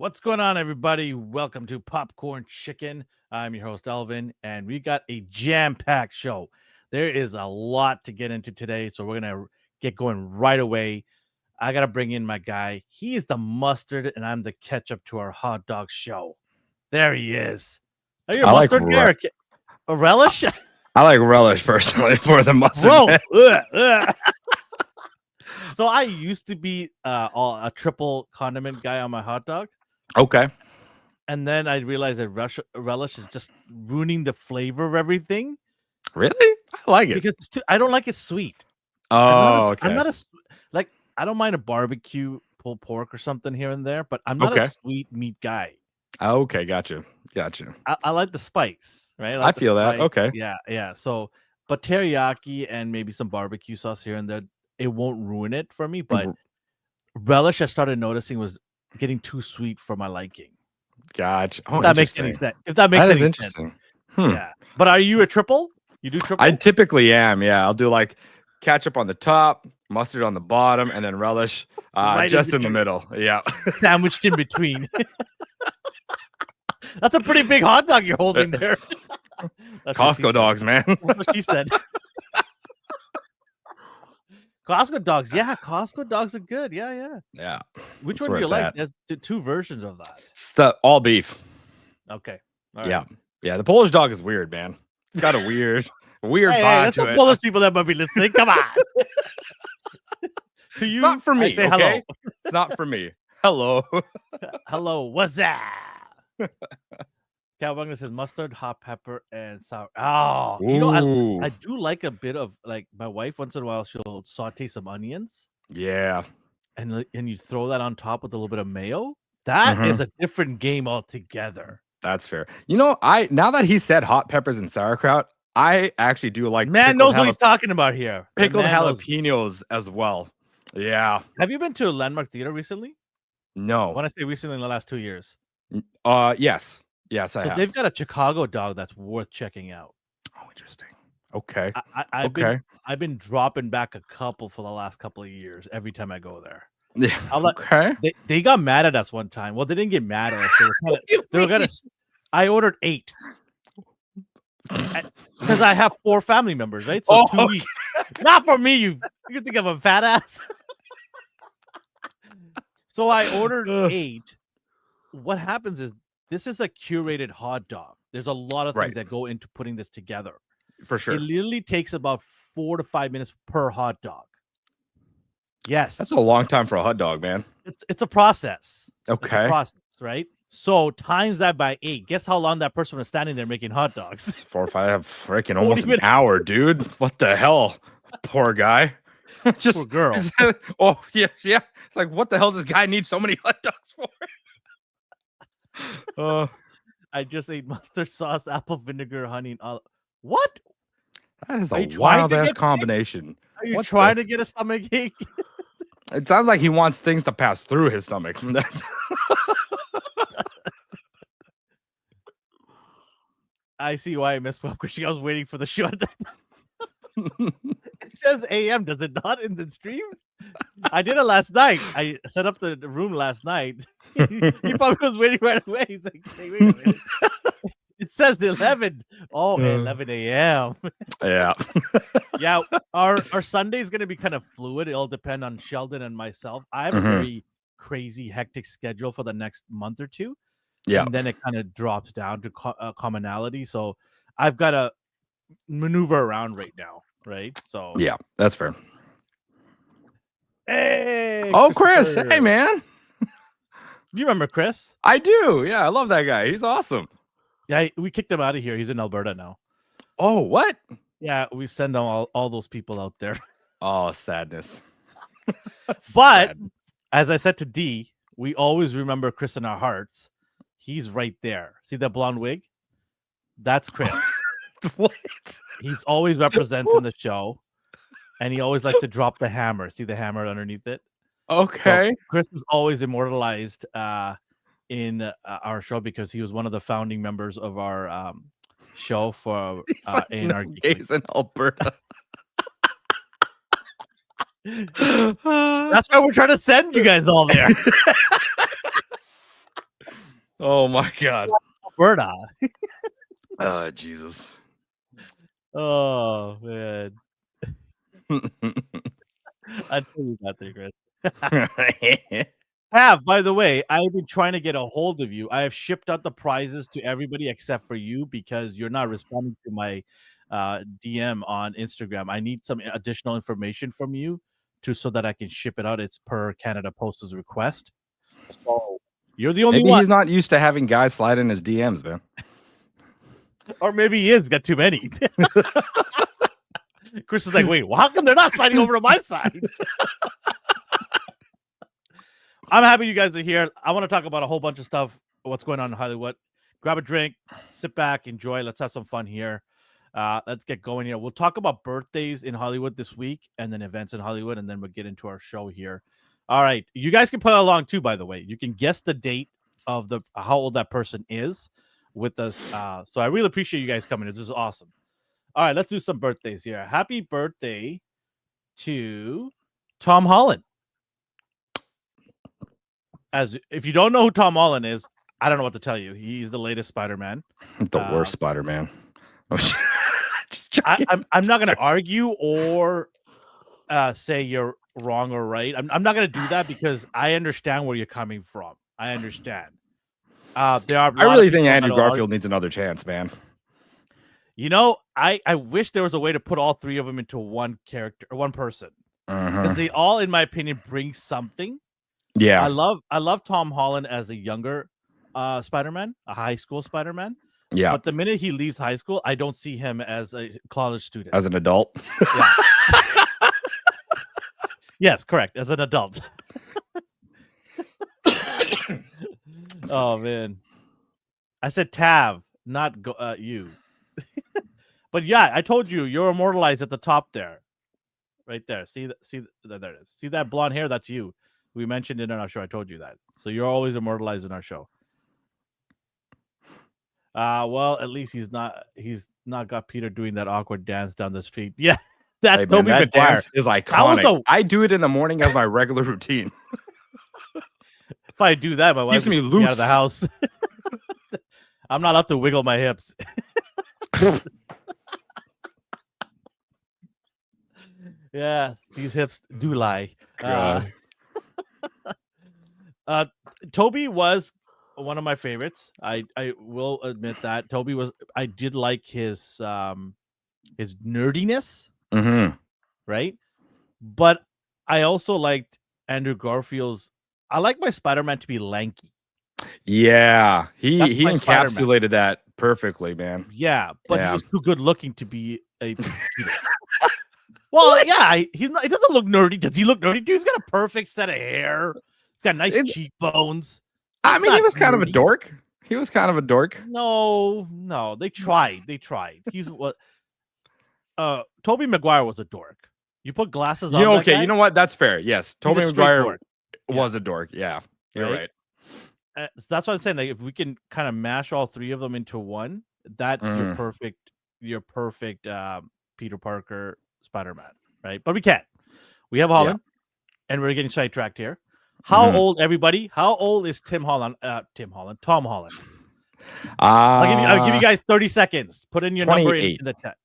What's going on, everybody? Welcome to Popcorn Chicken. I'm your host, Elvin, and we got a jam-packed show. There is a lot to get into today, so we're going to get going right away. I got to bring in my guy. He is the mustard, and I'm the ketchup to our hot dog show. There he is. Are you a mustard guy or a relish? I like relish personally for the mustard. Bro, so I used to be a triple condiment guy on my hot dog. Okay. And then I realized that relish is just ruining the flavor of everything. Really? I like it. Because I don't like it sweet. Oh, okay. I don't mind a barbecue pulled pork or something here and there, but I'm not a sweet meat guy. Okay, gotcha. I like the spice, right? I feel that. Okay. Yeah. So, but teriyaki and maybe some barbecue sauce here and there, it won't ruin it for me. But relish, I started noticing was getting too sweet for my liking. Gotcha. If that makes any sense. If that makes any interesting. Sense. Yeah. But are you a triple? You do triple? I typically am. Yeah. I'll do like ketchup on the top, mustard on the bottom, and then relish right just in the middle. Yeah. Sandwiched in between. That's a pretty big hot dog you're holding there. Costco dogs, man. That's what she said. Costco dogs. Yeah, Costco dogs are good. Yeah. Which one do you like? There's two versions of that. It's the all beef. Okay. Yeah. The Polish dog is weird, man. It's got a weird vibe to it. Polish people that might be listening. Come on. To you, not for me. Say okay? Hello. It's not for me. Hello. Hello. What's that? Cowabunga says mustard, hot pepper, and sour. Oh, I do like a bit of like my wife once in a while she'll saute some onions. Yeah. And you throw that on top with a little bit of mayo. That is a different game altogether. That's fair. Now that he said hot peppers and sauerkraut, I actually do like. Man knows what he's talking about here. Pickled jalapenos as well. Yeah. Have you been to a Landmark Theater recently? No. When I say recently, in the last 2 years. Yes, I have. So they've got a Chicago dog that's worth checking out. Oh, interesting. Okay. I've been dropping back a couple for the last couple of years every time I go there. Yeah. Okay. They got mad at us one time. Well, they didn't get mad at us. They were gonna. I ordered 8 because I have 4 family members, right? So 2 each. Not for me. You think I'm a fat ass? So I ordered 8. What happens is this is a curated hot dog. There's a lot of things that go into putting this together. For sure. It literally takes about 4 to 5 minutes per hot dog. Yes. That's a long time for a hot dog, man. It's a process. Okay. It's a process, right? So times that by 8. Guess how long that person was standing there making hot dogs? 4 or 5, freaking almost an hour, dude. What the hell? Poor guy. Just poor girl. Oh, yeah. It's like, what the hell does this guy need so many hot dogs for? I just ate mustard sauce, apple vinegar, honey, and olive. What? That is a wild ass combination. Are you trying to get a stomach ache? It sounds like he wants things to pass through his stomach. I see why I missed popcorn. I was waiting for the show. It says AM, does it not in the stream? I did it last night. I set up the room last night. He probably was waiting right away. He's like, hey, wait a minute. It says 11. Oh, 11 a.m. Yeah. Yeah. Our Sunday is going to be kind of fluid. It'll depend on Sheldon and myself. I have a very crazy, hectic schedule for the next month or 2. Yeah. And then it kind of drops down to commonality. So I've got to maneuver around right now. Right. So yeah, that's fair. Hey. Oh, Chris. Hey, man. You remember Chris? I do. Yeah. I love that guy. He's awesome. Yeah. We kicked him out of here. He's in Alberta now. Oh, what? Yeah. We send all those people out there. Oh, sadness. But as I said to D, we always remember Chris in our hearts. He's right there. See that blonde wig? That's Chris. What? He's always represents in the show, and he always likes to drop the hammer. See the hammer underneath it? Okay. So Chris is always immortalized in our show because he was one of the founding members of our show for A&R Gays in Alberta. That's why we're trying to send you guys all there. Oh my God. Alberta. Jesus. Oh man. I knew you got there, Chris. By the way, I've been trying to get a hold of you. I have shipped out the prizes to everybody except for you because you're not responding to my DM on Instagram. I need some additional information from you so that I can ship it out. It's per Canada Post's request. So you're the only Maybe one. he's not used to having guys slide in his DMs, man. Or maybe he is. Got too many. Chris is like, wait, well, how come they're not sliding over to my side? I'm happy you guys are here. I want to talk about a whole bunch of stuff. What's going on in Hollywood? Grab a drink, sit back, enjoy. Let's have some fun here. Let's get going here. We'll talk about birthdays in Hollywood this week and then events in Hollywood, and then we'll get into our show here. All right. You guys can play along too, by the way. You can guess the date of how old that person is with us. So I really appreciate you guys coming. This is awesome. All right, let's do some birthdays here. Happy birthday to Tom Holland. As if you don't know who Tom Holland is, I don't know what to tell you. He's the latest Spider-Man. The worst Spider-Man. I'm not going to argue or say you're wrong or right. I'm not going to do that because I understand where you're coming from. I understand. I really think Andrew Garfield needs another chance, man. You know, I wish there was a way to put all three of them into one character or one person. Because they all, in my opinion, bring something. Yeah. I love Tom Holland as a younger Spider-Man, a high school Spider-Man. Yeah. But the minute he leaves high school, I don't see him as a college student. As an adult? Yeah. Yes, correct. As an adult. Oh, man. I said Tav, not you. But yeah, I told you, you're immortalized at the top there. Right there. See, there it is. See that blonde hair? That's you. We mentioned it in our show. I told you that. So you're always immortalized in our show. Well, at least he's not got Peter doing that awkward dance down the street. Yeah, that's Tobey Maguire. Dance is iconic. I do it in the morning as my regular routine. If I do that, my wife keeps me loose out of the house. I'm not up to wiggle my hips. Yeah, these hips do lie. Tobey was one of my favorites. I will admit that I did like his nerdiness, right? But I also liked Andrew Garfield's. I like my Spider-Man to be lanky. Yeah, he encapsulated that perfectly, man. Yeah, but he was too good looking to be a. Well, yeah, he doesn't look nerdy. Does he look nerdy? Dude, he's got a perfect set of hair. He's got nice cheekbones. I mean, he was kind of a dork. He was kind of a dork. No, they tried. He's what? Tobey Maguire was a dork. You put glasses on. Okay, you know what? That's fair. Yes, Tobey Maguire was a dork. Yeah, you're right. So that's what I'm saying. Like, if we can kind of mash all three of them into one, that's your perfect Peter Parker Spider-Man, right? But we can't. We have Holland, and we're getting sidetracked here. How old, everybody? How old is Tom Holland. I'll give you guys 30 seconds. Put in your 28. number in the chat.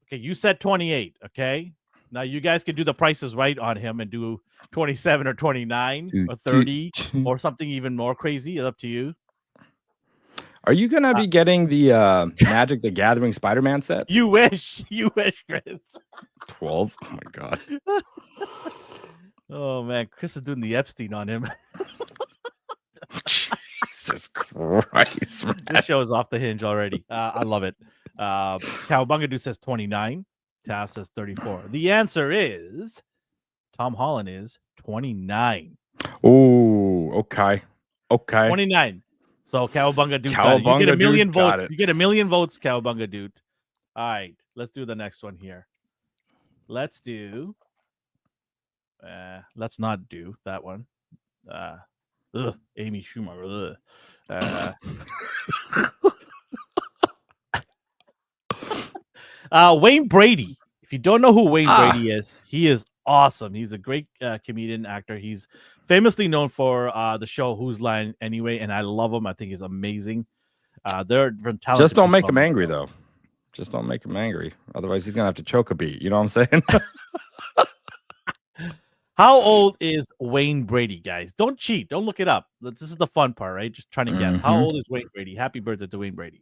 Okay, you said 28. Okay, now you guys can do the prices right on him and do 27 or 29 or 30 or something even more crazy. It's up to you. Are you gonna be getting the Magic the Gathering Spider-Man set? You wish, Chris. 12. Oh my god. Oh man, Chris is doing the Epstein on him. Jesus Christ, man. This show is off the hinge already. I love it. Cowabunga says 29. Tav says 34. The answer is Tom Holland is 29. Oh, okay. 29. So Cowabunga dude, you get a million votes. You get a million votes, Cowabunga dude. All right, let's do the next one here. Let's do. Let's not do that one. Amy Schumer. Wayne Brady. If you don't know who Wayne Brady is, he is awesome. He's a great comedian actor. He's famously known for the show Whose Line Anyway, and I love him. I think he's amazing. They're from talented. Just don't make people. him angry, though. Just don't make him angry. Otherwise, he's gonna have to choke a beat. You know what I'm saying? How old is Wayne Brady, guys? Don't cheat. Don't look it up. This is the fun part, right? Just trying to guess. How old is Wayne Brady? Happy birthday to Wayne Brady.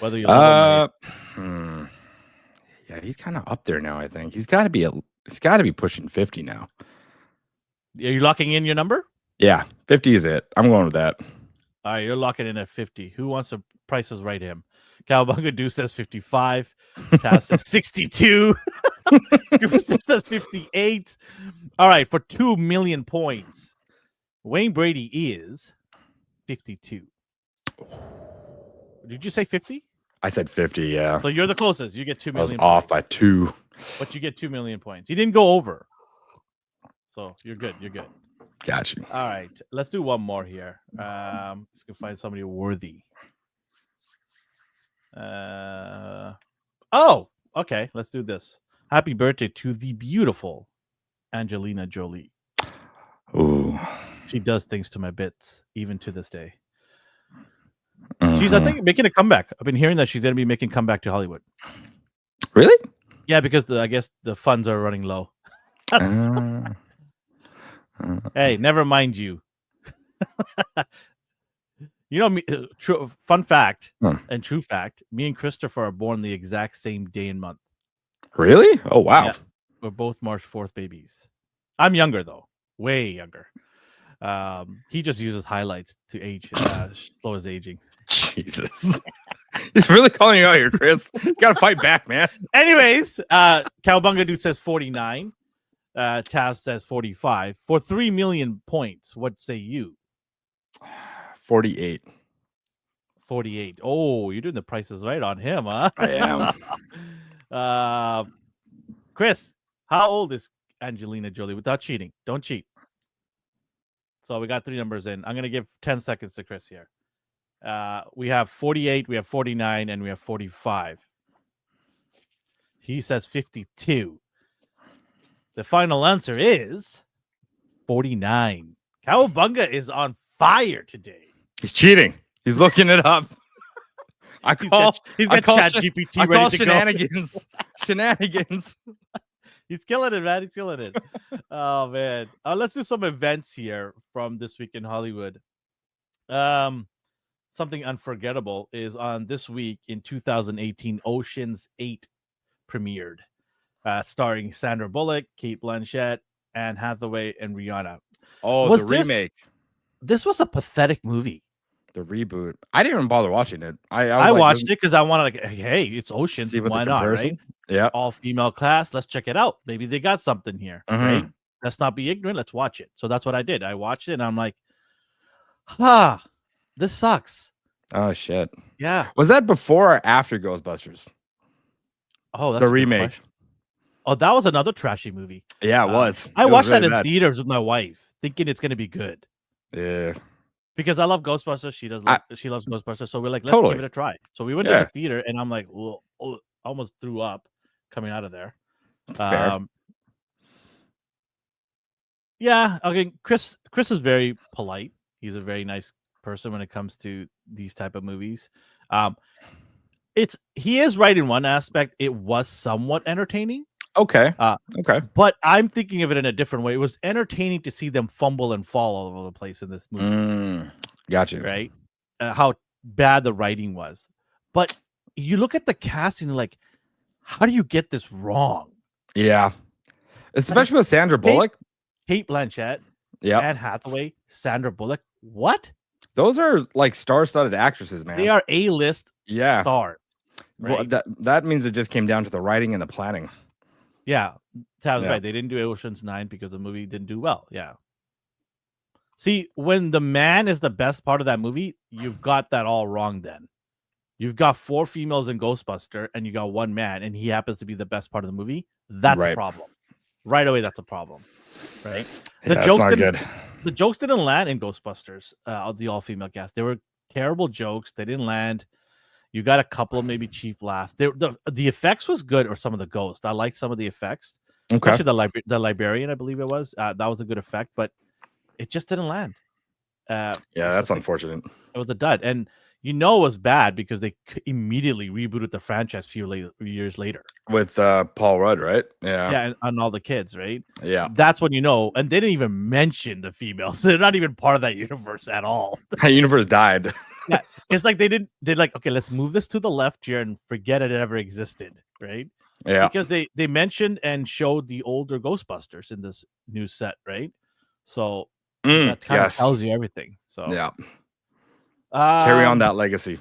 Whether you love him. Yeah, he's kind of up there now. I think he's got to be pushing 50 now. Are you locking in your number? Yeah, 50 is it. I'm going with that. All right, you're locking in at 50. Who wants to Price is Right him? Cowabunga Deuce says 55. Taz says 62. Deuce says 58. All right, for 2 million points, Wayne Brady is 52. Did you say 50? I said 50, yeah. So you're the closest. You get 2 million. I was off by 2. But you get 2 million points. You didn't go over. So you're good. You're good. Got you. All right. Let's do one more here. If we can find somebody worthy. Oh, okay. Let's do this. Happy birthday to the beautiful Angelina Jolie. Ooh. She does things to my bits, even to this day. She's, I think, making a comeback. I've been hearing that she's going to be making a comeback to Hollywood. Really? Yeah, because I guess the funds are running low. Hey, never mind you. You know, me, fun fact and true fact, me and Christopher are born the exact same day and month. Really? Oh, wow. Yeah, we're both March 4th babies. I'm younger, though. Way younger. He just uses highlights to age, slow his aging. Jesus. He's really calling you out here, Chris. You got to fight back, man. Anyways, Cowabunga Dude says 49. Taz says 45. For 3 million points, what say you? 48. 48. Oh, you're doing the prices right on him, huh? I am. Chris, how old is Angelina Jolie without cheating? Don't cheat. So we got 3 numbers in. I'm going to give 10 seconds to Chris here. We have 48, we have 49, and we have 45. He says 52. The final answer is 49. Cowabunga is on fire today. He's cheating. He's looking it up. He's got ChatGPT ready to shenanigans. Go. Shenanigans. He's killing it, man. He's killing it. Oh, man. Let's do some events here from this week in Hollywood. Something unforgettable is on this week in 2018, Ocean's 8 premiered, starring Sandra Bullock, Cate Blanchett, Anne Hathaway, and Rihanna. Oh, the remake. This was a pathetic movie. The reboot. I didn't even bother watching it. I watched it because I wanted to, hey, it's Ocean's. Why not, right? Yeah. All female cast. Let's check it out. Maybe they got something here, right? Let's not be ignorant. Let's watch it. So that's what I did. I watched it and I'm like, this sucks. Oh, shit. Yeah. Was that before or after Ghostbusters? Oh, that's the remake. Oh, that was another trashy movie. Yeah, it was. I watched that in theaters with my wife, thinking it's going to be good. Yeah. Because I love Ghostbusters. She does. She loves Ghostbusters. So we're like, let's give it a try. So we went to the theater, and I'm like, well, almost threw up coming out of there. Fair. Yeah. Okay. Chris is very polite. He's a very nice person when it comes to these type of movies. He is right in one aspect. It was somewhat entertaining. Okay. Okay. But I'm thinking of it in a different way. It was entertaining to see them fumble and fall all over the place in this movie. Gotcha. Right? How bad the writing was. But you look at the casting, like, how do you get this wrong? Yeah. Especially with Sandra Bullock. Cate Blanchett. Yeah. Anne Hathaway. Sandra Bullock. What? Those are like star-studded actresses, man. They are A-list stars. Right? Well, that means it just came down to the writing and the planning. Yeah, Tab's right. They didn't do Ocean's 9 because the movie didn't do well. Yeah. See, when the man is the best part of that movie, you've got that all wrong then. You've got 4 females in Ghostbuster and you got 1 man and he happens to be the best part of the movie. That's a problem. Right away, that's a problem. Right? The jokes didn't land in Ghostbusters, the all-female cast. They were terrible jokes. They didn't land. You got a couple of maybe cheap laughs. The effects was good, or some of the ghosts. I liked some of the effects, Okay. especially the librarian, I believe it was. That was a good effect, but it just didn't land. Yeah, it's that's just like unfortunate. it was a dud, and it was bad because they immediately rebooted the franchise years later. With Paul Rudd, right? Yeah. Yeah, and all the kids, right? Yeah. That's when and they didn't even mention the females. They're not even part of that universe at all. That universe died. Yeah, it's like they're like, okay, let's move this to the left here and forget it ever existed, right? Yeah. Because they mentioned and showed the older Ghostbusters in this new set, right? So that kind of tells you everything. So yeah, carry on that legacy.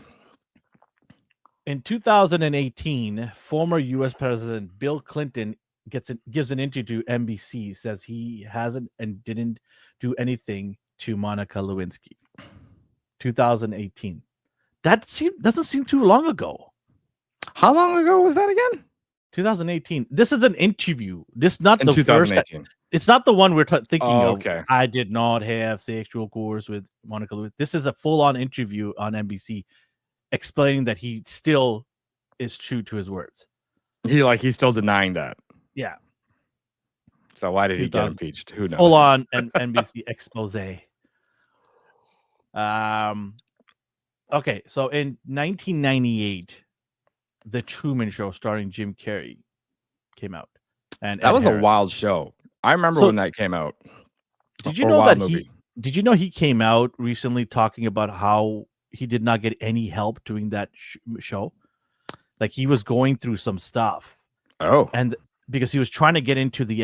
In 2018, former U.S. President Bill Clinton gives an interview to NBC, says he hasn't and didn't do anything to Monica Lewinsky. 2018. Doesn't seem too long ago. How long ago was that again? 2018. This is an interview. This not in the 2018. first. It's not the one we're thinking of. Okay. I did not have sexual course with Monica Lewinsky. This is a full-on interview on NBC explaining that he still is true to his words. He's still denying that. Yeah. So why did he get impeached? Who knows? Full-on NBC expose. Okay, so in 1998, The Truman Show starring Jim Carrey came out. And that was a wild show. I remember when that came out. Did you know that did you know he came out recently talking about how he did not get any help doing that show? Like he was going through some stuff. Oh. And because he was trying to get into the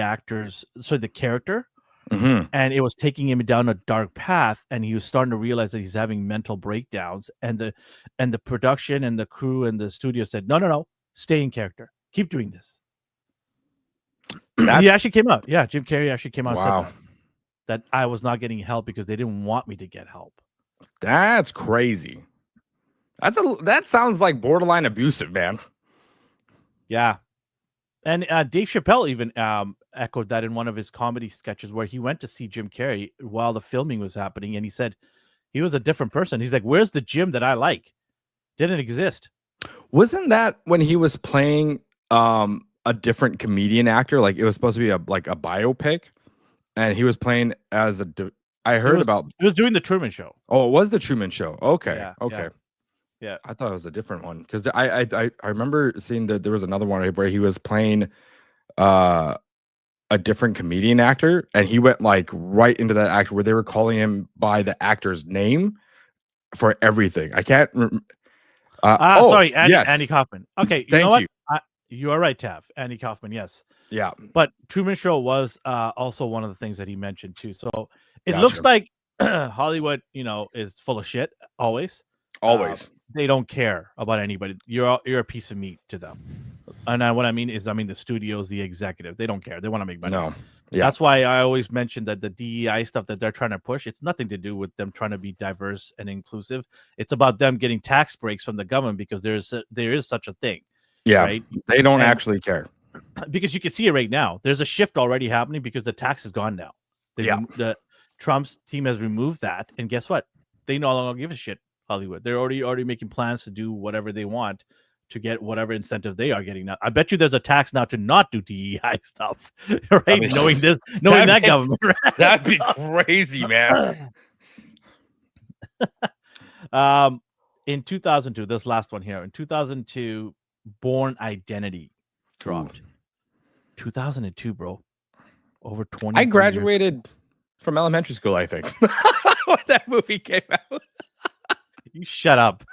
character. Mm-hmm. And it was taking him down a dark path, and he was starting to realize that he's having mental breakdowns. And the production and the crew and the studio said, no, stay in character, keep doing this. He actually came out. Yeah, Jim Carrey actually came out and said that I was not getting help because they didn't want me to get help. That's crazy. That sounds like borderline abusive, man. Yeah. And Dave Chappelle even echoed that in one of his comedy sketches where he went to see Jim Carrey while the filming was happening. And he said he was a different person. He's like, where's the Jim that I like? Didn't exist. Wasn't that when he was playing a different comedian actor? Like it was supposed to be a biopic. And he was playing as I heard about. He was doing the Truman Show. Oh, it was the Truman Show. Okay. Yeah, okay. Yeah. I thought it was a different one because I remember seeing that there was another one where he was playing a different comedian actor, and he went like right into that actor where they were calling him by the actor's name for everything. I can't remember. Sorry, Andy Kaufman. Okay, you know what? You are right, Tav. Andy Kaufman, yes. Yeah. But Truman Show was also one of the things that he mentioned too. So it looks like Hollywood, is full of shit always. They don't care about anybody. You're a piece of meat to them. And what I mean is, the studios, the executive, they don't care. They want to make money. No. Yeah. That's why I always mention that the DEI stuff that they're trying to push, it's nothing to do with them trying to be diverse and inclusive. It's about them getting tax breaks from the government because there is such a thing. Yeah. Right? They don't actually care. Because you can see it right now. There's a shift already happening because the tax is gone now. The Trump's team has removed that. And guess what? They no longer give a shit. Hollywood. They're already making plans to do whatever they want to get whatever incentive they are getting now. I bet you there's a tax now to not do DEI stuff, right? Knowing that government. Right? That'd be crazy, man. In 2002, this last one here. In 2002, Born Identity dropped. 2002, bro. Over 20. I graduated from elementary school, I think, when that movie came out. You shut up.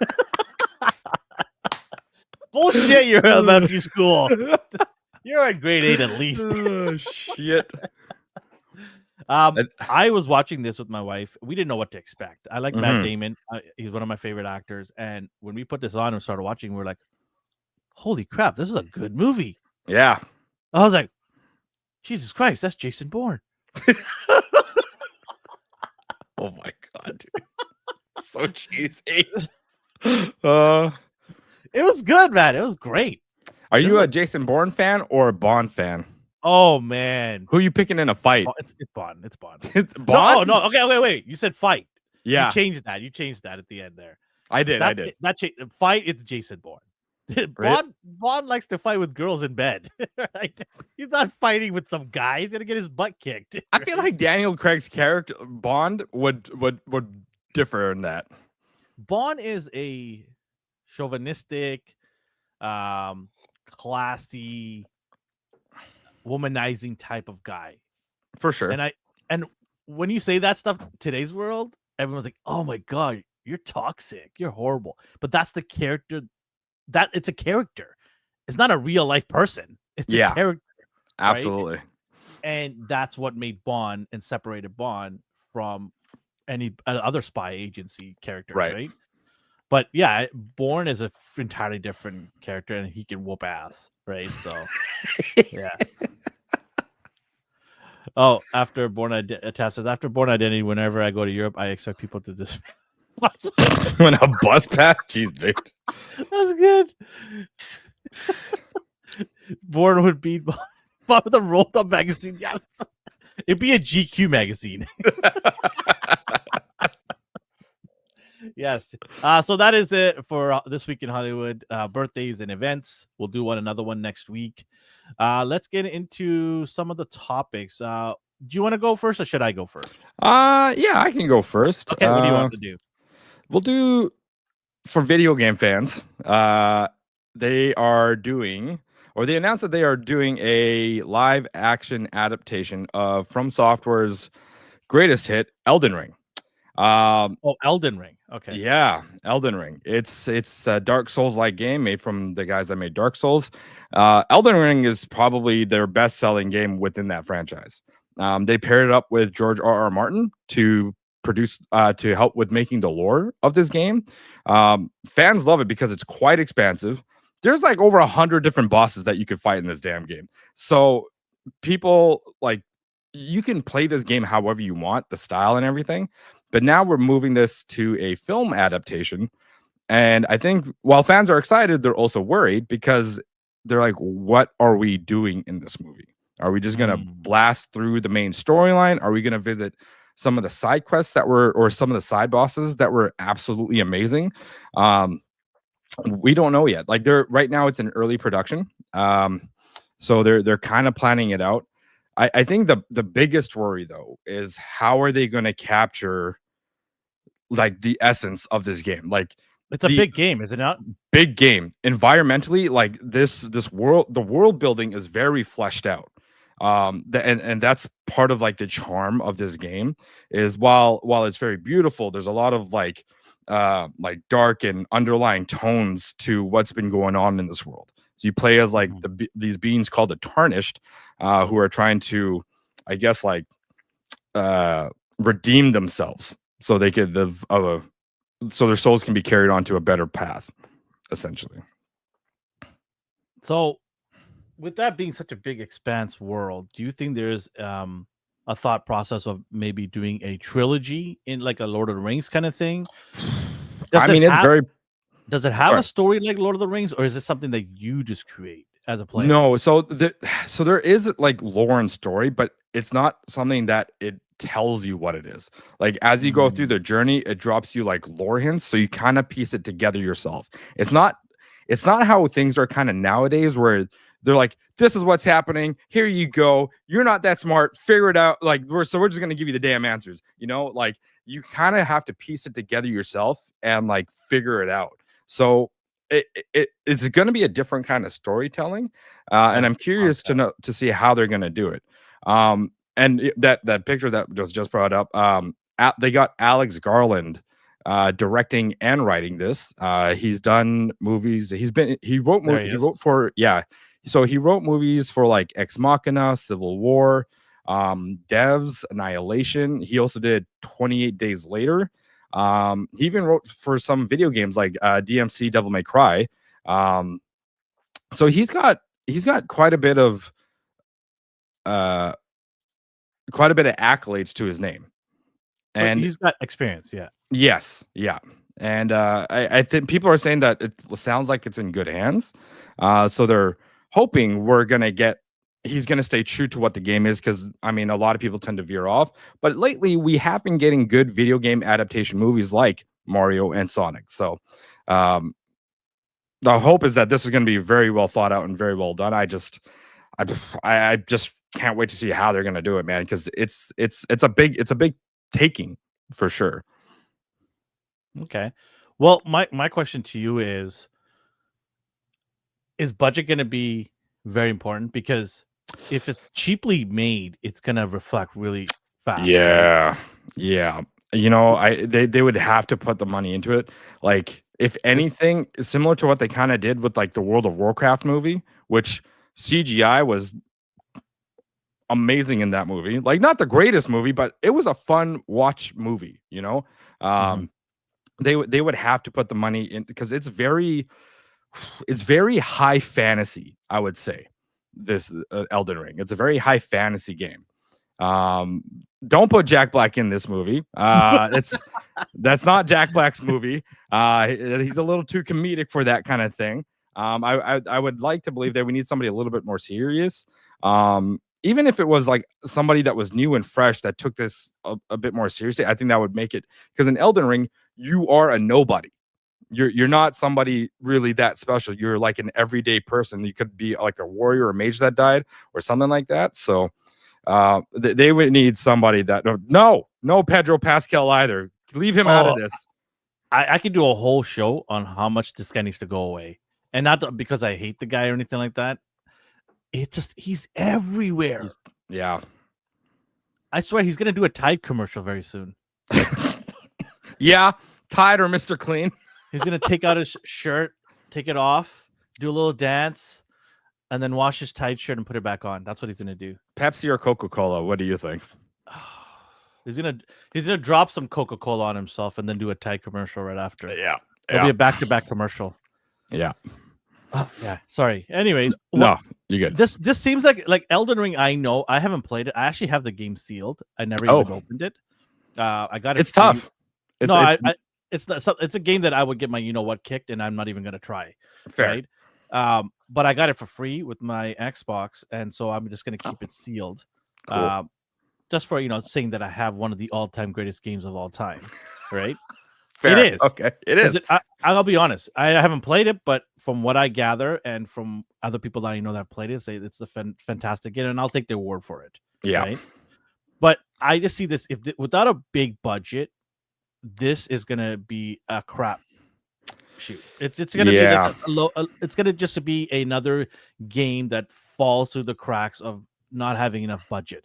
Bullshit, you're in elementary school. You're in grade 8 at least. Oh, shit. I was watching this with my wife. We didn't know what to expect. I like Matt Damon. He's one of my favorite actors. And when we put this on and started watching, we're like, holy crap, this is a good movie. Yeah. I was like, Jesus Christ, that's Jason Bourne. Oh my God, dude. So cheesy. It was good, man. It was great. Are you a Jason Bourne fan or a Bond fan? Oh man, who are you picking in a fight? It's Bond. It's Bond. Bond? No. Okay, wait. You said fight. Yeah. You changed that. at the end there. I did. Fight. It's Jason Bourne. right? Bond likes to fight with girls in bed. Right? He's not fighting with some guy. He's gonna get his butt kicked. I feel Right? like Daniel Craig's character Bond would differ in that. Bond is a chauvinistic, um, classy, womanizing type of guy. For sure. And when you say that stuff today's world, everyone's like, "Oh my god, you're toxic. You're horrible." But that's the character. That it's a character. It's not a real life person. It's a Yeah, character, right? absolutely. And that's what made Bond and separated Bond from any other spy agency characters, Right. right? But yeah, Bourne is a entirely different character, and he can whoop ass, right? So yeah. Oh, after Born after Born Identity, whenever I go to Europe, I expect people to just. When a bus pass, jeez, dude. That's good. Born would be with a rolled up magazine. Yes. It'd be a GQ magazine. Yes. So that is it for this week in Hollywood. Birthdays and events. We'll do another one next week. Let's get into some of the topics. Do you want to go first, or should I go first? Yeah, I can go first. Okay, what do you want to do? We'll do for video game fans. They are doing, or they announced that they are doing a live action adaptation of From Software's greatest hit, Elden Ring. Elden Ring. Okay. Yeah, Elden Ring. It's a Dark Souls like game made from the guys that made Dark Souls. Elden Ring is probably their best selling game within that franchise. They paired it up with George R.R. Martin to produce to help with making the lore of this game. Fans love it because it's quite expansive. There's like over 100 different bosses that you could fight in this damn game. So people like you can play this game however you want, the style and everything. But now we're moving this to a film adaptation. And I think while fans are excited, they're also worried because they're like, what are we doing in this movie? Are we just going to blast through the main storyline? Are we going to visit some of the side quests that were, or some of the side bosses that were absolutely amazing? We don't know yet. Like right now it's in early production. So they're kind of planning it out. I think the biggest worry though is how are they going to capture like the essence of this game? Like it's a big game, is it not? Big game. Environmentally, like this world, the world building is very fleshed out. And that's part of like the charm of this game is while it's very beautiful, there's a lot of like dark and underlying tones to what's been going on in this world. So you play as like these beings called the Tarnished, who are trying to, I guess, like redeem themselves so they could live so their souls can be carried on to a better path, essentially. So, with that being such a big expanse world, do you think there's a thought process of maybe doing a trilogy in like a Lord of the Rings kind of thing? Does it have a story like Lord of the Rings, or is it something that you just create as a player? No, so there is like lore and story, but it's not something that it tells you what it is. Like as you go through the journey, it drops you like lore hints, so you kind of piece it together yourself. It's not how things are kind of nowadays where they're like, this is what's happening, here you go, you're not that smart, figure it out. Like we're just gonna give you the damn answers, like you kind of have to piece it together yourself and like figure it out. So it's going to be a different kind of storytelling, and I'm curious to see how they're going to do it. And that picture that was just brought up, they got Alex Garland directing and writing this. He's done movies. He wrote movies. So he wrote movies for like Ex Machina, Civil War, Devs, Annihilation. He also did 28 Days Later. He even wrote for some video games like DMC Devil May Cry. So he's got quite a bit of accolades to his name. And he's got experience, yeah. Yes, yeah. And I think people are saying that it sounds like it's in good hands. So they're hoping he's going to stay true to what the game is, because I mean a lot of people tend to veer off, but lately we have been getting good video game adaptation movies like Mario and Sonic. So the hope is that this is going to be very well thought out and very well done. I just can't wait to see how they're going to do it, man, because it's a big taking for sure. Okay. Well, my question to you is budget going to be very important? Because if it's cheaply made, it's going to reflect really fast. Right? Yeah. Yeah. You know, they would have to put the money into it. Like, if anything, similar to what they kind of did with like the World of Warcraft movie, which CGI was amazing in that movie. Like, not the greatest movie, but it was a fun watch movie, you know? They would have to put the money in, because it's very high fantasy, I would say. This Elden Ring. It's a very high fantasy game. Don't put Jack Black in this movie. That's not Jack Black's movie. He's a little too comedic for that kind of thing. I would like to believe that we need somebody a little bit more serious. Even if it was like somebody that was new and fresh that took this a bit more seriously, I think that would make it, because in Elden Ring, you are a nobody. You're not somebody really that special. You're like an everyday person. You could be like a warrior or mage that died or something like that. So they would need somebody that no Pedro Pascal either. Leave him out of this. I could do a whole show on how much this guy needs to go away, and not because I hate the guy or anything like that. He's everywhere. Yeah, I swear he's gonna do a Tide commercial very soon. Yeah, Tide or Mr. Clean. He's gonna take out his shirt, take it off, do a little dance, and then wash his Tide shirt and put it back on. That's what he's gonna do. Pepsi or Coca-Cola? What do you think? He's gonna drop some Coca-Cola on himself and then do a Tide commercial right after. Yeah, it'll be a back-to-back commerral. Yeah. Oh, yeah. Sorry. Anyways, no, you good. This seems like Elden Ring. I know I haven't played it. I actually have the game sealed. I never even opened it. I got it. It's tough. It's a game that I would get my what kicked, and I'm not even gonna try. Fair. Right? But I got it for free with my Xbox, and so I'm just gonna keep it sealed. Cool. Just for saying that I have one of the all-time greatest games of all time, right? Fair. It is. Okay, it is. I'll be honest. I haven't played it, but from what I gather and from other people that I know that have played it, say it's a fantastic game, and I'll take their word for it. Yeah. Right? But I just see this without a big budget, this is gonna be a crap shoot. It's gonna be it's gonna just be another game that falls through the cracks of not having enough budget.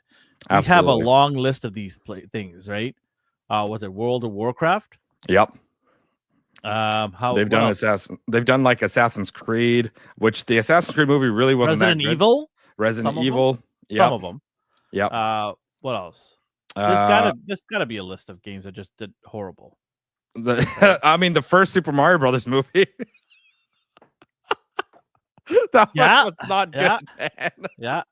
We have a long list of these things, right? Was it World of Warcraft? Yep. They've done like Assassin's Creed, which the Assassin's Creed movie really wasn't Resident that good. Evil. Resident Evil. Some of them. Yep. What else? There's gotta be a list of games that just did horrible. I mean, the first Super Mario Brothers movie. That was not good. Yeah.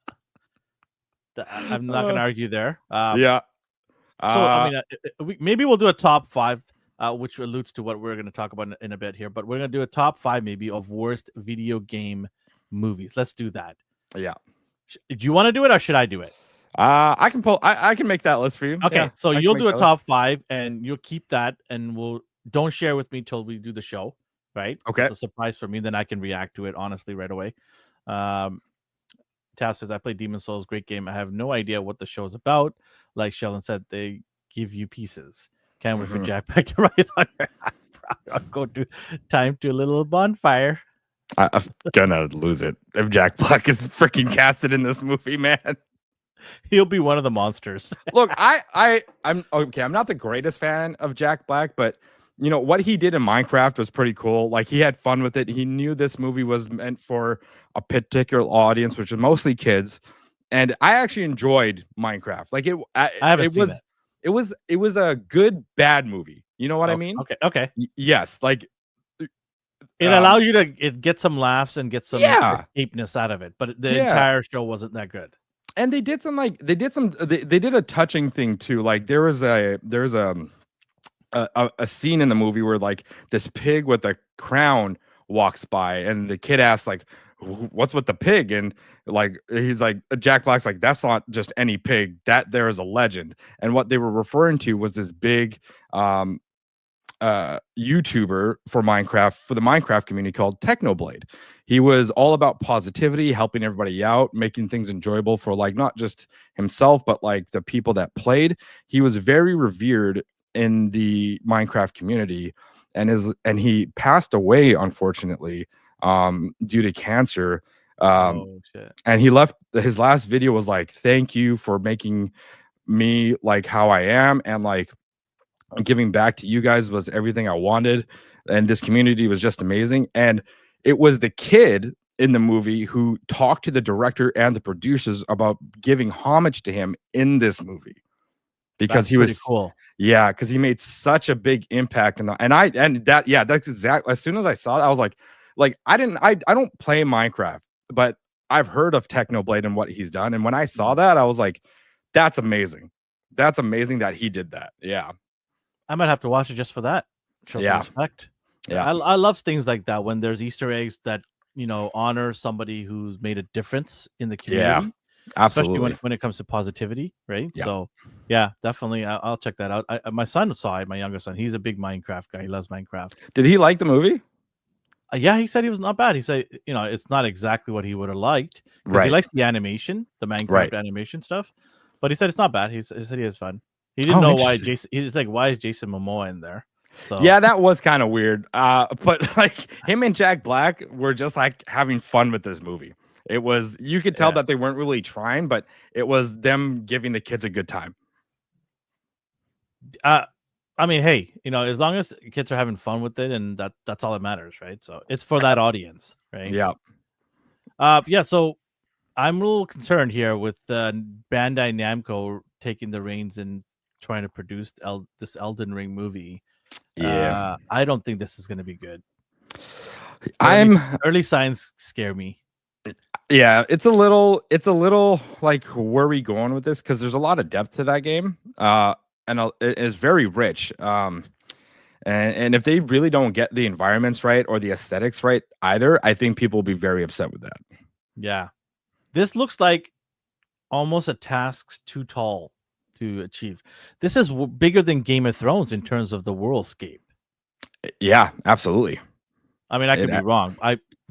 I'm not gonna argue there. Yeah. So I mean, maybe we'll do a top 5, which alludes to what we're going to talk about in a bit here. But we're going to do a top 5 maybe of worst video game movies. Let's do that. Yeah. Do you want to do it or should I do it? I can make that list for you. Okay, yeah, so you'll do a top 5 and you'll keep that, and don't share with me till we do the show, right? Okay. So it's a surprise for me. Then I can react to it honestly right away. Tav says, I played Demon's Souls, great game. I have no idea what the show is about. Like Sheldon said, they give you pieces. Can't wait for Jack Black to rise on your eyebrow. I'll go to time to a little bonfire. I'm gonna lose it if Jack Black is freaking casted in this movie, man. He'll be one of the monsters. Look, I'm okay. I'm not the greatest fan of Jack Black, but what he did in Minecraft was pretty cool. Like, he had fun with it. He knew this movie was meant for a particular audience, which is mostly kids. And I actually enjoyed Minecraft. Like, it was a good bad movie. You know what I mean? Okay. Yes, like it allowed you to get some laughs and get some escapeness out of it, but the entire show wasn't that good. And they did a touching thing too. Like, there was a scene in the movie where like this pig with a crown walks by, and the kid asks like, what's with the pig? And like, he's like, Jack Black's like, that's not just any pig, that there is a legend. And what they were referring to was this big YouTuber for Minecraft, for the Minecraft community, called Technoblade. He was all about positivity, helping everybody out, making things enjoyable for like not just himself, but like the people that played. He was very revered in the Minecraft community, and he passed away, unfortunately, due to cancer. Oh shit. And he left, his last video was like, thank you for making me like how I am, and like giving back to you guys was everything I wanted, and this community was just amazing. And it was the kid in the movie who talked to the director and the producers about giving homage to him in this movie, because That's he pretty was cool. yeah, because he made such a big impact in the, that's exactly, as soon as I saw it, I was like I don't play Minecraft, but I've heard of Technoblade and what he's done. And when I saw that, I was like, that's amazing. That's amazing that he did that. Yeah. I might have to watch it just for that. Show some Yeah. respect. Yeah. I love things like that when there's Easter eggs that, you know, honor somebody who's made a difference in the community. Yeah. Absolutely. Especially when it comes to positivity, right? Yeah. So yeah, definitely, I'll check that out. My son saw it. My younger son, he's a big Minecraft guy. He loves Minecraft. Did he like the movie? Yeah, he said he was not bad. He said, you know, it's not exactly what he would have liked, because he likes the animation, the Minecraft animation stuff. But he said it's not bad. He said he has fun. He didn't know why Jason. He's like, why is Jason Momoa in there? So yeah, that was kind of weird. But like him and Jack Black were just like having fun with this movie. It was, you could tell that they weren't really trying, but it was them giving the kids a good time. I mean, hey, you know, as long as kids are having fun with it, and that's all that matters, right? So it's for that audience, right? Yeah. Yeah. So I'm a little concerned here with Bandai Namco taking the reins and trying to produce this Elden Ring movie. Yeah. I don't think this is going to be good. Early signs scare me. Yeah, it's a little like, where are we going with this? Because there's a lot of depth to that game, and it is very rich. And if they really don't get the environments right or the aesthetics right either, I think people will be very upset with that. Yeah, this looks like almost a task too tall to achieve. This is bigger than Game of Thrones in terms of the worldscape. Yeah, absolutely. I mean, I could be wrong.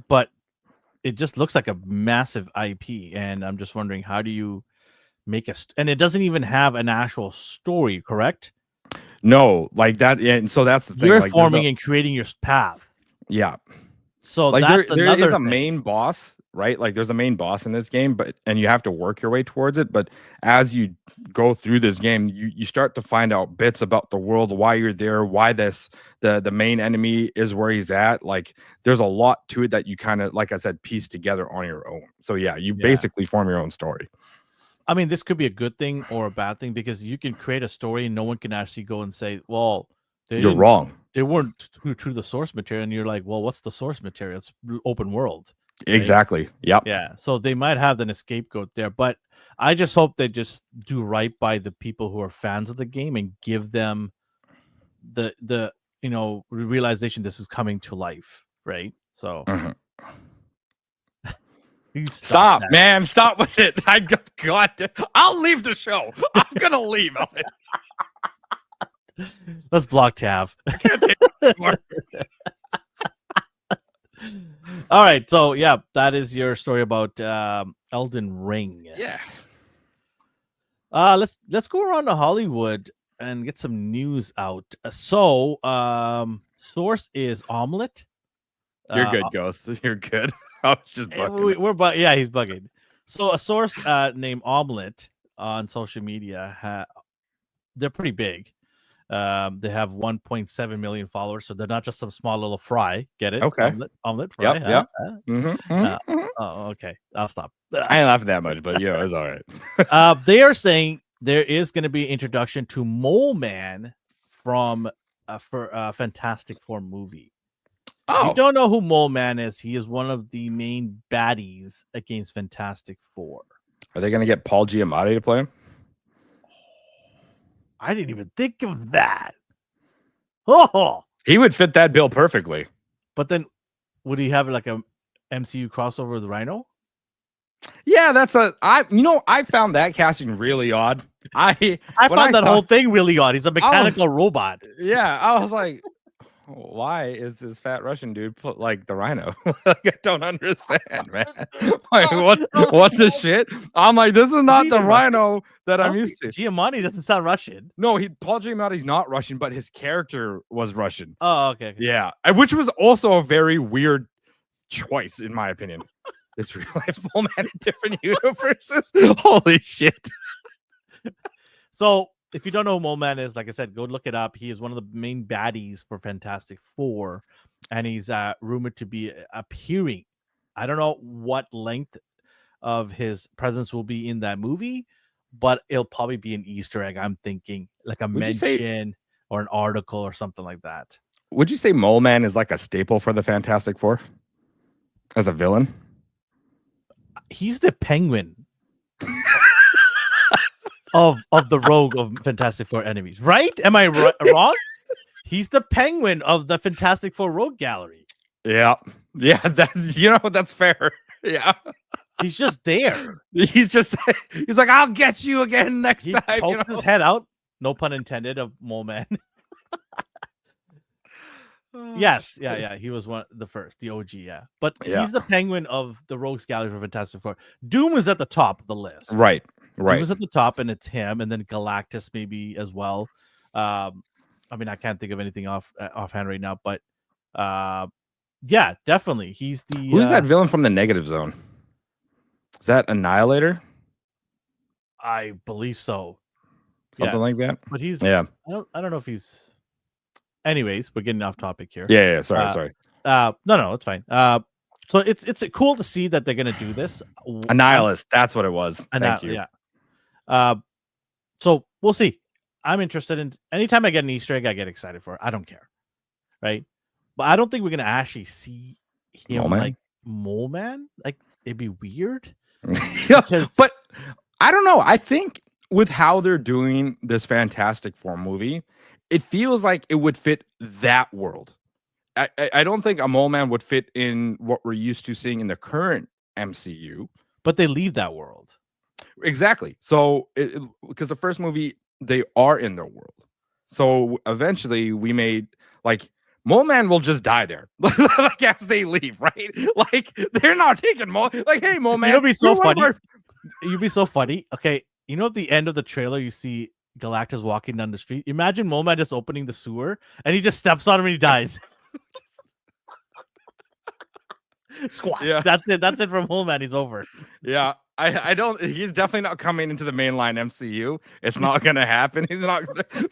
But it just looks like a massive IP, and I'm just wondering, how do you make and it doesn't even have an actual story, correct? No, like that. And so that's the thing. You're forming and creating your path. Yeah. So like that's there is a thing. main boss, right? Like there's a main boss in this game, and you have to work your way towards it. But as you go through this game, you start to find out bits about the world, why you're there, why the main enemy is where he's at. Like there's a lot to it that you kind of, like I said, piece together on your own. So yeah, you basically form your own story. I mean, this could be a good thing or a bad thing, because you can create a story and no one can actually go and say, well, you're wrong. They weren't true to the source material. And you're like, well, what's the source material? It's open world. Right? Exactly. Yep. Yeah. So they might have an scapegoat there, but I just hope they just do right by the people who are fans of the game and give them the you know, realization this is coming to life, right? So stop, man. Stop with it. I'll leave the show. I'm gonna leave. Let's block Tav. I can't take this anymore. All right, so yeah, that is your story about Elden Ring. Yeah. Let's go around to Hollywood and get some news out. So source is Omelette. You're good, Ghost. You're good. I was just bugging. Yeah, he's bugging. So a source named Omelette on social media, they're pretty big. They have 1.7 million followers, so they're not just some small little fry. Get it? Okay. Omelette fry. Yep. Oh, okay. I'll stop. I ain't laughing that much, but it's all right. They are saying there is going to be an introduction to Mole Man from for Fantastic Four movie. If you don't know who Mole Man is, he is one of the main baddies against Fantastic Four. Are they going to get Paul Giamatti to play him? I didn't even think of that. Oh, he would fit that bill perfectly. But then, would he have like a MCU crossover with Rhino? Yeah, I found that casting really odd. I found that whole thing really odd. He's a mechanical robot. Yeah, I was like, why is this fat Russian dude put like the rhino? Like, I don't understand, man. Like, what the shit? I'm like, this is not the even Russian? rhino that I I'm don't used to. Giamatti doesn't sound Russian. No, Paul Giamatti's not Russian, but his character was Russian. Oh, okay. Yeah, which was also a very weird choice, in my opinion. This real life Mole Man in different universes. Holy shit. So, if you don't know who Mole Man is, like I said, go look it up. He is one of the main baddies for Fantastic Four, and he's rumored to be appearing. I don't know what length of his presence will be in that movie, but it'll probably be an Easter egg. I'm thinking like a mention or an article or something like that. Would you say Mole Man is like a staple for the Fantastic Four as a villain? He's the Penguin of the rogue of Fantastic Four enemies, right? Am I wrong? He's the Penguin of the Fantastic Four rogue gallery. Yeah, that's fair. Yeah, he's just there. He's like, I'll get you again next time. He pokes his head out, no pun intended, of Mole Man. Yes, yeah. He was the first, the OG, yeah. But he's the Penguin of the Rogues Gallery for Fantastic Four. Doom is at the top of the list. Right. Doom is at the top, and it's him, and then Galactus maybe as well. I mean, I can't think of anything offhand right now, but yeah, definitely. He's the who's that villain from the Negative Zone? Is that Annihilator? I believe so. Something like that. But he's I don't know if he's. Anyways, we're getting off topic here. Yeah. Sorry. No, it's fine. So it's cool to see that they're gonna do this. Annihilus, that's what it was. Thank you. Yeah. So we'll see. I'm interested in anytime I get an Easter egg, I get excited for it. I don't care, right? But I don't think we're gonna actually see him like Mole Man. Like, it'd be weird. But I don't know. I think with how they're doing this Fantastic Four movie, it feels like it would fit that world. I don't think a Mole Man would fit in what we're used to seeing in the current MCU. But they leave that world. Exactly. So, because the first movie, they are in their world. So eventually we made like Mole Man will just die there, like as they leave, right? Like they're not taking Mole. Like, hey, Mole Man, it'll be so funny. You'd be so funny. Okay, you know, at the end of the trailer, you see Galactus walking down the street. Imagine Mole Man just opening the sewer and he just steps on him and he dies. Squash. Yeah. That's it for Mole Man. He's over. Yeah. I don't. He's definitely not coming into the mainline MCU. It's not going to happen. He's not.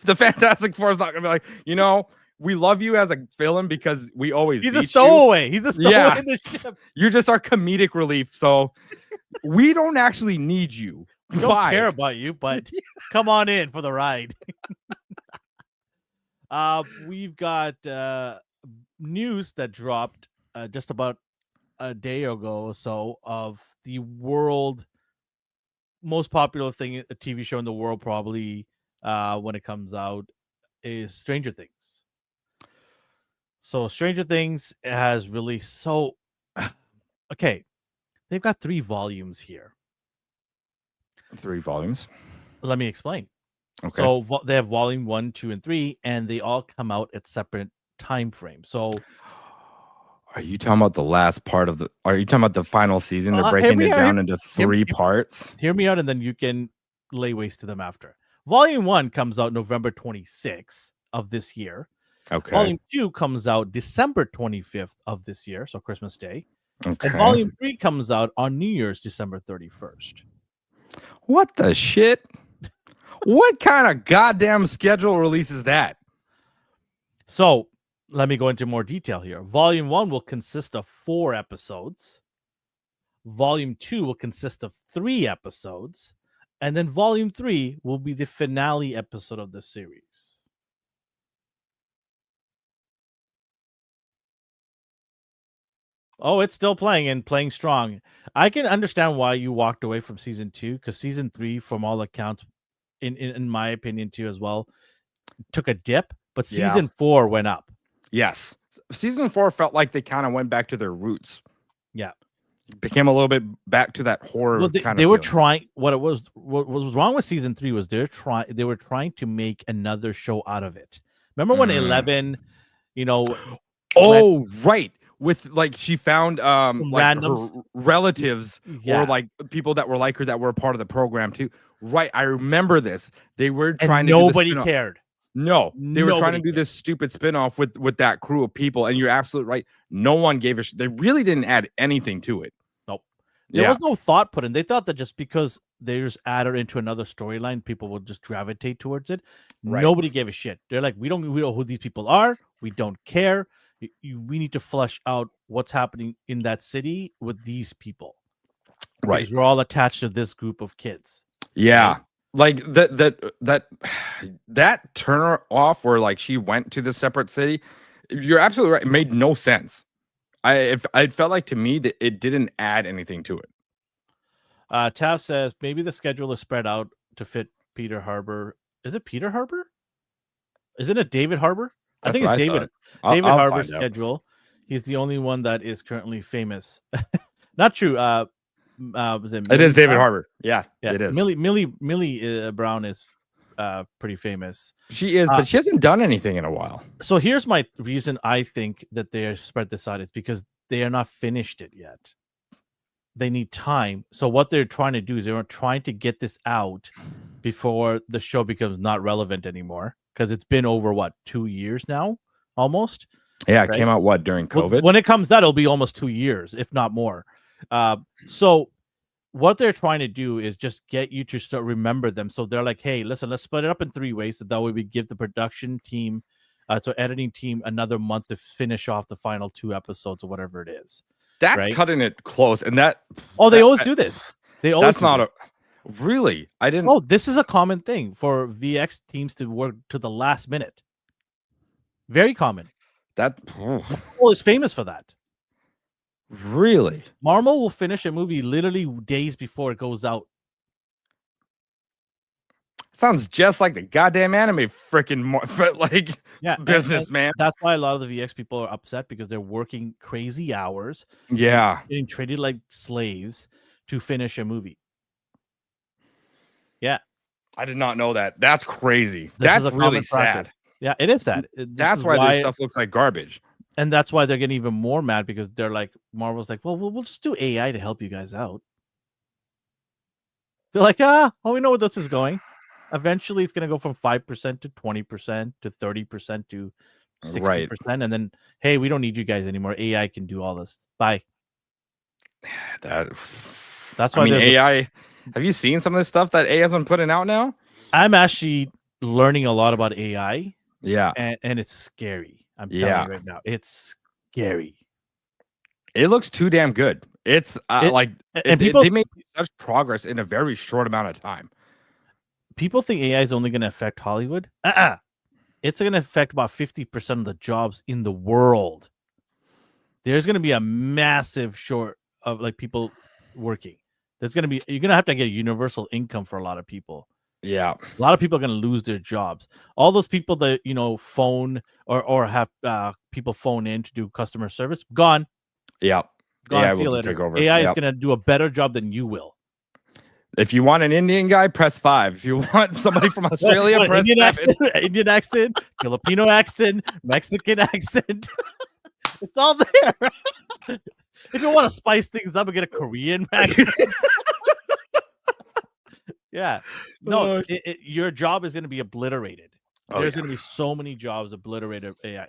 The Fantastic Four is not going to be like, we love you as a villain because we always. He's a stowaway. He's a stowaway in the ship. You're just our comedic relief. So we don't actually need you. We don't care about you, but come on in for the ride. We've got news that dropped just about a day ago or so of the world most popular thing, a TV show in the world, probably when it comes out, is Stranger Things. So Stranger Things has released. So, okay, they've got 3 volumes here. 3 volumes. Let me explain. Okay. So they have volume 1, 2, and 3, and they all come out at separate time frames. So, are you talking about the last part of the? Are you talking about the final season? They're breaking it down into 3 parts. Hear me out, and then you can lay waste to them after. Volume 1 comes out November 26th of this year. Okay. Volume 2 comes out December 25th of this year, so Christmas Day. Okay. And Volume 3 comes out on New Year's, December 31st. What the shit? What kind of goddamn schedule releases that? So let me go into more detail here. Volume 1 will consist of 4 episodes. Volume 2 will consist of 3 episodes. And then Volume 3 will be the finale episode of the series. Oh, it's still playing and playing strong. I can understand why you walked away from season 2, because season 3, from all accounts, in my opinion too as well, took a dip, but season 4 went up. Yes. Season 4 felt like they kind of went back to their roots. Yeah. Became a little bit back to that horror kind of they were trying. What was wrong with season 3 was they were trying to make another show out of it. Remember when 11, you know. Oh, right. With like she found like Randoms. her relatives Yeah. or like people that were like her that were a part of the program too. Right. I remember this. They were trying And to do nobody this. cared. No, they were trying to Nobody do cared. this stupid spinoff with that crew of people, and you're absolutely right. No one gave a shit. They really didn't add anything to it. Nope. There Yeah. was no thought put in. They thought that just because they just added into another storyline, people will just gravitate towards it. Right. Nobody gave a shit. They're like, we don't know who these people are. We don't care. We need to flush out what's happening in that city with these people. Right. Because we're all attached to this group of kids. Yeah. Right? Like that turn off where like she went to the separate city. You're absolutely right. It made no sense. It felt like to me that it didn't add anything to it. Tav says maybe the schedule is spread out to fit Peter Harbor. Is it Peter Harbor? Isn't it David Harbor? I think it's David. David Harbor's schedule. He's the only one that is currently famous. Not true. Was it is David Harbor. Yeah, it is. Millie Brown is pretty famous. She is, but she hasn't done anything in a while. So here's my reason I think that they spread this out is because they are not finished it yet. They need time. So what they're trying to do is they're trying to get this out before the show becomes not relevant anymore. Because it's been over 2 years now, almost. Yeah, it came out during COVID. When it comes out, it'll be almost 2 years, if not more. So what they're trying to do is just get you to start remember them. So they're like, hey, listen, let's split it up in 3 ways. So that way we give the production team, so editing team, another month to finish off the final 2 episodes or whatever it is. That's cutting it close, and that. Oh, they always do this. They always. That's not a. Really? I didn't. Oh, this is a common thing for VX teams to work to the last minute. Very common. Marvel is famous for that. Really? Marvel will finish a movie literally days before it goes out. Sounds just like the goddamn anime freaking business, man. That's why a lot of the VX people are upset because they're working crazy hours. Yeah. Getting treated like slaves to finish a movie. Yeah. I did not know that. That's crazy. That's really sad. Yeah, it is sad. That's why their stuff looks like garbage. And that's why they're getting even more mad because they're like, Marvel's like, well, we'll just do AI to help you guys out. They're like, we know where this is going. Eventually, it's going to go from 5% to 20% to 30% to 60%. Right. And then, hey, we don't need you guys anymore. AI can do all this. Bye. That's why AI... Have you seen some of the stuff that AI has been putting out now? I'm actually learning a lot about AI. Yeah. And it's scary. I'm telling you right now. It's scary. It looks too damn good. It's they made such progress in a very short amount of time. People think AI is only going to affect Hollywood. It's going to affect about 50% of the jobs in the world. There's going to be a massive short of people working. You're going to have to get a universal income for a lot of people. Yeah. A lot of people are going to lose their jobs. All those people that, phone or have people phone in to do customer service, gone. Yeah. Gone. AI See you will later. take over. AI is going to do a better job than you will. If you want an Indian guy, press 5. If you want somebody from Australia, press Indian 7. Indian accent, Filipino accent, Mexican accent. It's all there. If you want to spice things up and get a Korean accent. Yeah. No, your job is going to be obliterated. There's going to be so many jobs obliterated AI.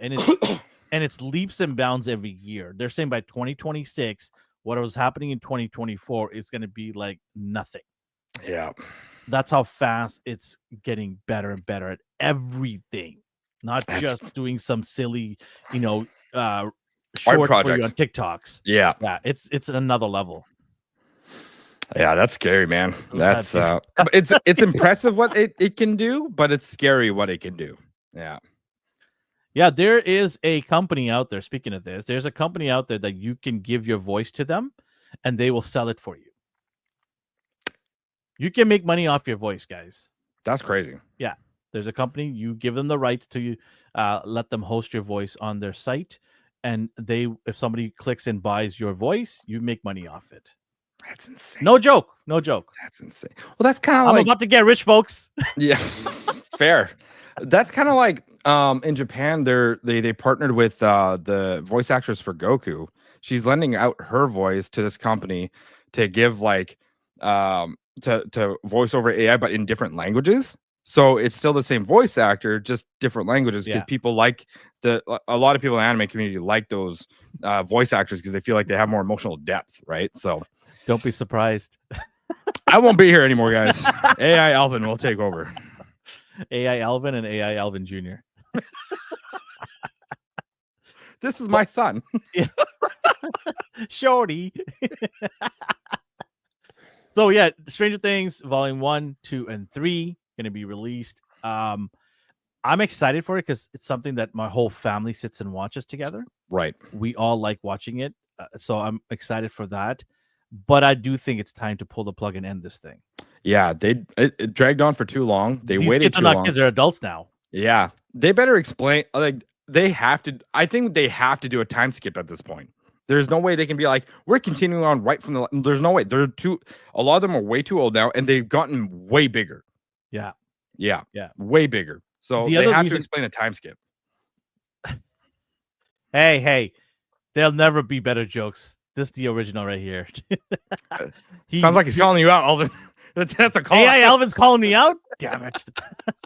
And it's leaps and bounds every year. They're saying by 2026, what was happening in 2024 is going to be like nothing. Yeah. That's how fast it's getting better and better at everything. Not just doing some silly, shorts for you on TikToks. Yeah. Yeah. It's another level. Yeah, that's scary, man. That's it's impressive what it can do, but it's scary what it can do. Yeah. Yeah, there is a company out there. Speaking of this, there's a company out there that you can give your voice to them and they will sell it for you. You can make money off your voice, guys. That's crazy. Yeah. There's a company, you give them the rights to let them host your voice on their site. And if somebody clicks and buys your voice, you make money off it. That's insane. No joke. No joke. That's insane. Well, that's kind of I'm about to get rich, folks. Yeah. Fair. That's kind of like in Japan, they partnered with the voice actress for Goku. She's lending out her voice to this company to give like to voice over AI, but in different languages. So it's still the same voice actor, just different languages, because Yeah. people like a lot of people in the anime community like those voice actors because they feel like they have more emotional depth, right? So Don't be surprised. I won't be here anymore, guys. AI Alvin will take over. AI Alvin and AI Alvin Jr. This is my son. Shorty. So yeah, Stranger Things Volume 1, 2, and 3 gonna be released. I'm excited for it because it's something that my whole family sits and watches together. Right. We all like watching it, so I'm excited for that. But I do think it's time to pull the plug and end this thing. Yeah, it dragged on for too long. They These waited kids are too not long. kids; they're adults now. Yeah, they better explain. Like they have to. I think they have to do a time skip at this point. There's no way they can be like, we're continuing on right from the. There's no way. They're too. A lot of them are way too old now, and they've gotten way bigger. Yeah, Yeah, yeah, way bigger. So the they other have reason... to explain a time skip. Hey, there'll never be better jokes. This is the original right here. Sounds like he's calling you out, Alvin. That's a call. AI Alvin's calling me out. Damn it!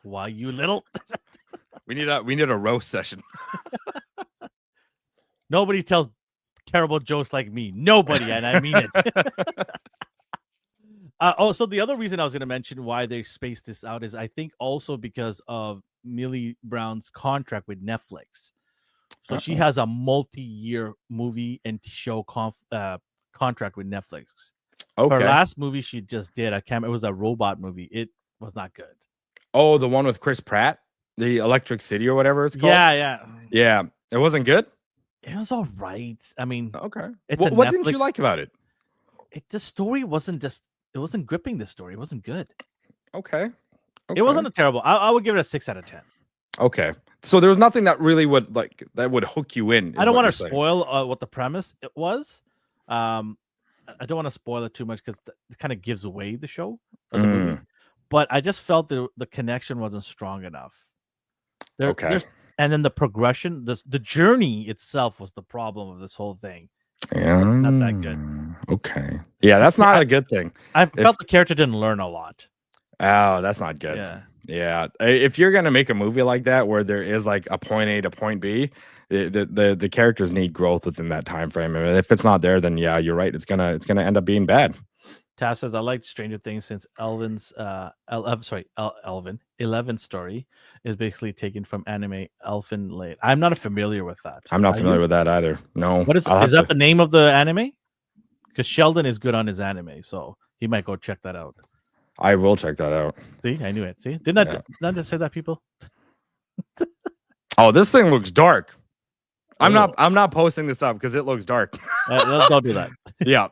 Why you little? We need a roast session. Nobody tells terrible jokes like me. Nobody, and I mean it. So the other reason I was going to mention why they spaced this out is I think also because of Millie Brown's contract with Netflix. So she has a multi-year movie and show contract with Netflix. Okay. Her last movie she just did, it was a robot movie. It was not good. Oh, the one with Chris Pratt, the Electric City or whatever it's called. Yeah. It wasn't good. It was all right. I mean, okay. What didn't you like about it? The story wasn't it wasn't gripping. The story. It wasn't good. Okay. It wasn't a terrible. I would give it a 6 out of 10. Okay. So there was nothing that really would hook you in. I don't want to spoil what the premise it was. I don't want to spoil it too much because it kind of gives away the show or the movie. But I just felt the connection wasn't strong enough. And then the progression, the journey itself was the problem of this whole thing. It's not that good. Okay. Yeah, that's not a good thing. I felt the character didn't learn a lot. Oh, that's not good. Yeah. If you're gonna make a movie like that where there is like a point A to point B, the characters need growth within that time frame. And if it's not there, then yeah, you're right. It's gonna end up being bad. Tass says, I liked Stranger Things since Elvin's 11 story is basically taken from anime Elfin Late. I'm not familiar with that. I'm not familiar with that either. No. What is that the name of the anime? Because Sheldon is good on his anime, so he might go check that out. I will check that out. See, I knew it. See, didn't I just say that, people? Oh, this thing looks dark. I'm not posting this up because it looks dark. Don't do that. Yeah.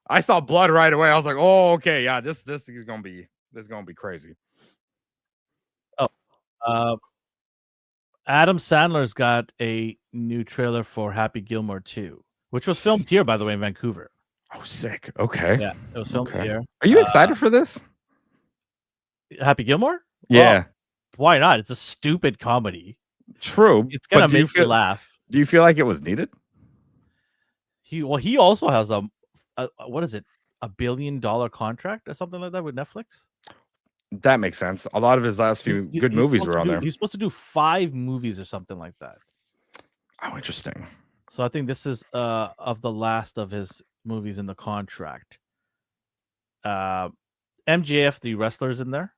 I saw blood right away. I was like, "Oh, okay, yeah, this is gonna be crazy." Oh, Adam Sandler's got a new trailer for Happy Gilmore 2, which was filmed here, by the way, in Vancouver. Oh, sick. Okay. Yeah, it was filmed here. Are you excited for this? Happy Gilmore? Yeah. Well, why not? It's a stupid comedy. True. It's gonna make you laugh. Do you feel like it was needed? He also has what is it? $1 billion contract or something like that with Netflix. That makes sense. A lot of his last few good movies were on there. He's supposed to do 5 movies or something like that. Oh, interesting. So I think this is of the last of his movies in the contract. MJF, the wrestler's in there.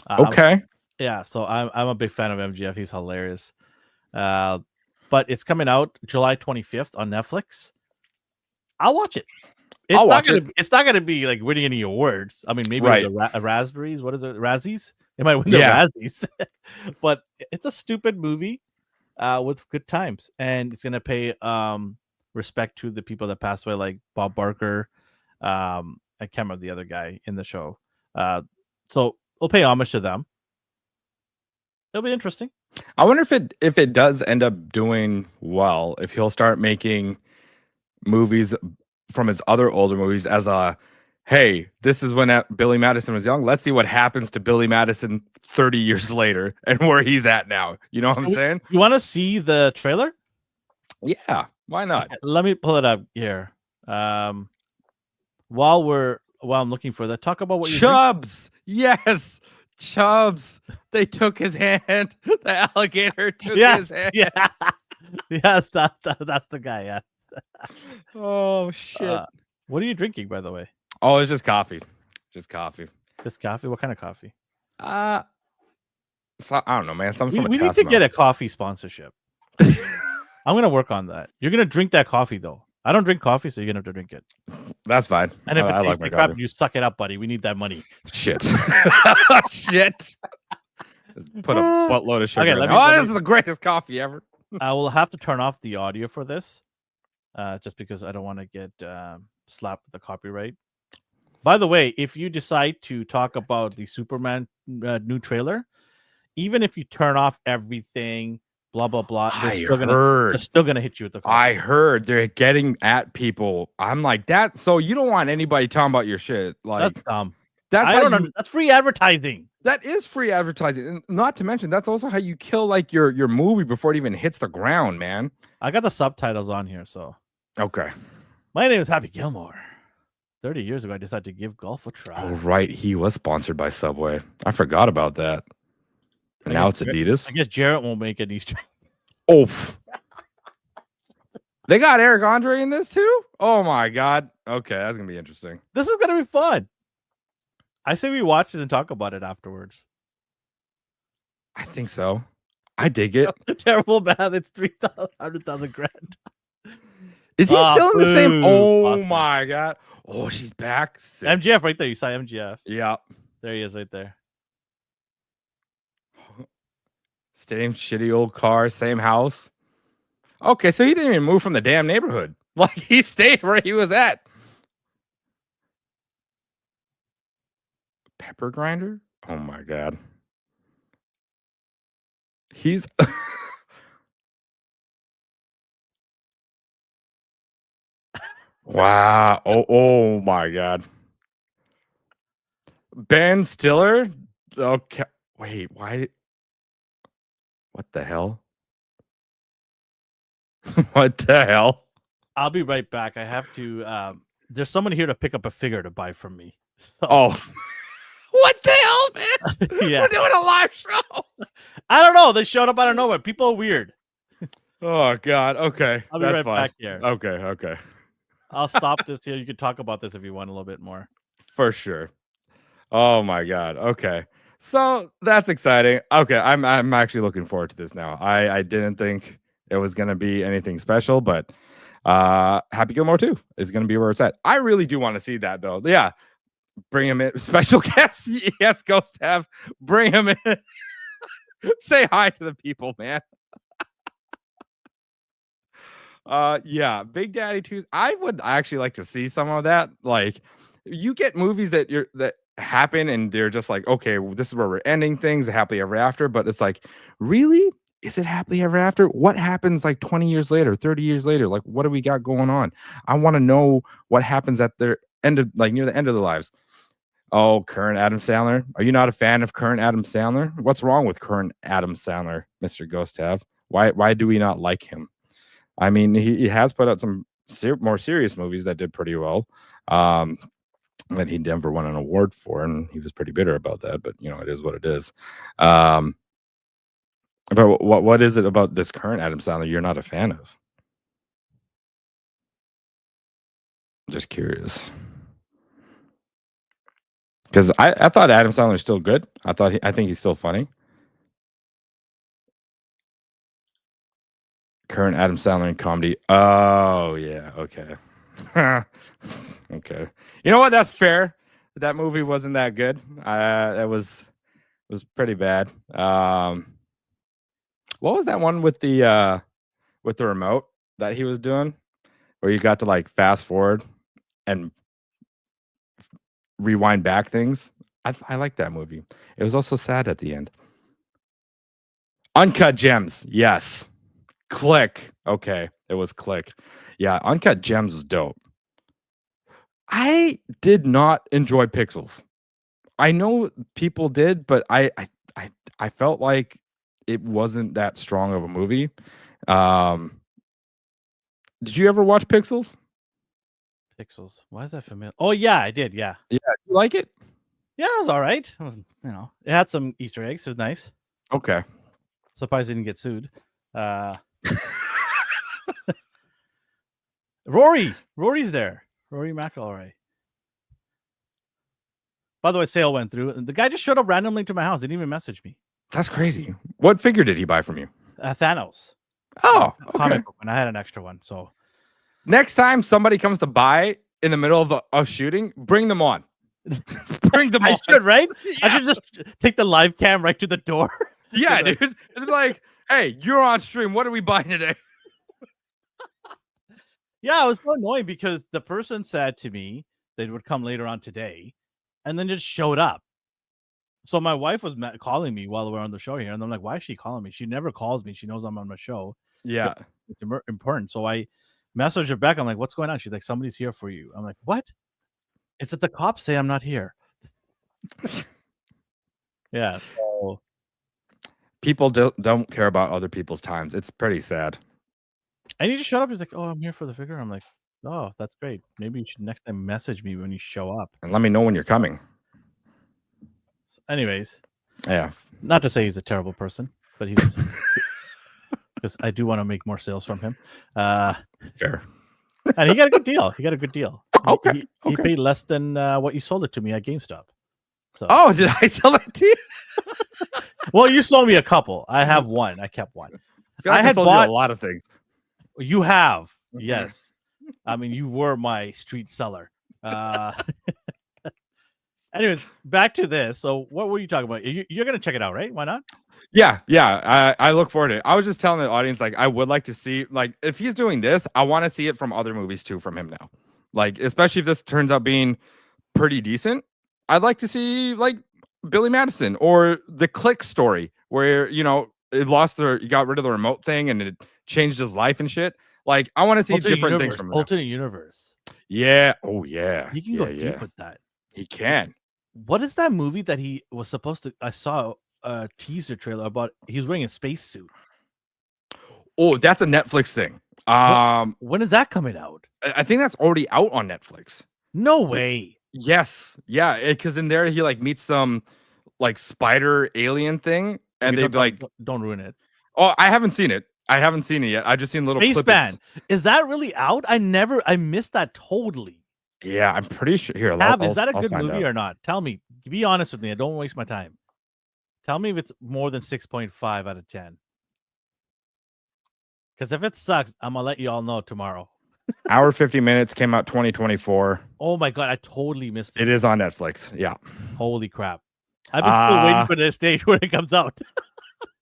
Okay. Yeah, so I'm a big fan of MJF. He's hilarious. But it's coming out July 25th on Netflix. I'll watch it. It's not gonna be like winning any awards. I mean, maybe the raspberries. What is it? Razzies? It might win the Razzies. But it's a stupid movie with good times, and it's gonna pay respect to the people that passed away, like Bob Barker. I can't remember the other guy in the show. So we'll pay homage to them. It'll be interesting. I wonder if it does end up doing well, if he'll start making movies from his other older movies as a hey, this is when Billy Madison was young. Let's see what happens to Billy Madison 30 years later and where he's at now. You know what I'm saying? You want to see the trailer? Yeah, why not? Okay, let me pull it up here. While I'm looking for that, talk about what you're drinking. Chubbs. Yes. Chubbs. They took his hand. The alligator took his hand. Yeah. Yes, that's the guy. Yeah. Oh shit. What are you drinking, by the way? Oh, it's just coffee. Just coffee. Just coffee? What kind of coffee? So, I don't know, man. Something We need to get a coffee sponsorship. I'm gonna work on that. You're gonna drink that coffee though. I don't drink coffee, so you're gonna have to drink it. That's fine. And if I it like tastes my like crap, coffee. you suck it up, buddy. We need that money. Shit. Shit. Put a buttload of sugar. Okay, This is the greatest coffee ever. I will have to turn off the audio for this, just because I don't want to get slapped with the copyright. By the way, if you decide to talk about the Superman new trailer, even if you turn off everything, blah blah blah, they're still gonna hit you with the copyright. I heard they're getting at people. I'm like that. So you don't want anybody talking about your shit. Like That's dumb. That's free advertising. That is free advertising, and not to mention that's also how you kill like your movie before it even hits the ground, man. I got the subtitles on here, so okay. My name is Happy Gilmore. 30 years ago, I decided to give golf a try. Oh, right. He was sponsored by Subway. I forgot about that. And now it's Adidas. I guess Jarrett won't make it Easter. Oof. They got Eric Andre in this too? Oh my God. Okay, that's going to be interesting. This is going to be fun. I say we watch it and talk about it afterwards. I think so. I dig it. Terrible math. It's 300,000 grand. Is he still in the same? Oh my God. Oh, she's back. Sick. MGF right there. You saw MGF. Yeah. There he is right there. Same shitty old car, same house. Okay, so he didn't even move from the damn neighborhood. Like he stayed where he was at. Pepper grinder? Oh my God. He's wow. Oh my God. Ben Stiller? Okay. Wait, why? What the hell? What the hell? I'll be right back. I have to there's someone here to pick up a figure to buy from me. So. Oh. What the hell, man? Yeah. We're doing a live show. I don't know. They showed up out of nowhere. People are weird. Oh God. Okay. I'll be right back here. Okay. I'll stop this here. You can talk about this if you want a little bit more. For sure. Oh my God. Okay. So that's exciting. Okay. I'm actually looking forward to this now. I didn't think it was gonna be anything special, but Happy Gilmore 2 is gonna be where it's at. I really do want to see that though. Yeah. Bring him in. Special guest. Yes, Ghost have. Bring him in. Say hi to the people, man. Yeah, Big Daddy 2. I would actually like to see some of that. Like, you get movies that happen and they're just like, okay, well, this is where we're ending things, happily ever after. But it's like, really? Is it happily ever after? What happens like 20 years later, 30 years later? Like, what do we got going on? I want to know what happens at their end of, like, near the end of their lives. Oh, current Adam Sandler. Are you not a fan of current Adam Sandler? What's wrong with current Adam Sandler, Mr. Ghost have? Why do we not like him? I mean, he has put out some more serious movies that did pretty well. That he never won an award for, and he was pretty bitter about that. But you know, it is what it is. But what is it about this current Adam Sandler you're not a fan of? I'm just curious. Because I thought Adam Sandler is still good. I think he's still funny. Current Adam Sandler in comedy. Oh yeah, okay. Okay. You know what? That's fair. That movie wasn't that good. It was pretty bad. What was that one with the remote that he was doing, where you got to like fast forward and rewind back things? I like that movie. It was also sad at the end. Uncut Gems. Yes. Click. Okay. It was Click. Yeah. Uncut Gems was dope. I did not enjoy Pixels. I know people did, but I felt like it wasn't that strong of a movie. Did you ever watch Pixels? Pixels. Why is that familiar? Oh yeah, I did. Yeah, Yeah, you like it? yeah, it was all right. It was, it had some Easter eggs. It was nice. Okay. Surprised I didn't get sued. Rory's there. Rory McIlroy. By the way, sale went through. The guy just showed up randomly to my house. Didn't even message me. That's crazy. What figure did he buy from you? Thanos. Oh, okay. Comic book, and I had an extra one. So next time somebody comes to buy in the middle of a shooting, bring them on. Bring them on. I should, right? Yeah. I should just take the live cam right to the door. Yeah, dude. It's like, hey, you're on stream. What are we buying today? Yeah, it was so annoying because the person said to me they would come later on today, and then just showed up. So my wife was calling me while we were on the show here, and I'm like, "Why is she calling me? She never calls me. She knows I'm on my show. Yeah, it's important." So I messaged her back. I'm like, "What's going on?" She's like, "Somebody's here for you." I'm like, "What?" It's that the cops say I'm not here. Yeah. So people don't care about other people's times. It's pretty sad. and he just showed up. He's like, "Oh, I'm here for the figure." I'm like, "Oh, that's great. Maybe you should next time message me when you show up and let me know when you're coming." Anyways, yeah. Not to say he's a terrible person, but he's because I do want to make more sales from him. Fair. And he got a good deal. He got a good deal. Okay. He paid less than what you sold it to me at GameStop. So. Oh, did I sell it to you? Well, you sold me a couple. I have one. I kept one. I had bought you a lot of things. You have, yes. I mean, you were my street seller. Anyways, back to this. So, what were you talking about? You're gonna check it out, right? Why not? Yeah. I look forward to it. I was just telling the audience, like, I would like to see, like, if he's doing this, I want to see it from other movies too, from him now. Like, especially if this turns out being pretty decent, I'd like to see like Billy Madison or the Click story, where it got rid of the remote thing and it changed his life and shit. Like, I want to see different things from alternate universe. Yeah. Oh yeah. He can go deep with that. He can. What is that movie that he was supposed to? I saw a teaser trailer about. He's wearing a spacesuit. Oh, that's a Netflix thing. When is that coming out? I think that's already out on Netflix. No way. Yes. Yeah. Because in there he like meets some like spider alien thing, and they like don't ruin it. Oh, I haven't seen it. I haven't seen it yet. I just seen little Spaceman. Is that really out? I missed that totally. Yeah, I'm pretty sure. Here, is that a good movie or not? Tell me. Be honest with me. I don't waste my time. Tell me if it's more than 6.5 out of 10. Because if it sucks, I'm gonna let you all know tomorrow. Hour 50 minutes, came out 2024. Oh my god, I totally missed it. It is on Netflix. Yeah. Holy crap. I've been still waiting for the stage when it comes out.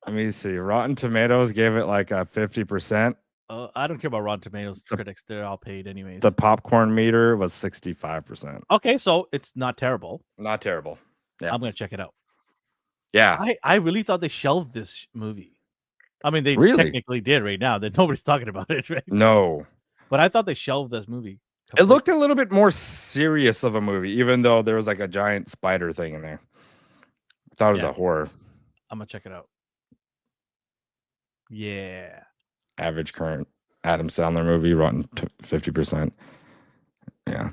Let me see. Rotten Tomatoes gave it like a 50%. I don't care about Rotten Tomatoes critics. They're all paid anyways. The popcorn meter was 65%. Okay, so it's not terrible. Not terrible. Yeah. I'm going to check it out. Yeah. I really thought they shelved this movie. I mean, they technically did right now. That nobody's talking about it, right? No. But I thought they shelved this movie. It looked a little bit more serious of a movie, even though there was like a giant spider thing in there. I thought it was a horror. I'm going to check it out. Yeah. Average current Adam Sandler movie, rotten 50%. Yeah.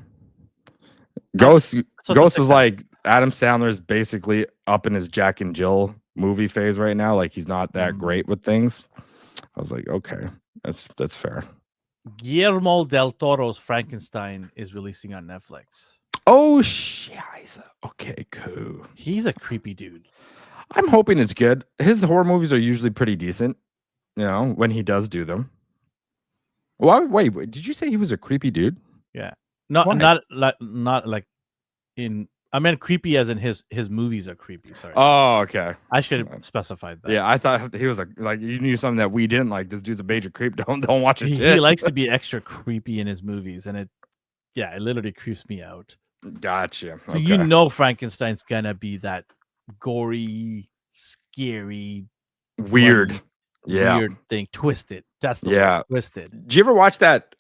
Ghost was like Adam Sandler's basically up in his Jack and Jill movie phase right now. Like, he's not that great with things. I was like, okay, that's fair. Guillermo del Toro's Frankenstein is releasing on Netflix. Oh, shit. Okay, cool. He's a creepy dude. I'm hoping it's good. His horror movies are usually pretty decent, when he does do them. Well, wait, did you say he was a creepy dude? Yeah. Not like in. I meant creepy as in his movies are creepy. Sorry. Oh, okay. I should have specified that. Yeah, I thought he was like you knew something that we didn't like. This dude's a major creep. Don't watch it. He likes to be extra creepy in his movies, and it literally creeps me out. Gotcha. So Frankenstein's gonna be that gory, scary, weird thing, twisted. That's the word, twisted. Did you ever watch that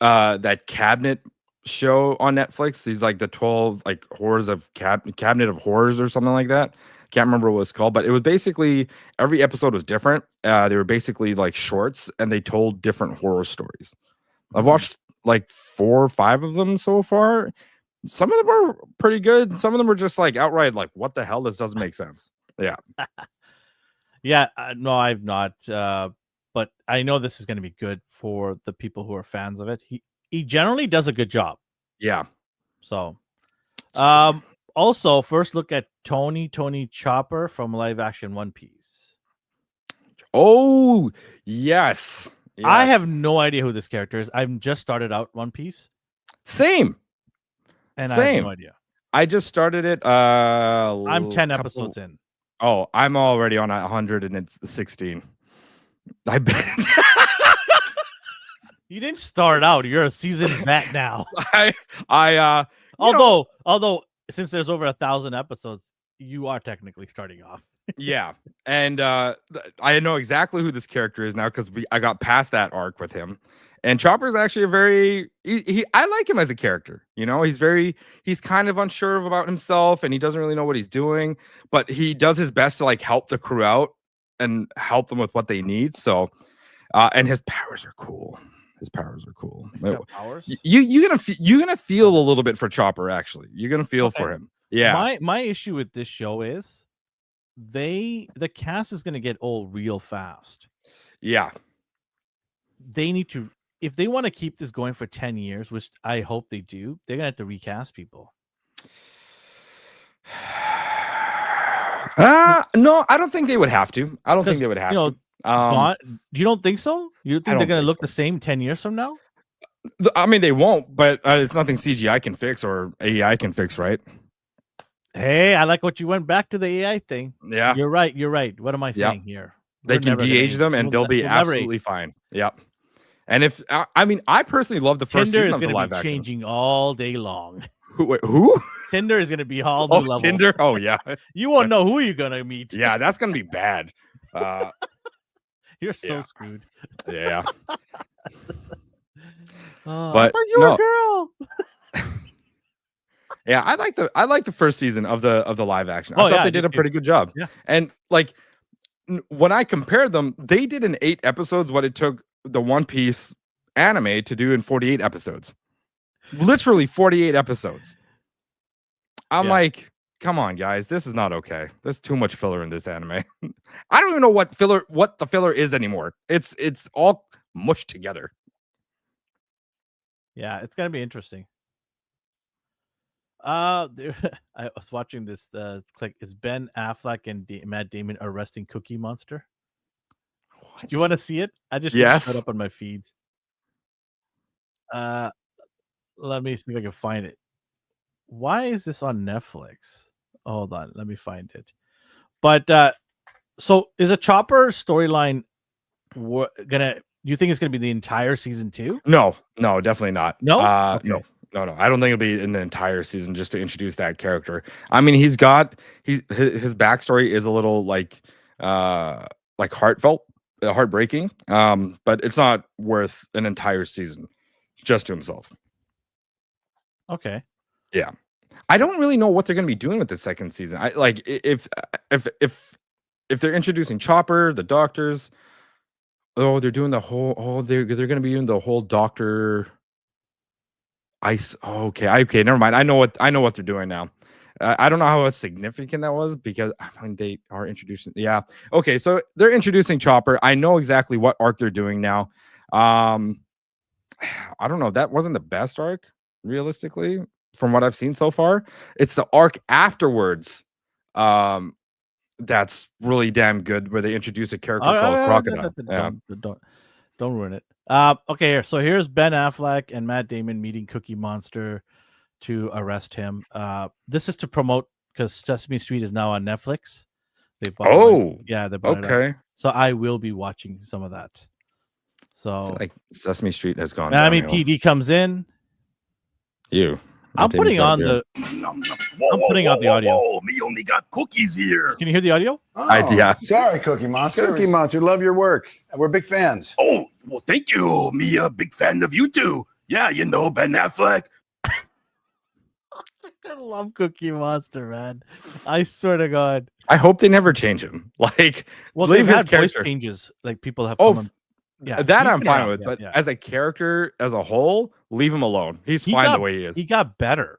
cabinet show on Netflix. He's like the 12 like horrors of cabinet of horrors or something like that. Can't remember what it's called, but it was basically every episode was different. They were basically like shorts, and they told different horror stories. I've watched like 4 or 5 of them so far. Some of them are pretty good. Some of them are just like outright like, what the hell? This doesn't make sense. Yeah. Yeah, no, I've not. But I know this is going to be good for the people who are fans of it. He generally does a good job. Yeah. So, also first look at Tony Chopper from live action One Piece. Oh, yes. I have no idea who this character is. I've just started out One Piece. Same. And I have no idea. I just started it. I'm 10 episodes in. Oh, I'm already on 116. I bet. You didn't start out. You're a seasoned vet now. Although since there's over 1,000 episodes, you are technically starting off. Yeah, and I know exactly who this character is now because I got past that arc with him. And Chopper's actually a very I like him as a character. You know, he's kind of unsure about himself, and he doesn't really know what he's doing, but he does his best to like help the crew out and help them with what they need. So, and his powers are cool. His powers are cool. Powers? You're gonna feel a little bit for Chopper. Actually, you're gonna feel for him. Yeah. My issue with this show is the cast is gonna get old real fast. Yeah. They need to, if they want to keep this going for 10 years, which I hope they do, they're gonna have to recast people. No, I don't think they would have to. I don't think they would have to. You don't think so? You think they're going to look the same 10 years from now? I mean, they won't, but it's nothing CGI can fix or AI can fix, right? Hey, I like what you went back to the AI thing. Yeah. You're right. What am I saying here? They can de-age them and they'll be absolutely fine. Yep. And if I personally love the first season of the live action. Tinder is going to be changing all day long. Who? Tinder is going to be all new level. Tinder? Oh, yeah. You won't know who you're going to meet. Yeah, that's going to be bad. You're so screwed. Yeah. But you were a girl. Yeah, I like the first season of the live action. I thought they did a pretty good job. Yeah. And like when I compared them, they did in 8 episodes what it took the One Piece anime to do in 48 episodes. Literally 48 episodes. I'm like, come on, guys, this is not okay. There's too much filler in this anime. I don't even know what the filler is anymore. It's all mushed together. Yeah, it's gonna be interesting. I was watching this click. Is Ben Affleck and Matt Damon arresting Cookie Monster? Do you want to see it? I just showed up on my feed. Let me see if I can find it. Why is this on Netflix? Hold on, let me find it. But so is a Chopper storyline gonna? Do you think it's gonna be the entire season 2? No, definitely not. No, no. I don't think it'll be in the entire season just to introduce that character. I mean, his backstory is a little like heartfelt, heartbreaking. But it's not worth an entire season just to himself. Okay. Yeah. I don't really know what they're going to be doing with the second season. I like if they're introducing Chopper, the doctors. Oh, they're doing the whole. They're going to be doing the whole doctor. Okay. Never mind. I know what they're doing now. I don't know how significant that was because they are introducing. Yeah. Okay. So they're introducing Chopper. I know exactly what arc they're doing now. I don't know. That wasn't the best arc, realistically, from what I've seen so far. It's the arc afterwards. That's really damn good, where they introduce a character called Crocodile. Don't ruin it. Okay, so here's Ben Affleck and Matt Damon meeting Cookie Monster to arrest him. This is to promote because Sesame Street is now on Netflix. They bought they bought it up. So I will be watching some of that. So like Sesame Street has gone. I mean, PD comes in. I'm putting on the audio. Whoa, me only got cookies here. Can you hear the audio? Yeah. Sorry, Cookie Monster. Cookie Monster, love your work. We're big fans. Oh, well, thank you. Me a big fan of you too. Yeah, Ben Affleck. I love Cookie Monster, man. I swear to God. I hope they never change him. Like, Well, leave they've his had voice character. changes. Like people have Oh, come. Yeah, that he's I'm been fine around. with. Yeah, But yeah. as a character, as a whole, leave him alone. He's He fine got the way he is. he got better.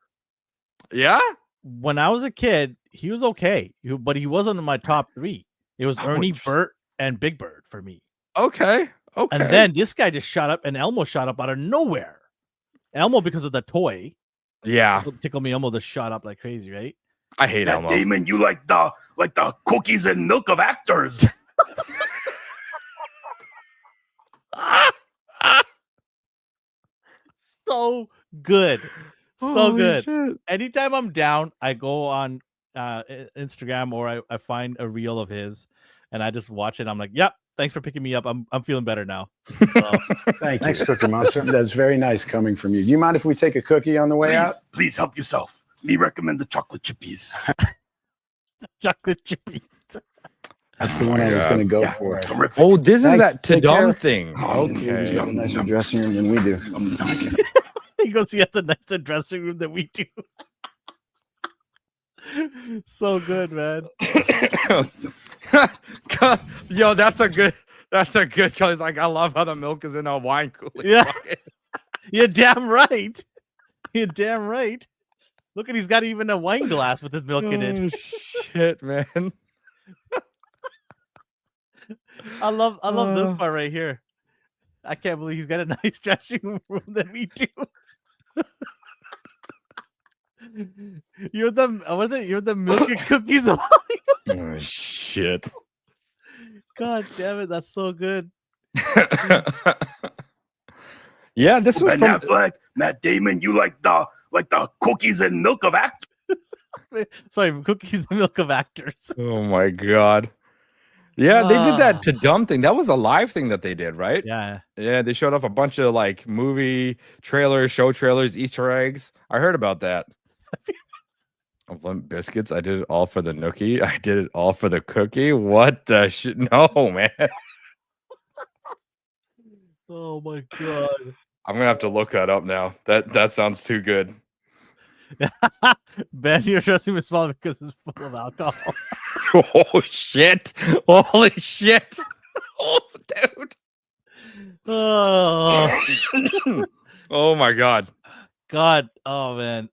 Yeah. When I was a kid, he was okay, but he wasn't in my top 3. It was Ernie, Ouch. Bert, and Big Bird for me. Okay. Okay. And then this guy just shot up, and Elmo shot up out of nowhere. Elmo because of the toy. yeah, Tickle Me Elmo just shot up like crazy, right? I hate Matt Elmo. Damon, you like the cookies and milk of actors. So good. So Holy good. shit. Anytime I'm down, I go on Instagram or I find a reel of his and I just watch it. I'm like, yep, thanks for picking me up. I'm feeling better now. So, Thank you. Thanks, Cookie Monster. That's very nice coming from you. Do you mind if we take a cookie on the way out? Please help yourself. Me recommend the chocolate chippies. chocolate chippies. That's the one I was going to go Yeah, for. terrific. Oh, this Thanks. is that Take care. Tadum thing. He's Okay. got a nicer dressing room than we do. He goes, he has a nicer dressing room than we do. So good, man. Yo, that's a good because like I love how the milk is in a wine cooler. Yeah. You're damn right. You're damn right. Look at he's got even a wine glass with his milk in it. Oh, shit, man. I love this part right here. I can't believe he's got a nice dressing room than we do. You're the what is it? You're the milk and cookies. Oh, shit. God damn it, that's so good. Yeah, this was Ben from Affleck, Matt Damon, you like the cookies and milk of actors. Sorry, cookies and milk of actors. Oh my god. Yeah, they did that to dumb thing. That was a live thing that they did, right? Yeah. Yeah, they showed off a bunch of like movie trailers, show trailers, Easter eggs. I heard about that. Of Limp Biscuits, I did it all for the nookie. I did it all for the cookie. What the shit? No, man. Oh my god. I'm gonna have to look that up now. That sounds too good. Ben, your dressing room is small because it's full of alcohol. Oh shit! Holy shit! Oh, dude! Oh Oh my god! God. Oh man.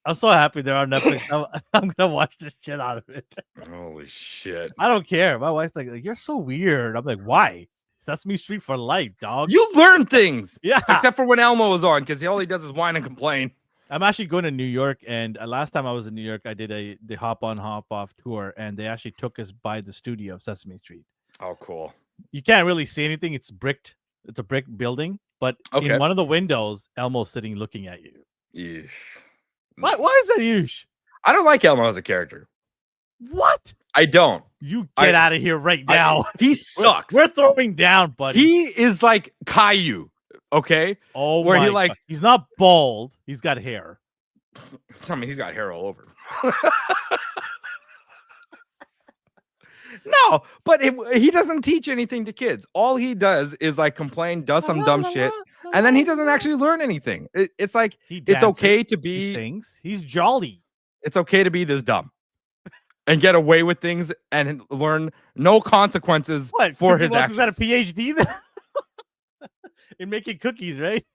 I'm so happy they're on Netflix. I'm gonna watch the shit out of it. Holy shit! I don't care. My wife's like, you're so weird. I'm like, why? Sesame Street for life, dog. You learn things, Yeah. except for when Elmo was on, because all he does is whine and complain. I'm actually going to New York, and last time I was in New York, I did the hop on, hop off tour, and they actually took us by the studio of Sesame Street. Oh, cool. You can't really see anything. It's bricked. It's a brick building, but Okay. in one of the windows, Elmo's sitting looking at you. Yeesh. Why is that huge? I don't like Elmo as a character. What? I don't. You get out of here right now. He sucks. We're throwing down, buddy. He is like Caillou. Okay. oh where my he, like- God. He's not bald. He's got hair. I mean, he's got hair all over. No, but he doesn't teach anything to kids. All he does is like complain, does some dumb shit, and then he doesn't actually learn anything. It's like He it's okay dances, to he be sings. He's jolly. it's okay to be this dumb and get away with things and learn no consequences What? for Cookie his Monster's got a actions. PhD there in making cookies, right?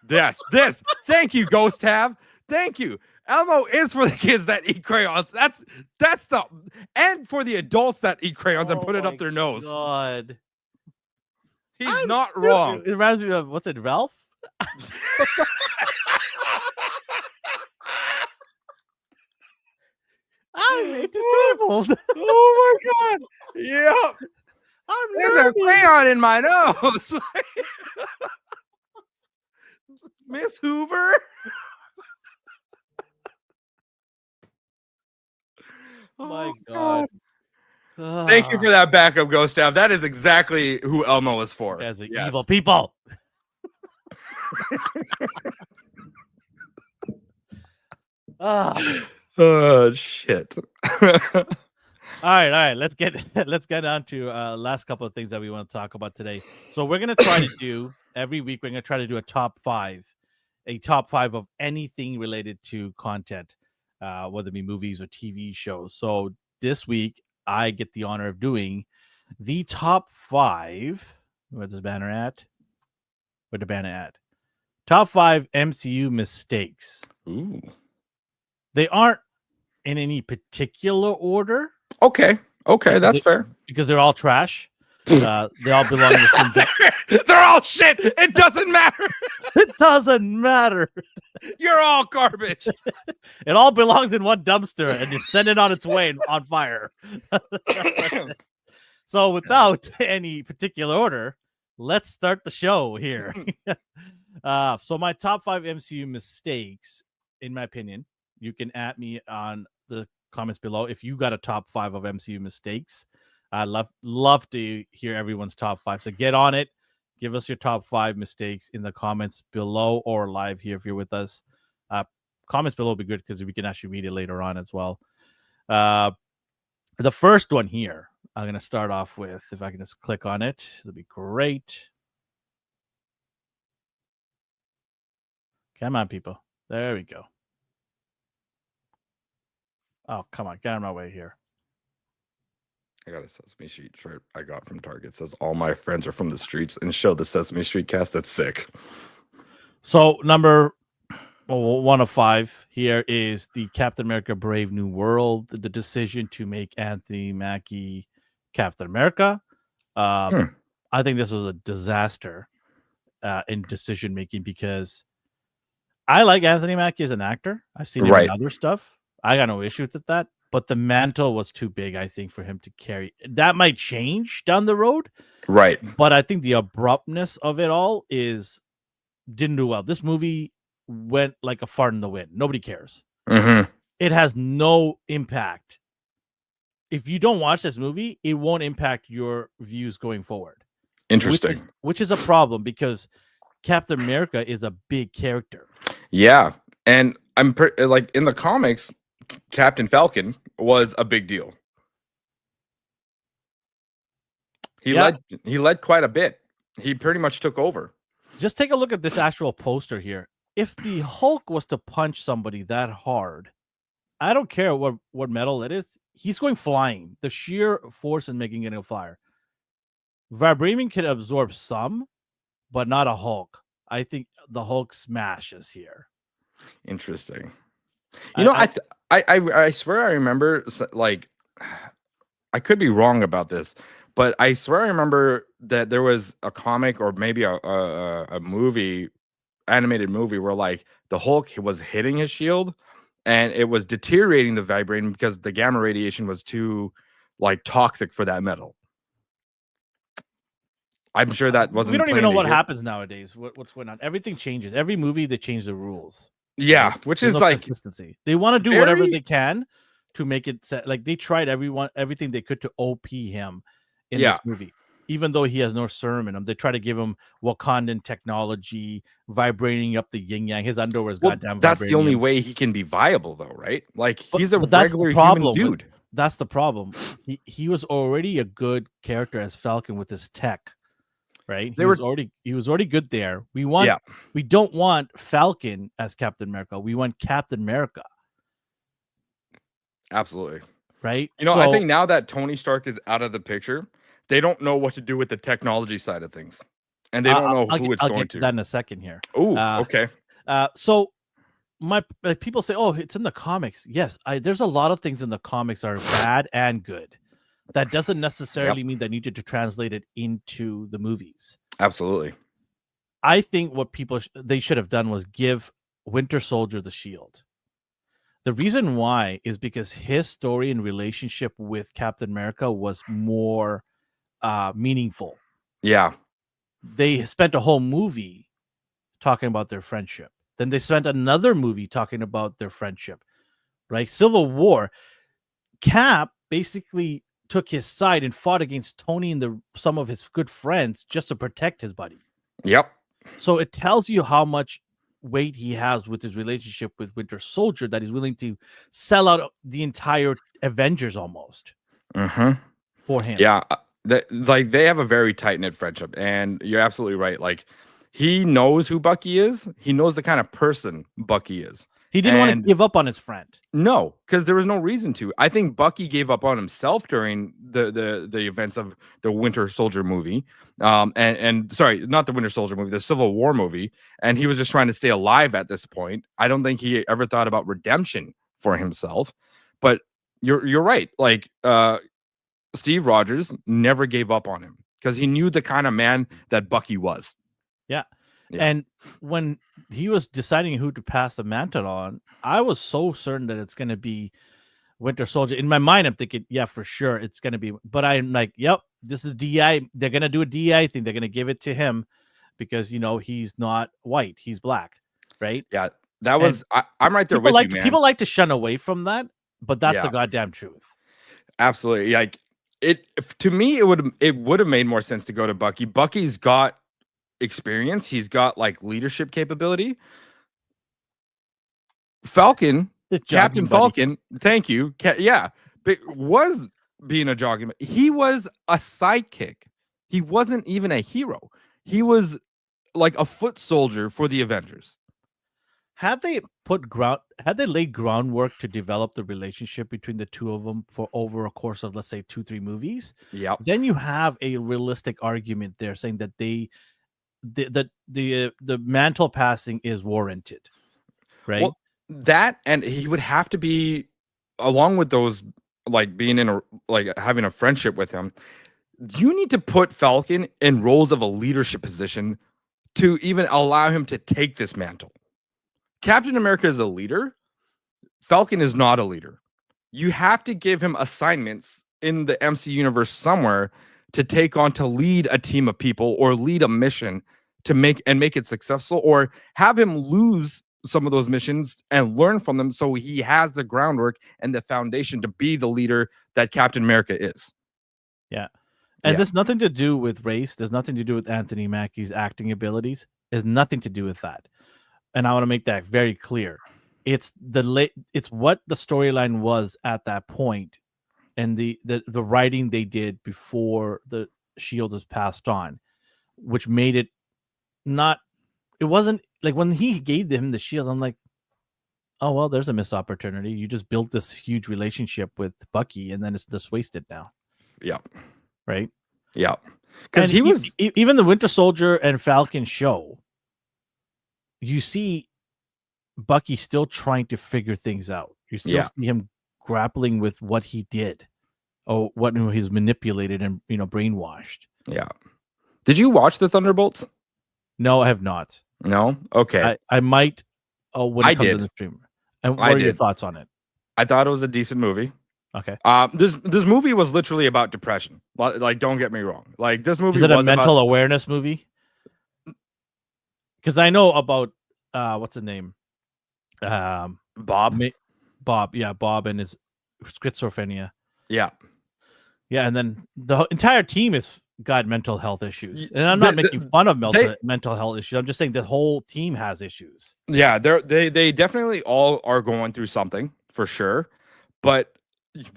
Yes, this. Thank you, Ghost Tab. Thank you. Elmo is for the kids that eat crayons. That's the and for the adults that eat crayons and Oh put it my up their nose. God. He's I'm not stupid. wrong. It reminds me of what's it, Ralph? I'm disabled. Oh my god. Yep. I'm There's a learning. crayon in my nose. Miss Hoover. My Oh, God. Thank you for that backup, Ghost Tab. That is exactly who Elmo is for. As Yes. evil people. Ah. Oh shit. All right. Let's get on to last couple of things that we want to talk about today. So we're gonna try to do every week. We're gonna try to do a top 5, a top 5 of anything related to content, whether it be movies or TV shows. So this week, I get the honor of doing the top 5. Where's the banner at? Where's the banner at? Top 5 MCU mistakes. Ooh. They aren't in any particular order. Okay, that's fair. Because they're all trash. They all belong in the same. They're all shit. It doesn't matter. It doesn't matter. You're all garbage. It all belongs in one dumpster, and you send it on its way on fire. So, without any particular order, let's start the show here. So, my top 5 MCU mistakes, in my opinion, you can at me on the comments below if you got a top 5 of MCU mistakes. I'd love to hear everyone's top 5. So get on it. Give us your top 5 mistakes in the comments below or live here if you're with us. Comments below would be good because we can actually read it later on as well. The first one here, I'm going to start off with, if I can just click on it, it'll be great. Come on, people. There we go. Oh, come on. Get out of my way here. I got a Sesame Street shirt I got from Target. It says all my friends are from the streets and show the Sesame Street cast. That's sick. So number 1 of 5 here is the Captain America Brave New World, the decision to make Anthony Mackie Captain America. I think this was a disaster in decision making because I like Anthony Mackie as an actor. I've seen him in other stuff. I got no issue with that. But the mantle was too big, I think, for him to carry. That might change down the road. Right. But I think the abruptness of it all didn't do well. This movie went like a fart in the wind. Nobody cares. Mm-hmm. It has no impact. If you don't watch this movie, it won't impact your views going forward. Interesting. Which is a problem because Captain America is a big character. Yeah. And I'm like in the comics, Captain Falcon was a big deal. He led quite a bit. He pretty much took over. Just take a look at this actual poster here. If the Hulk was to punch somebody that hard, I don't care what metal it is, he's going flying. The sheer force in making it a flyer. Vibranium can absorb some, but not a Hulk. I think the Hulk smashes here. Interesting. You know, I swear I remember, like, I could be wrong about this, but I swear I remember that there was a comic or maybe a movie, animated movie, where like the Hulk was hitting his shield and it was deteriorating the vibranium because the gamma radiation was too like toxic for that metal. I'm sure that wasn't. We don't even know what happens nowadays. What's going on? Everything changes. Every movie they change the rules. Yeah, which is like consistency. They want to do whatever they can to make it set. Like they tried everything they could to OP him in this movie, even though he has no serum in him. They try to give him Wakandan technology, vibrating up the yin yang. His underwear is goddamn. That's vibranium. the only way he can be viable, though, right? Like he's a regular human dude. That's the problem. He was already a good character as Falcon with his tech. Right, he was already good there. We don't want Falcon as Captain America. We want Captain America. Absolutely. Right. You know, I think now that Tony Stark is out of the picture, they don't know what to do with the technology side of things, and they don't know who it's I'll going get to that in a second here. Oh, okay. So people say, "Oh, it's in the comics." Yes, there's a lot of things in the comics are bad and good. That doesn't necessarily mean they needed to translate it into the movies. Absolutely. I think what they should have done was give Winter Soldier the shield. The reason why is because his story and relationship with Captain America was more meaningful. Yeah. They spent a whole movie talking about their friendship. Then they spent another movie talking about their friendship. Right? Civil War. Cap basically took his side and fought against Tony and some of his good friends just to protect his buddy. Yep. So it tells you how much weight he has with his relationship with Winter Soldier that he's willing to sell out the entire Avengers almost for him. Yeah. They have a very tight-knit friendship, and you're absolutely right. Like He knows who Bucky is. He knows the kind of person Bucky is. He didn't want to give up on his friend. No, because there was no reason to. I think Bucky gave up on himself during the events of the Winter Soldier movie. And sorry, not the Winter Soldier movie, the Civil War movie. And he was just trying to stay alive at this point. I don't think he ever thought about redemption for himself. But you're right. Like Steve Rogers never gave up on him because he knew the kind of man that Bucky was. Yeah. And when he was deciding who to pass the mantle on, I was so certain that it's going to be Winter Soldier. In my mind, I'm thinking, yeah, for sure, it's going to be. But I'm like, yep, this is DI. They're going to do a DI thing. They're going to give it to him because, he's not white. He's black, right? Yeah, that was. I'm right there with you, man. People like to shun away from that, but that's the goddamn truth. Absolutely. Like to me, it would have made more sense to go to Bucky. Bucky's got experience. He's got like leadership capability. Falcon, Captain Falcon, thank you. But was being a jogging. He was a sidekick. He wasn't even a hero. He was like a foot soldier for the Avengers. Had they laid groundwork to develop the relationship between the two of them for over a course of, let's say, 2-3 movies, then you have a realistic argument there saying that the mantle passing is warranted, right? Well, that, and he would have to be, along with those, like being in having a friendship with him. You need to put Falcon in roles of a leadership position to even allow him to take this mantle. Captain America is a leader. Falcon is not a leader. You have to give him assignments in the MC universe somewhere to take on, to lead a team of people or lead a mission to make it successful, or have him lose some of those missions and learn from them so he has the groundwork and the foundation to be the leader that Captain America is. Yeah. And there's nothing to do with race. There's nothing to do with Anthony Mackie's acting abilities. There's nothing to do with that. And I want to make that very clear. It's what the storyline was at that point, and the writing they did before the shield was passed on, which made it not. It wasn't like when he gave him the shield, I'm like, oh well, there's a missed opportunity. You just built this huge relationship with Bucky, and then it's just wasted now. Yeah. Right. Yeah. Because he was even the Winter Soldier and Falcon show. You see Bucky still trying to figure things out. You still see him grappling with what he did, or what he's manipulated and brainwashed. Yeah. Did you watch the Thunderbolts? No, I have not. No? Okay. I might when it comes to the stream. And what are your thoughts on it? I thought it was a decent movie. Okay. This movie was literally about depression. Like, don't get me wrong. Like, this movie is it a mental awareness movie? Because I know about what's his name? Bob. Bob, yeah, Bob and his schizophrenia. Yeah. Yeah, and then the entire team has got mental health issues. And I'm not making fun of mental health issues. I'm just saying the whole team has issues. Yeah, they definitely all are going through something for sure. But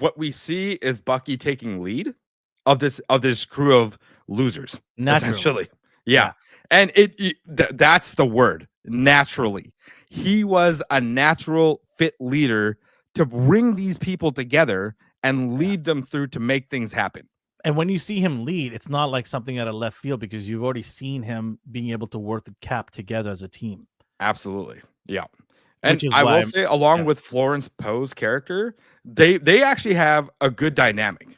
what we see is Bucky taking lead of this crew of losers. Naturally. Essentially. Yeah. And that's the word. Naturally. He was a natural fit leader to bring these people together and lead them through to make things happen. And when you see him lead, it's not like something out of left field because you've already seen him being able to work the Cap together as a team. Absolutely. Yeah. And I will say, along with Florence Poe's character, they actually have a good dynamic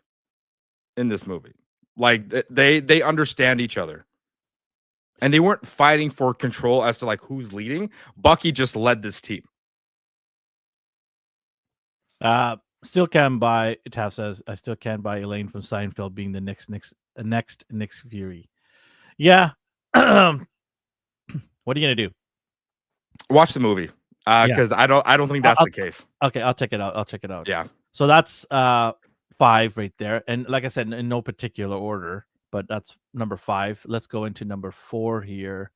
in this movie. Like, they understand each other. And they weren't fighting for control as to like who's leading. Bucky just led this team. Still can buy, Taff says, I still can buy Elaine from Seinfeld being the next Nick Fury. Yeah. What are you gonna do? Watch the movie. Because I don't think that's the case. Okay, I'll check it out. Yeah. So that's 5 right there. And like I said, in no particular order, but that's number 5. Let's go into number 4 here.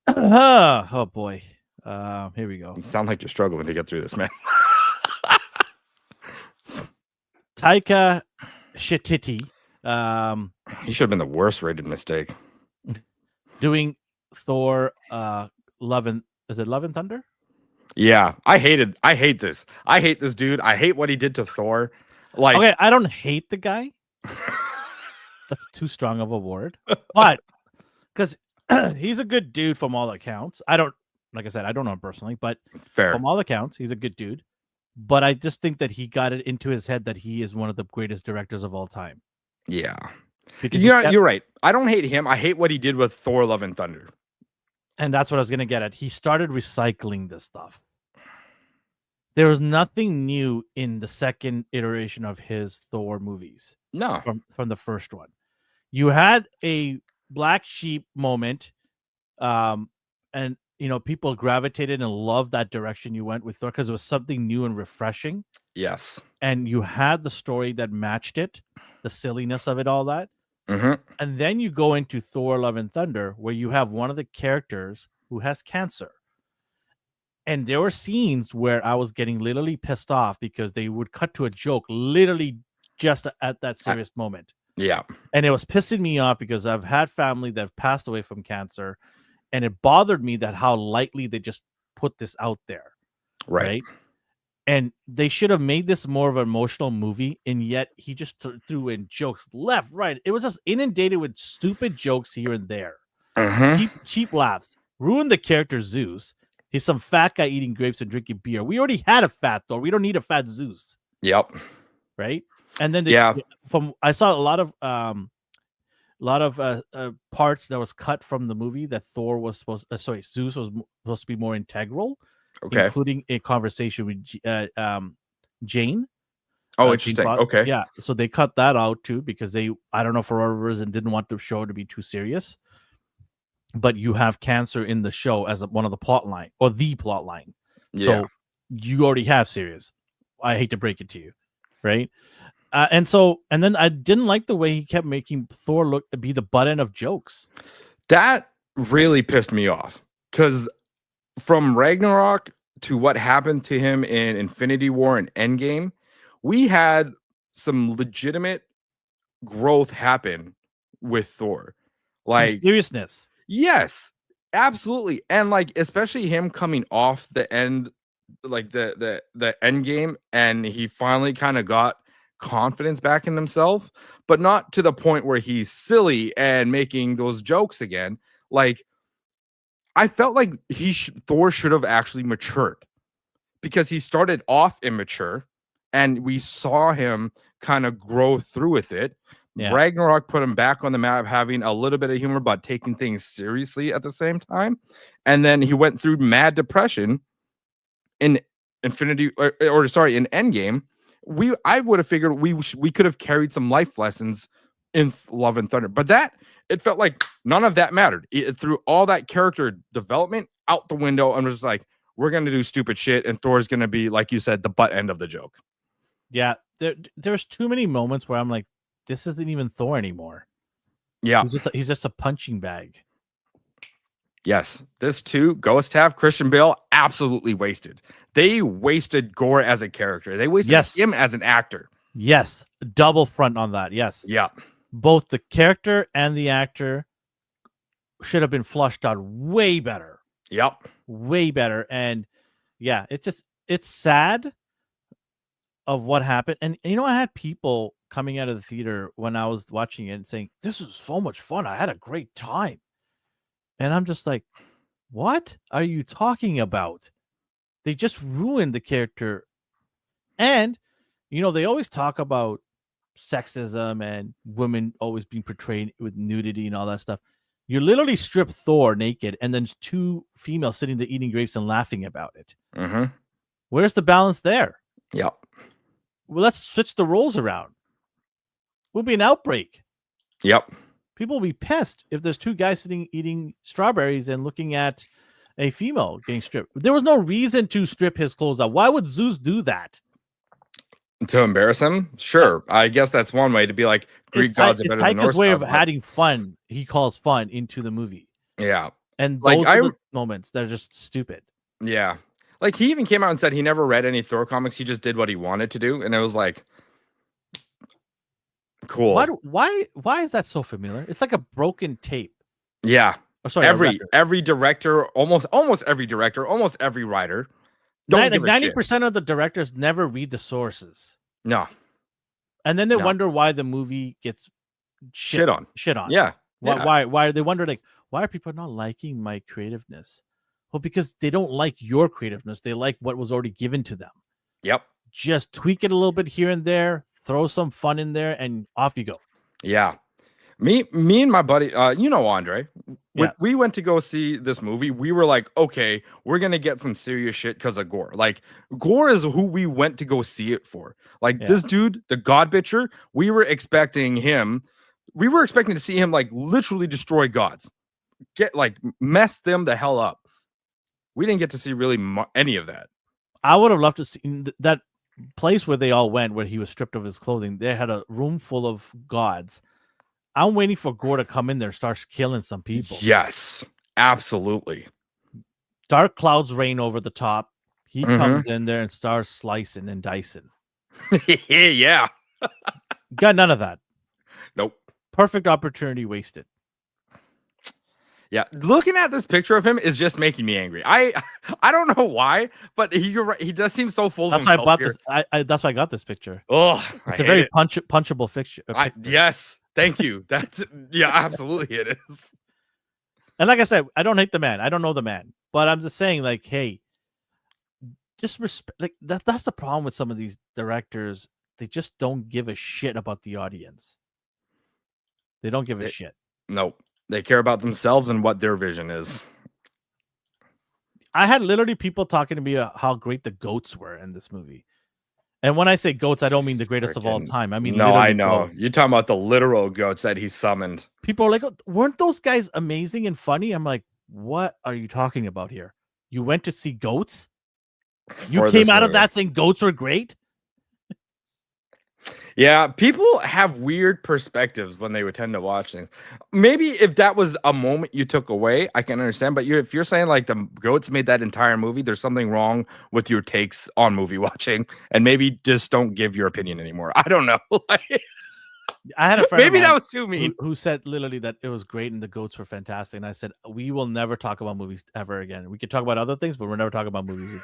Oh boy. Here we go. You sound like you're struggling to get through this, man. Taika Waititi. He should have been the worst rated mistake. Doing Thor Love and Thunder? Yeah, I hate this. I hate this dude. I hate what he did to Thor. Like, Okay, I don't hate the guy. That's too strong of a word. But because he's a good dude from all accounts. Like I said, I don't know him personally, but fair. from all accounts, he's a good dude. But I just think that he got it into his head that he is one of the greatest directors of all time. Yeah. Because You're right. I don't hate him. I hate what he did with Thor Love and Thunder. And that's what I was going to get at. He started recycling this stuff. There was nothing new in the second iteration of his Thor movies. No. From the first one. You had a black sheep moment, and people gravitated and loved that direction you went with Thor because it was something new and refreshing. Yes. And you had the story that matched it, the silliness of it, all that. Mm-hmm. And then you go into Thor Love and Thunder, where you have one of the characters who has cancer. And there were scenes where I was getting literally pissed off because they would cut to a joke literally just at that serious moment. Yeah. And it was pissing me off because I've had family that have passed away from cancer, and it bothered me that how lightly they just put this out there. Right? And they should have made this more of an emotional movie, and yet he just threw in jokes left, right. It was just inundated with stupid jokes here and there. Cheap laughs. Ruined the character Zeus. He's some fat guy eating grapes and drinking beer. We already had a fat Thor. We don't need a fat Zeus. Yep. Right? And then I saw a lot of parts that was cut from the movie that Zeus was supposed to be more integral. Okay. Including a conversation with Jane. Oh, interesting. Okay. Yeah. So they cut that out too because I don't know, for whatever reason, didn't want the show to be too serious. But you have cancer in the show as one of the plot line or the plot line. Yeah. So you already have serious. I hate to break it to you. Right. And then I didn't like the way he kept making Thor be the butt end of jokes. That really pissed me off because from Ragnarok to what happened to him in Infinity War and Endgame, we had some legitimate growth happen with Thor. Like, some seriousness. Yes, absolutely. And like, especially him coming off the end, like the Endgame, and he finally kind of got confidence back in himself, but not to the point where he's silly and making those jokes again. Like, I felt like Thor should have actually matured because he started off immature and we saw him kind of grow through with it. Yeah. Ragnarok put him back on the map, having a little bit of humor, but taking things seriously at the same time. And then he went through mad depression in in Endgame. I would have figured we could have carried some life lessons in Love and Thunder, but it felt like none of that mattered. It threw all that character development out the window and was just like, we're going to do stupid shit. And Thor's going to be, like you said, the butt end of the joke. Yeah. There's too many moments where I'm like, this isn't even Thor anymore. Yeah. He's just a punching bag. Yes. This too, Ghost have Christian Bale absolutely wasted. They wasted Gore as a character. They wasted him as an actor. Yes. Double front on that. Yes. Yeah. Both the character and the actor should have been flushed out way better. Yep. Way better. And yeah, it's sad of what happened. And I had people coming out of the theater when I was watching it and saying, this was so much fun. I had a great time. And I'm just like, what are you talking about? They just ruined the character. And, they always talk about sexism and women always being portrayed with nudity and all that stuff. You literally strip Thor naked and then two females sitting there eating grapes and laughing about it. Mm-hmm. Where's the balance there? Yep. Well, let's switch the roles around. Will be an outbreak. Yep. People will be pissed if there's two guys sitting eating strawberries and looking at a female getting stripped. There was no reason to strip his clothes out. Why would Zeus do that? To embarrass him? Sure. I guess that's one way to be like, Greek gods are better than Norse Taika's way gods, of adding fun, he calls fun, into the movie. Yeah. And those are the moments that are just stupid. Yeah. Like, he even came out and said he never read any Thor comics. He just did what he wanted to do. And it was like, cool. Why is that so familiar? It's like a broken tape. Yeah. Oh, sorry, a record. Every director, almost every director, almost every writer. Don't give a shit. 90% of the directors never read the sources. No. And then they No. wonder why the movie gets Shit on. Yeah. Yeah. Why they wonder, like, why are people not liking my creativeness? Well, because they don't like your creativeness. They like what was already given to them. Yep. Just tweak it a little bit here and there, throw some fun in there, and off you go. Yeah. Me and my buddy, Andre, when Yeah. we went to go see this movie, we were like, okay, we're going to get some serious shit because of Gore. Like, Gore is who we went to go see it for. Like, this dude, the God Bitcher, we were expecting to see him, like, literally destroy gods. Mess them the hell up. We didn't get to see really any of that. I would have loved to see that place where they all went, where he was stripped of his clothing. They had a room full of gods. I'm waiting for Gore to come in there and start killing some people. Yes, absolutely. Dark clouds rain over the top. He comes in there and starts slicing and dicing. Yeah. Got none of that. Nope. Perfect opportunity wasted. Yeah, looking at this picture of him is just making me angry. I don't know why, but you're right. He does seem so full. That's of why I himself bought here. this. That's why I got this picture. Oh, it's a very punchable picture. Yes, thank you. That's absolutely it is. And like I said, I don't hate the man. I don't know the man, but I'm just saying, like, hey, just respect. Like that's the problem with some of these directors. They just don't give a shit about the audience. They don't give a shit. Nope. They care about themselves and what their vision is. I had literally people talking to me about how great the goats were in this movie. And when I say goats, I don't mean the greatest of all time. I mean, no, I know. Goats. You're talking about the literal goats that he summoned. People are like, weren't those guys amazing and funny? I'm like, what are you talking about here? You went to see goats? You came out of that saying goats were great? Yeah, people have weird perspectives when they would tend to watch things. Maybe if that was a moment you took away, I can understand. But if you're saying like the goats made that entire movie, there's something wrong with your takes on movie watching, and maybe just don't give your opinion anymore. I don't know. I had a friend. Maybe that was too mean. Who said literally that it was great and the goats were fantastic. And I said, we will never talk about movies ever again. We could talk about other things, but we're never talking about movies.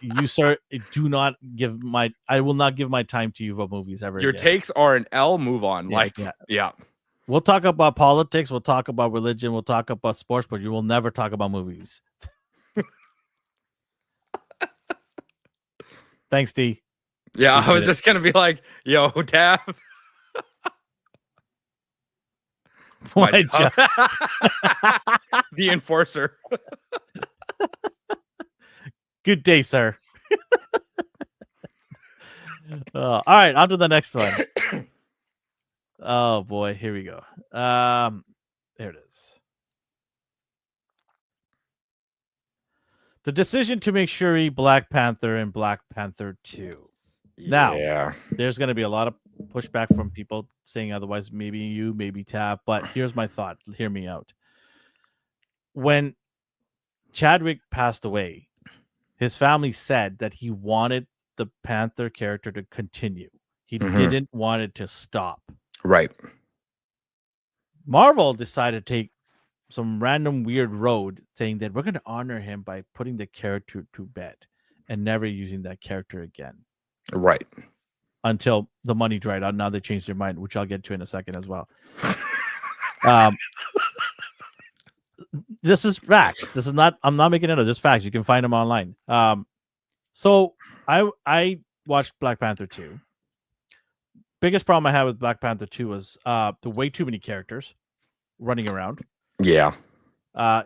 You, sir, I will not give my time to you about movies ever Your again. takes are an L, move on. Yeah. We'll talk about politics, we'll talk about religion, we'll talk about sports, but you will never talk about movies. Thanks, D. Yeah, I was just gonna be like, yo, Tav. The enforcer. Good day, sir. All right, on to the next one. Oh boy, here we go. There it is. The decision to make Shuri Black Panther and Black Panther 2. Now, there's going to be a lot of pushback from people saying otherwise. Maybe you, maybe Tab. But here's my thought. Hear me out. When Chadwick passed away, his family said that he wanted the Panther character to continue. He didn't want it to stop. Right. Marvel decided to take some random weird road saying that we're going to honor him by putting the character to bed and never using that character again. Right. Until the money dried out. Now they changed their mind, which I'll get to in a second as well. This is facts. This is not, I'm not making it up. This is facts. You can find them online. So I watched Black Panther 2. Biggest problem I had with Black Panther 2 was the way too many characters running around. Yeah.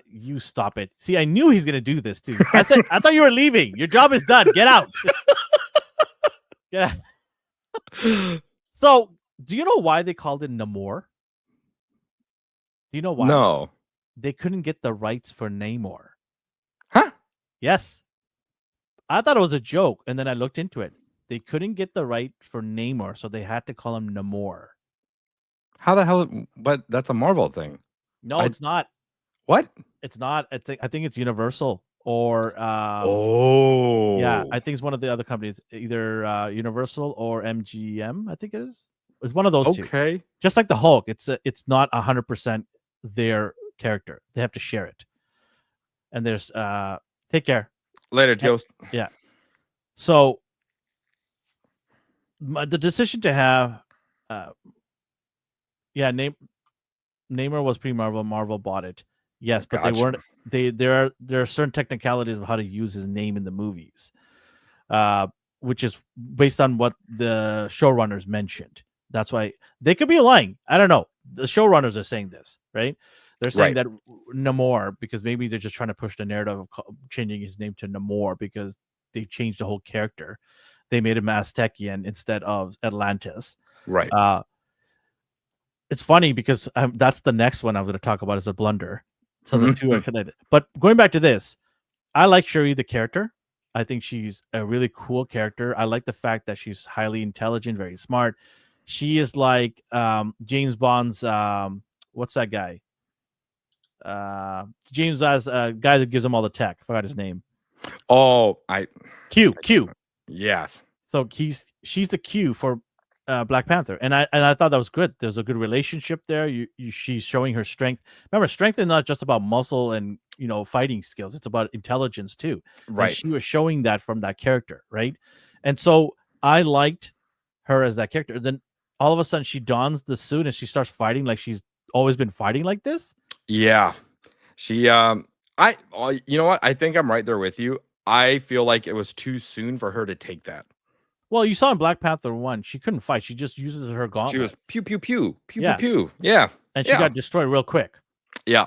You stop it. See, I knew he's gonna do this too. I thought you were leaving. Your job is done. Get out. Get out. So, do you know why they called it Namor? Do you know why? No. They couldn't get the rights for Namor. Huh? Yes. I thought it was a joke, and then I looked into it. They couldn't get the right for Namor, so they had to call him Namor. How the hell? But that's a Marvel thing. No, it's not. What? It's not. I think it's Universal or yeah, I think it's one of the other companies, either Universal or MGM. I think it is. It's one of those two. Okay. Just like the Hulk, it's not 100% their character. They have to share it. And there's take care. Later, Ghost. Yeah. So the decision to have Namor was pre-Marvel. Marvel bought it. Yes, but they Gotcha. weren't. There are certain technicalities of how to use his name in the movies, which is based on what the showrunners mentioned. That's why they could be lying. I don't know. The showrunners are saying this, right? They're saying that Namor, because maybe they're just trying to push the narrative of changing his name to Namor because they changed the whole character. They made him Aztecian instead of Atlantis. Right. It's funny because that's the next one I'm going to talk about is a blunder. So the two are connected. But going back to this, I like Shuri, the character. I think she's a really cool character. I like the fact that she's highly intelligent, very smart. She is like James Bond's, what's that guy? James as a guy that gives him all the tech. I forgot his name. Oh, Q. Yes. So she's the Q for Black Panther, and I thought that was good. There's a good relationship there. She's showing her strength. Remember, strength is not just about muscle and fighting skills. It's about intelligence too. Right. And she was showing that from that character, right? And so I liked her as that character. Then all of a sudden she dons the suit and she starts fighting like she's always been fighting like this. Yeah. She you know what? I think I'm right there with you. I feel like it was too soon for her to take that. Well, you saw in Black Panther 1, she couldn't fight. She just uses her gauntlet. She was pew, pew, pew, pew, Yeah. pew, pew. Yeah. And she got destroyed real quick. Yeah.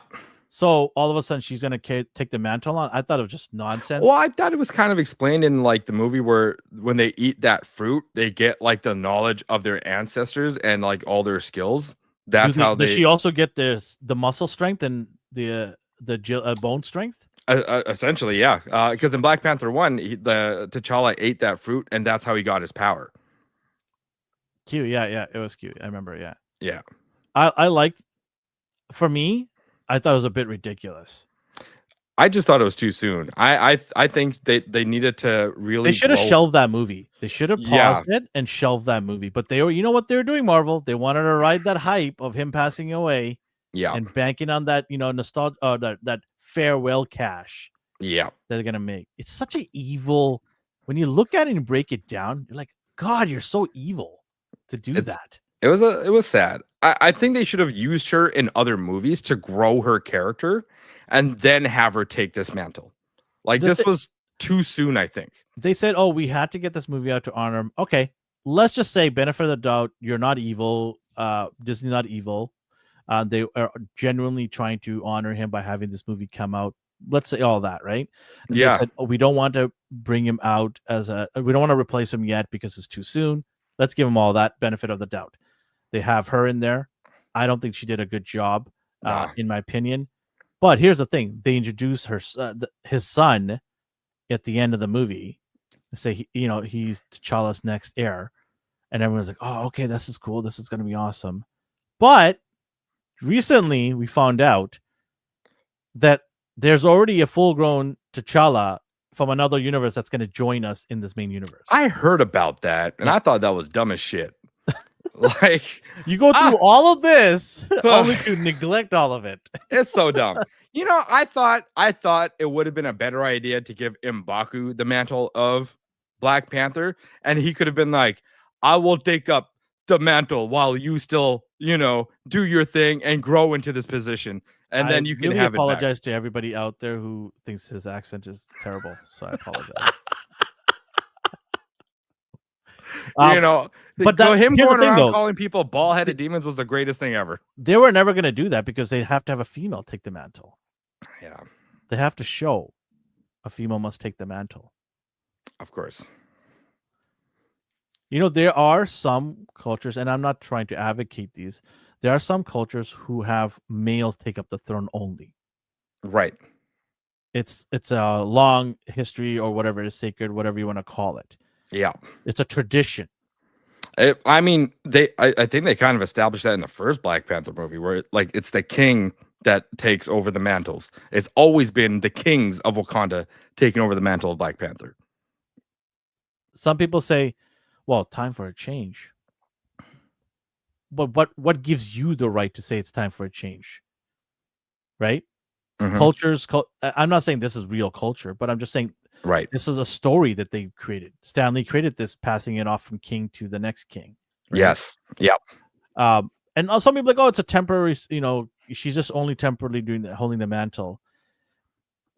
So all of a sudden she's going to take the mantle on. I thought it was just nonsense. Well, I thought it was kind of explained in like the movie where when they eat that fruit, they get like the knowledge of their ancestors and like all their skills. That's how they. Does she also get the muscle strength and the bone strength? Essentially, yeah. Because in Black Panther 1, the T'Challa ate that fruit, and that's how he got his power. Cute, yeah, it was cute. I remember, yeah. Yeah. I liked. For me, I thought it was a bit ridiculous. I just thought it was too soon. I think they needed to really. They should have shelved that movie. They should have paused it and shelved that movie. But they were, you know what they were doing, Marvel? They wanted to ride that hype of him passing away. Yeah. And banking on that, nostalgia, that farewell cash. Yeah. That they're gonna make. It's such an evil. When you look at it and break it down, you're like, God, you're so evil to do that. It was sad. I think they should have used her in other movies to grow her character and then have her take this mantle. Like this was too soon, I think. They said, oh, we had to get this movie out to honor him. Okay, let's just say benefit of the doubt, you're not evil. Disney's not evil. They are genuinely trying to honor him by having this movie come out. Let's say all that, right? And yeah. They said, oh, we don't want to bring him out we don't want to replace him yet because it's too soon. Let's give him all that benefit of the doubt. They have her in there. I don't think she did a good job, in my opinion. But here's the thing: they introduce his son at the end of the movie. They say, he's T'Challa's next heir, and everyone's like, "Oh, okay, this is cool. This is going to be awesome." But recently, we found out that there's already a full-grown T'Challa from another universe that's going to join us in this main universe. I heard about that, and I thought that was dumb as shit. Like you go through all of this only to neglect all of it. It's so dumb. I thought it would have been a better idea to give M'Baku the mantle of Black Panther, and he could have been like, I will take up the mantle while you still, do your thing and grow into this position. And then you can really have apologize to everybody out there who thinks his accent is terrible. So I apologize. But him going around calling people bald-headed demons was the greatest thing ever. They were never going to do that because they have to have a female take the mantle. Yeah. They have to show a female must take the mantle. Of course. There are some cultures, and I'm not trying to advocate these. There are some cultures who have males take up the throne only. Right. It's a long history or whatever it is, sacred, whatever you want to call it. Yeah. It's a tradition. I think they kind of established that in the first Black Panther movie where it's the king that takes over the mantles. It's always been the kings of Wakanda taking over the mantle of Black Panther. Some people say, well, time for a change. But what gives you the right to say it's time for a change? right? Mhm. Cultures. I'm not saying this is real culture, but I'm just saying Right. this is a story that they created. Stanley created this, passing it off from king to the next king. Right? Yes. Yep. And some people are like, oh, it's a temporary. She's just only temporarily holding the mantle.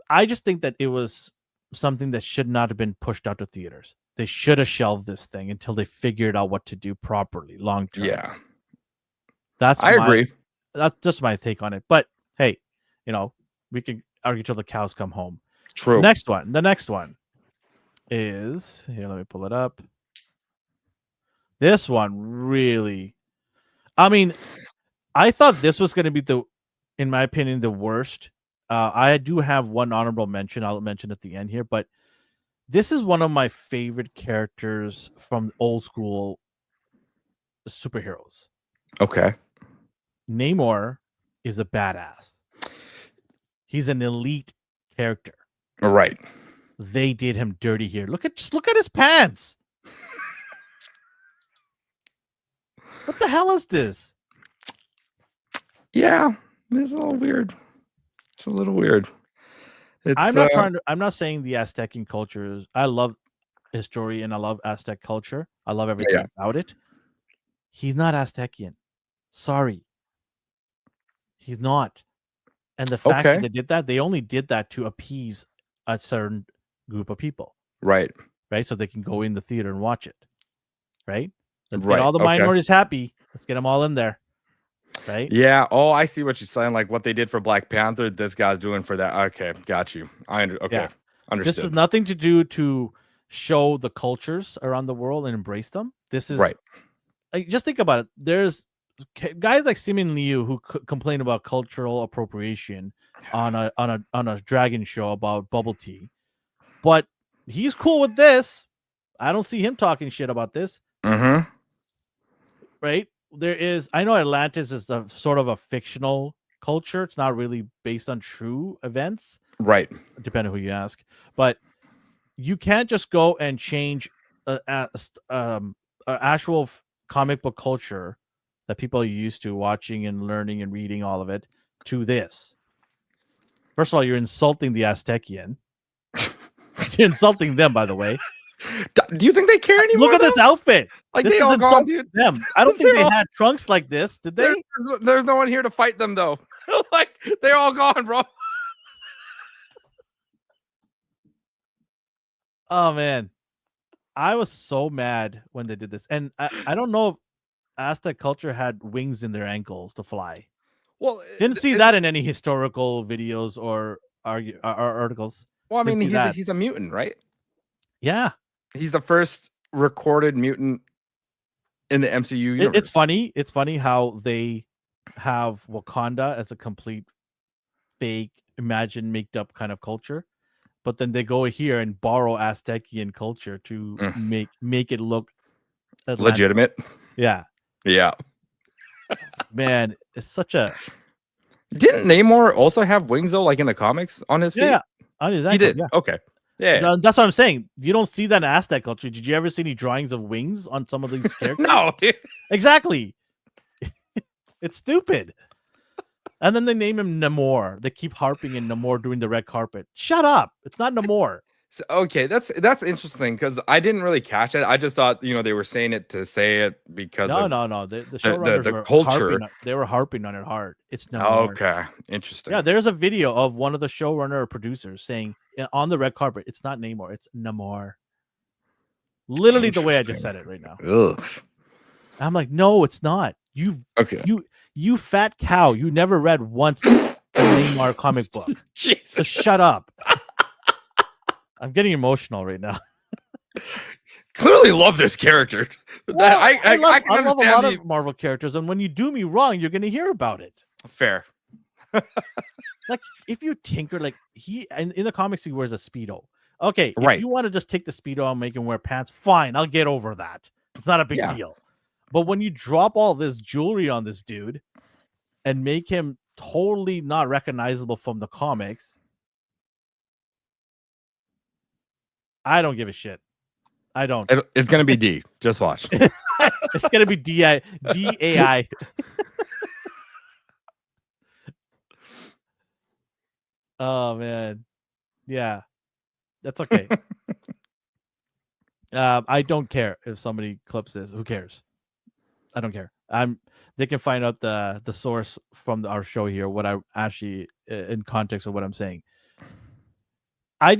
I just think that it was something that should not have been pushed out to theaters. They should have shelved this thing until they figured out what to do properly long term. Yeah. I agree. That's just my take on it. But hey, we can argue till the cows come home. True. The next one is here. Let me pull it up. This one really, I mean, I thought this was going to be in my opinion, the worst. I do have one honorable mention. I'll mention at the end here, but this is one of my favorite characters from old school superheroes. Okay. Namor is a badass. He's an elite character. Right. They did him dirty here. Look at his pants. What the hell is this? Yeah, it's a little weird. It's a little weird. I'm not saying the Aztecian culture is. I love history and I love Aztec culture. I love everything about it. He's not Aztecian. Sorry. He's not. And the fact that they did that, they only did that to appease a certain group of people. Right. Right? So they can go in the theater and watch it. Right? Let's Right. get all the minorities happy. Let's get them all in there. Right? Yeah. Oh, I see what you're saying. Like what they did for Black Panther, this guy's doing for that. Okay. Got you. Yeah. Understood. This is nothing to do to show the cultures around the world and embrace them. This is right. Like, just think about it. There's guys like Simin Liu who complain about cultural appropriation on a dragon show about bubble tea, but he's cool with this. I don't see him talking shit about this. Mm-hmm. Right? I know Atlantis is a sort of a fictional culture. It's not really based on true events. Right. Depending on who you ask. But you can't just go and change actual comic book culture that people are used to watching and learning and reading all of it to this. First of all, you're insulting the Aztecian. You're insulting them, by the way. Do you think they care anymore? Look at this outfit. Like this they all gone, dude. Them. I don't think they had trunks like this. Did they? There's no one here to fight them, though. Like they're all gone, bro. Oh man, I was so mad when they did this, and I don't know if Aztec culture had wings in their ankles to fly. Well, didn't see that in any historical videos or articles. Well, I mean, he's a mutant, right? Yeah, he's the first recorded mutant in the MCU universe. It's funny. It's funny how they have Wakanda as a complete fake, imagined, made up kind of culture, but then they go here and borrow Aztecian culture to make it look Atlantic. Legitimate. Yeah. Yeah. Man, it's such a. Didn't Namor also have wings though, like in the comics on his feet? Yeah, on his ankles, he did. Yeah. Okay. Yeah. That's what I'm saying. You don't see that in Aztec culture. Did you ever see any drawings of wings on some of these characters? No, dude. Exactly. It's stupid. And then they name him Namor. They keep harping in Namor doing the red carpet. Shut up. It's not Namor. So, okay, that's interesting because I didn't really catch it. I just thought they were saying it to say it because no. The showrunners the culture. They were harping on it hard. It's Namor. Okay, interesting. Yeah, there's a video of one of the showrunner or producers saying on the red carpet, it's not Namor, it's Namor. Literally the way I just said it right now. Ugh. I'm like, no, it's not. You fat cow. You never read once a Namor comic book. Jesus. So shut up. I'm getting emotional right now. Clearly love this character. Well, I can love understand a lot of Marvel characters, and when you do me wrong, you're going to hear about it. Fair. Like if you tinker, like in the comics, he wears a Speedo. Okay, right. If you want to just take the Speedo and make him wear pants, fine. I'll get over that. It's not a big deal. But when you drop all this jewelry on this dude and make him totally not recognizable from the comics, I don't give a shit. I don't. It's gonna be D. Just watch. It's gonna be DAI. Oh man, yeah, that's okay. I don't care if somebody clips this. Who cares? I don't care. They can find out the source from our show here. What I actually in context of what I'm saying. I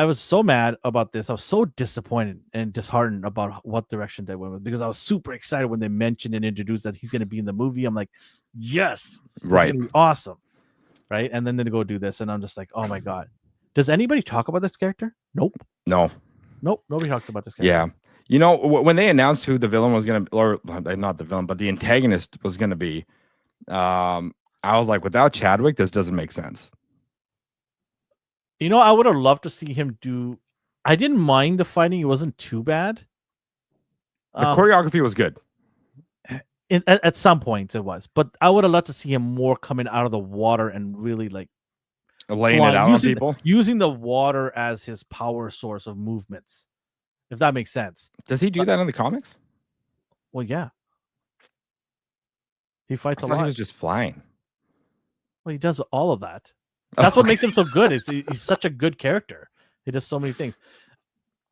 was so mad about this. I was so disappointed and disheartened about what direction they went with because I was super excited when they mentioned and introduced that he's going to be in the movie. I'm like, yes, this is Right. going to be awesome, right? And then they go do this, and I'm just like, oh my god. Does anybody talk about this character? Nope. No. Nope. Nobody talks about this character. Yeah. You know, when they announced who the villain was going to, or not the villain, but the antagonist was going to be, I was like, without Chadwick, this doesn't make sense. You know, I would have loved to see him do. I didn't mind the fighting; it wasn't too bad. The choreography was good. At some points, it was, but I would have loved to see him more coming out of the water and really like Laying it out on people. using the water as his power source of movements, if that makes sense. Does he do that in the comics? Well, yeah, he fights I a thought lot. he was just flying. Well, he does all of that. That's what makes him so good. He's such a good character. He does so many things.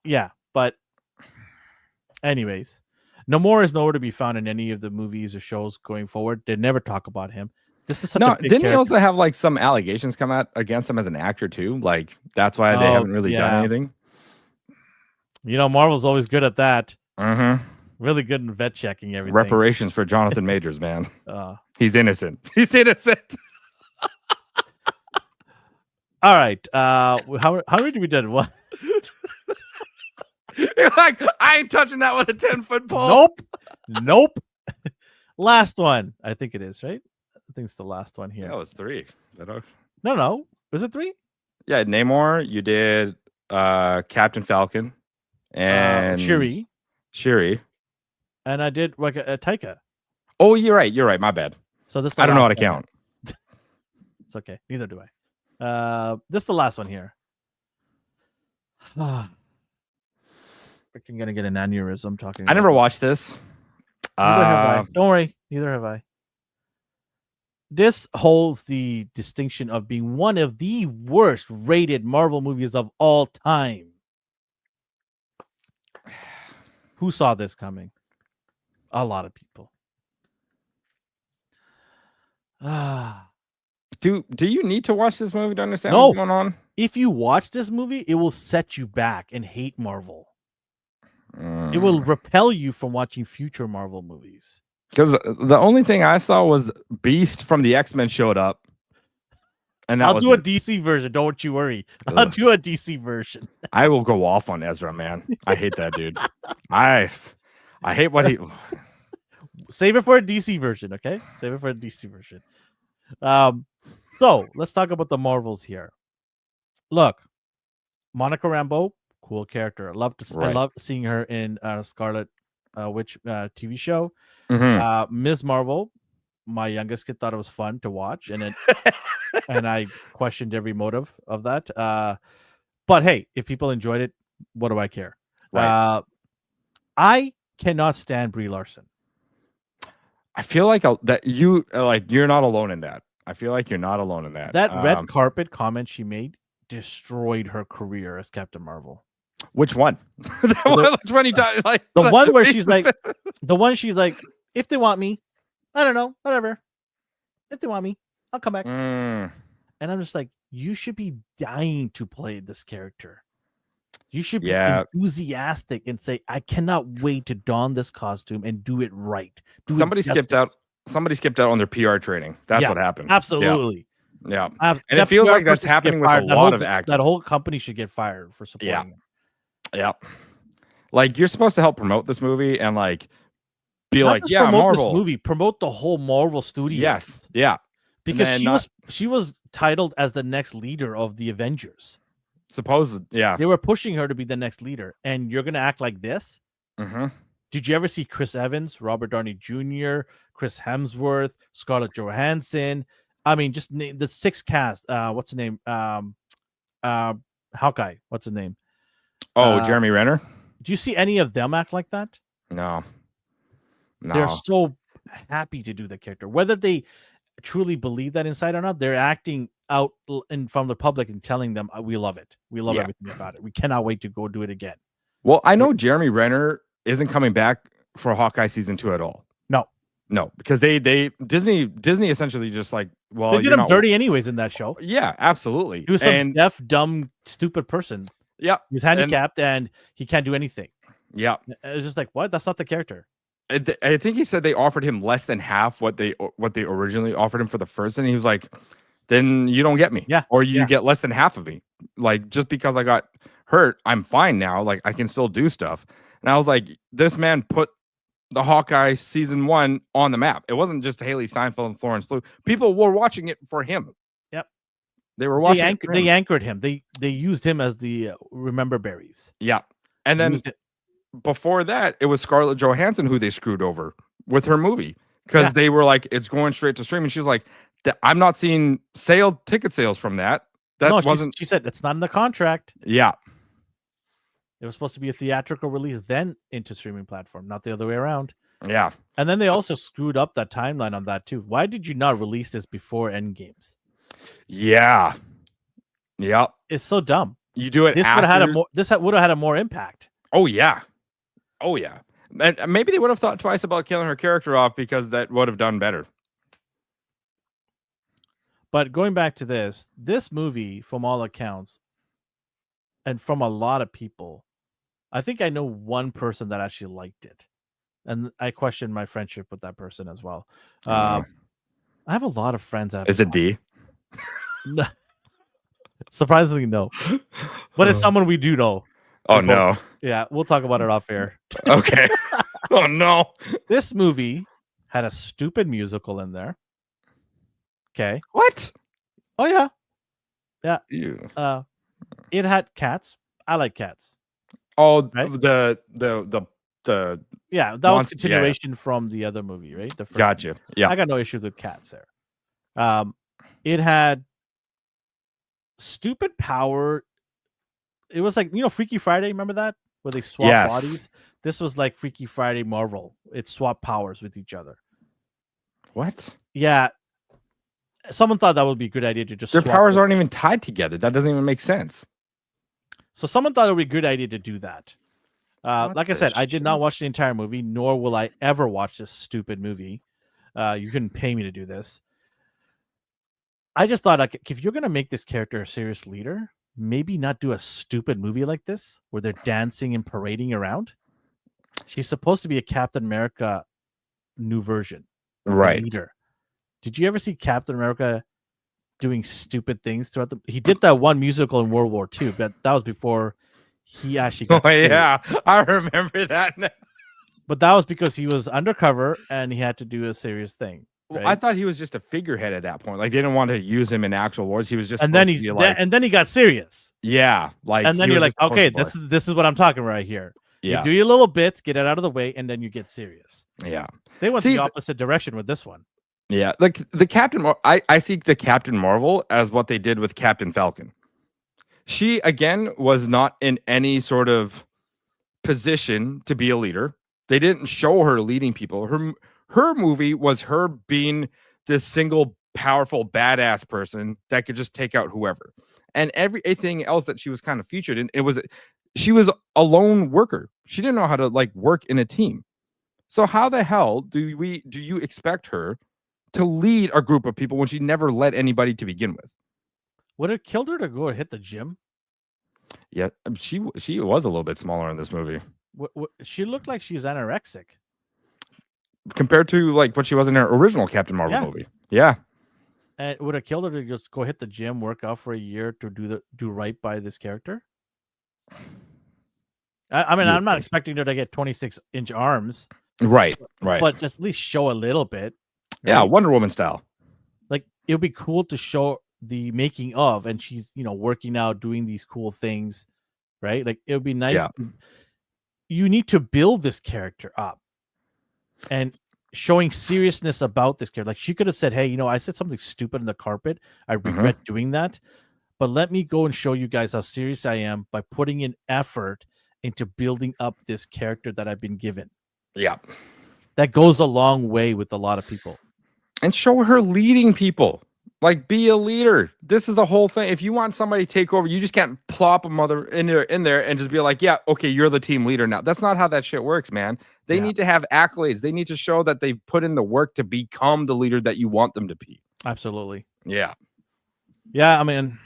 Yeah, but anyways, Namor is nowhere to be found in any of the movies or shows going forward. They never talk about him. This is such a big didn't he character. also have like some allegations come out against him as an actor too? Like that's why they haven't really done anything. You know, Marvel's always good at that. Mm-hmm. Really good in vet checking everything. Reparations for Jonathan Majors, man. He's innocent. He's innocent. All right. How many did we done? What? Like, I ain't touching that with a 10-foot pole. Nope. Last one. I think it is, right? I think it's the last one here. That was 3. No. Was it 3? Yeah, Namor, you did Captain Falcon and Shuri. And I did like a Taika. Oh, you're right. My bad. So this I don't know how to count. It's okay. Neither do I. This is the last one here. Freaking gonna get an aneurysm talking. I never watched this. Neither have I. Don't worry. Neither have I. This holds the distinction of being one of the worst rated Marvel movies of all time. Who saw this coming? A lot of people. Do you need to watch this movie to understand what's going on? If you watch this movie, it will set you back and hate Marvel. It will repel you from watching future Marvel movies. Because the only thing I saw was Beast from the XMEN showed up. And I'll do a DC version. Don't you worry. I'll do a DC version. I will go off on Ezra, man. I hate that dude. I hate what he... Save it for a DC version, okay? Save it for a DC version. So let's talk about the Marvels here. Look, Monica Rambeau, cool character. I love seeing her in Scarlet Witch TV show. Mm-hmm. Ms. Marvel, my youngest kid thought it was fun to watch, and and I questioned every motive of that. But hey, if people enjoyed it, what do I care? Right. I cannot stand Brie Larson. I feel like you're not alone in that. I feel like you're not alone in that. That red carpet comment she made destroyed her career as Captain Marvel. Which one? Which one you talking like? The one where she's like, if they want me, I don't know, whatever. If they want me, I'll come back. And I'm just like, you should be dying to play this character. You should be enthusiastic and say, I cannot wait to don this costume and do it right. Somebody skipped out on their PR training. That's what happened. Absolutely. Yeah. And it feels like that's happening with a lot of actors. That whole company should get fired for supporting them. Yeah. Like, you're supposed to help promote this movie and like be Not like, just yeah, promote Marvel. this movie, promote the whole Marvel studio. Yes. Yeah. Because she was titled as the next leader of the Avengers. They were pushing her to be the next leader, and you're gonna act like this. Mm-hmm. Did you ever see Chris Evans, Robert Downey Jr., Chris Hemsworth, Scarlett Johansson? I mean, just name the 6 cast. What's his name? Hawkeye. What's his name? Jeremy Renner. Do you see any of them act like that? No. They're so happy to do the character, whether they truly believe that inside or not. They're acting out in from the public and telling them we love it. We love Yeah. everything about it. We cannot wait to go do it again. Well, I know Jeremy Renner isn't coming back for Hawkeye season 2 at all. No, because they Disney essentially just like, well, They did you're him not dirty anyways in that show. Yeah, absolutely. He was some deaf, dumb, stupid person. Yeah, He was handicapped and he can't do anything. Yeah, it was just like, what? That's not the character. I think he said they offered him less than half what they originally offered him for the first, and he was like, "Then you don't get me, or you get less than half of me. Like just because I got hurt, I'm fine now. Like I can still do stuff." And I was like, "This man put the Hawkeye season 1 on the map. It wasn't just Haley Steinfeld and Florence Pugh. People were watching it for him. Yep, they were watching. They anchored him. They used him as the remember berries. Yeah, and then before that, it was Scarlett Johansson who they screwed over with her movie because they were like, it's going straight to streaming. She was like, I'm not seeing ticket sales from that. That wasn't. She said it's not in the contract. Yeah. It was supposed to be a theatrical release, then into streaming platform, not the other way around. Yeah. And then they also screwed up that timeline on that too. Why did you not release this before Endgames? Yeah. Yeah. It's so dumb. You do it. This would have had a more impact. Oh yeah. Oh yeah. And maybe they would have thought twice about killing her character off because that would have done better. But going back to this movie, from all accounts, and from a lot of people, I think I know one person that actually liked it, and I questioned my friendship with that person as well. I have a lot of friends. Is it D? No. Surprisingly, no. But it's someone we do know. Oh no. Yeah, we'll talk about it off air. Okay. Oh no. This movie had a stupid musical in there. Okay. What? Oh yeah. Yeah. Ew. It had cats. I like cats. Oh, right? the yeah, that was continuation from the other movie, right? The first Gotcha. movie. Yeah, I got no issues with cats there. It had stupid power. It was like, Freaky Friday. Remember that, where they swap bodies? This was like Freaky Friday Marvel. It swapped powers with each other. What? Yeah. Someone thought that would be a good idea to just their powers aren't even tied together. That doesn't even make sense. So someone thought it would be a good idea to do that. Like I said, I did not watch the entire movie, nor will I ever watch this stupid movie. You couldn't pay me to do this. I just thought, like, if you're going to make this character a serious leader, maybe not do a stupid movie like this where they're dancing and parading around. She's supposed to be a Captain America new version. Right. Leader. Did you ever see Captain America doing stupid things throughout he did that one musical in World War II, but that was before he actually got yeah, I remember that now. But that was because he was undercover and he had to do a serious thing. Right? Well, I thought he was just a figurehead at that point. Like they didn't want to use him in actual wars. He was just and then he got serious. Yeah, like and then you're like, okay, this is what I'm talking right here. Yeah. You do your little bits, get it out of the way, and then you get serious. Yeah. They went the opposite direction with this one. Yeah, like the I see the Captain Marvel as what they did with Captain Falcon. She, again, was not in any sort of position to be a leader. They didn't show her leading people. Her movie was her being this single, powerful, badass person that could just take out whoever. And everything else that she was kind of featured in, she was a lone worker. She didn't know how to like work in a team. So how the hell do you expect her to lead a group of people when she never led anybody to begin with? Would it killed her to go hit the gym? Yeah, she was a little bit smaller in this movie. She looked like she's anorexic compared to like what she was in her original Captain Marvel movie. Yeah. And would it kill her to just go hit the gym, work out for a year to do right by this character? I mean, I'm not expecting her to get 26-inch arms. Right. But just at least show a little bit. Right? Yeah, Wonder Woman style. Like it would be cool to show the making of, and she's working out, doing these cool things, right? Like it would be nice. Yeah. You need to build this character up, and showing seriousness about this character. Like she could have said, "Hey, I said something stupid in the carpet. I regret doing that, but let me go and show you guys how serious I am by putting in effort into building up this character that I've been given." Yeah, that goes a long way with a lot of people. And show her leading people. Like, be a leader. This is the whole thing. If you want somebody to take over, you just can't plop a mother in there and just be like, yeah, okay, you're the team leader now. That's not how that shit works, man. They need to have accolades. They need to show that they put in the work to become the leader that you want them to be. Absolutely. Yeah. Yeah, I mean,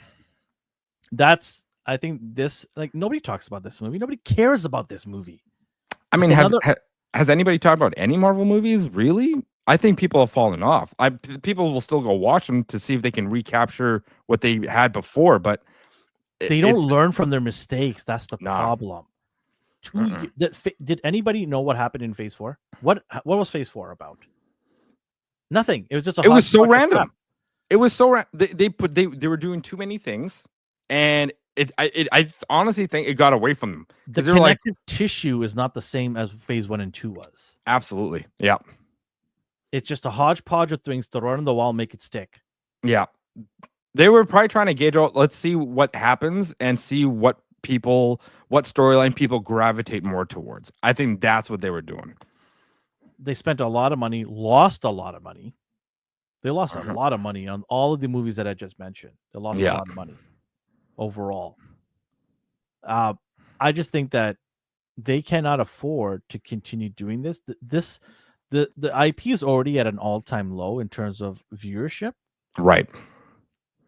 I think this, like, nobody talks about this movie. Nobody cares about this movie. I mean, has anybody talked about any Marvel movies? Really? I think people have fallen off. People will still go watch them to see if they can recapture what they had before, but they don't learn from their mistakes. That's the problem. Did anybody know what happened in Phase 4? What was Phase 4 about? Nothing. It was just it was so random. It was so they were doing too many things, and I honestly think it got away from them. The connective tissue is not the same as Phase 1 and 2 was. Absolutely. Yeah. It's just a hodgepodge of things to run on the wall, make it stick. Yeah. They were probably trying to gauge out, let's see what happens and see what storyline people gravitate more towards. I think that's what they were doing. They spent a lot of money, lost a lot of money. They lost a lot of money on all of the movies that I just mentioned. They lost a lot of money overall. I just think that they cannot afford to continue doing this. The IP is already at an all-time low in terms of viewership. Right.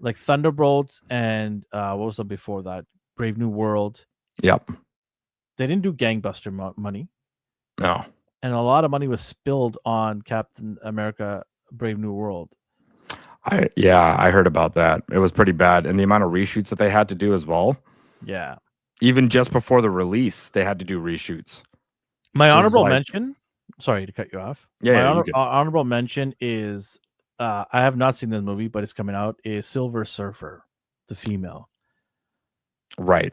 Like Thunderbolts and what was the before that? Brave New World. Yep. They didn't do gangbuster money. No. And a lot of money was spilled on Captain America Brave New World. I heard about that. It was pretty bad. And the amount of reshoots that they had to do as well. Yeah. Even just before the release, they had to do reshoots. My honorable mention, sorry to cut you off. Yeah. My honorable mention is, I have not seen this movie, but it's coming out, is Silver Surfer, the female. Right.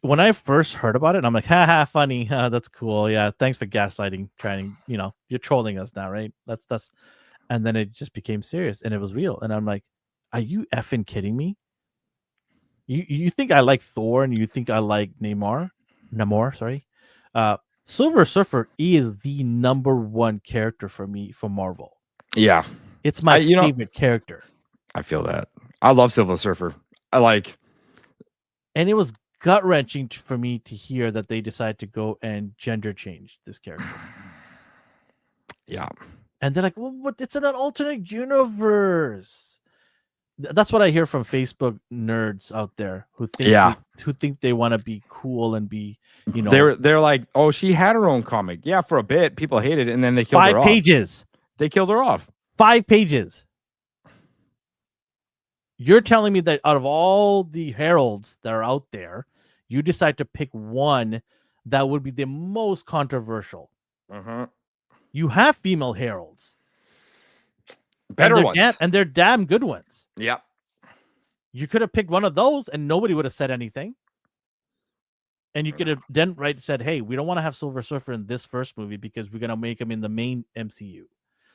When I first heard about it, I'm like, haha, funny. That's cool. Yeah. Thanks for gaslighting, you're trolling us now, right? That's, and then it just became serious and it was real. And I'm like, are you effing kidding me? You think I like Thor and you think I like Namor, sorry. Silver Surfer is the number one character for me for Marvel. Yeah. It's my favorite character. I feel that. I love Silver Surfer. And it was gut-wrenching for me to hear that they decided to go and gender change this character. Yeah. And they're like, well, what? It's in an alternate universe. That's what I hear from Facebook nerds out there who think they want to be cool and be, They're like, oh, she had her own comic. Yeah, for a bit, people hated it, and then they killed her off. 5 pages. They killed her off. 5 pages. You're telling me that out of all the heralds that are out there, you decide to pick one that would be the most controversial. You have female heralds. Better ones. And they're damn good ones. Yep. You could have picked one of those and nobody would have said anything. And you could have then said, hey, we don't want to have Silver Surfer in this first movie because we're going to make him in the main MCU.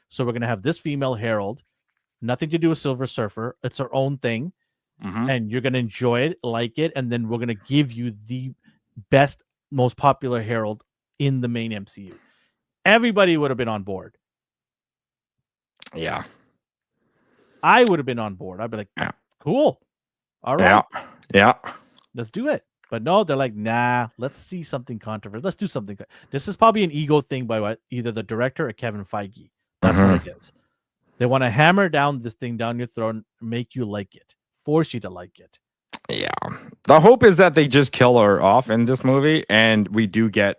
So we're going to have this female herald. Nothing to do with Silver Surfer. It's her own thing. And you're going to enjoy it, like it. And then we're going to give you the best, most popular herald in the main MCU. Everybody would have been on board. Yeah. I would have been on board. I'd be like, cool. All right. Yeah. Let's do it. But no, they're like, nah, let's see something controversial. Let's do something. This is probably an ego thing by either the director or Kevin Feige. That's what it is. They want to hammer down this thing down your throat and make you like it. Force you to like it. Yeah. The hope is that they just kill her off in this movie and we do get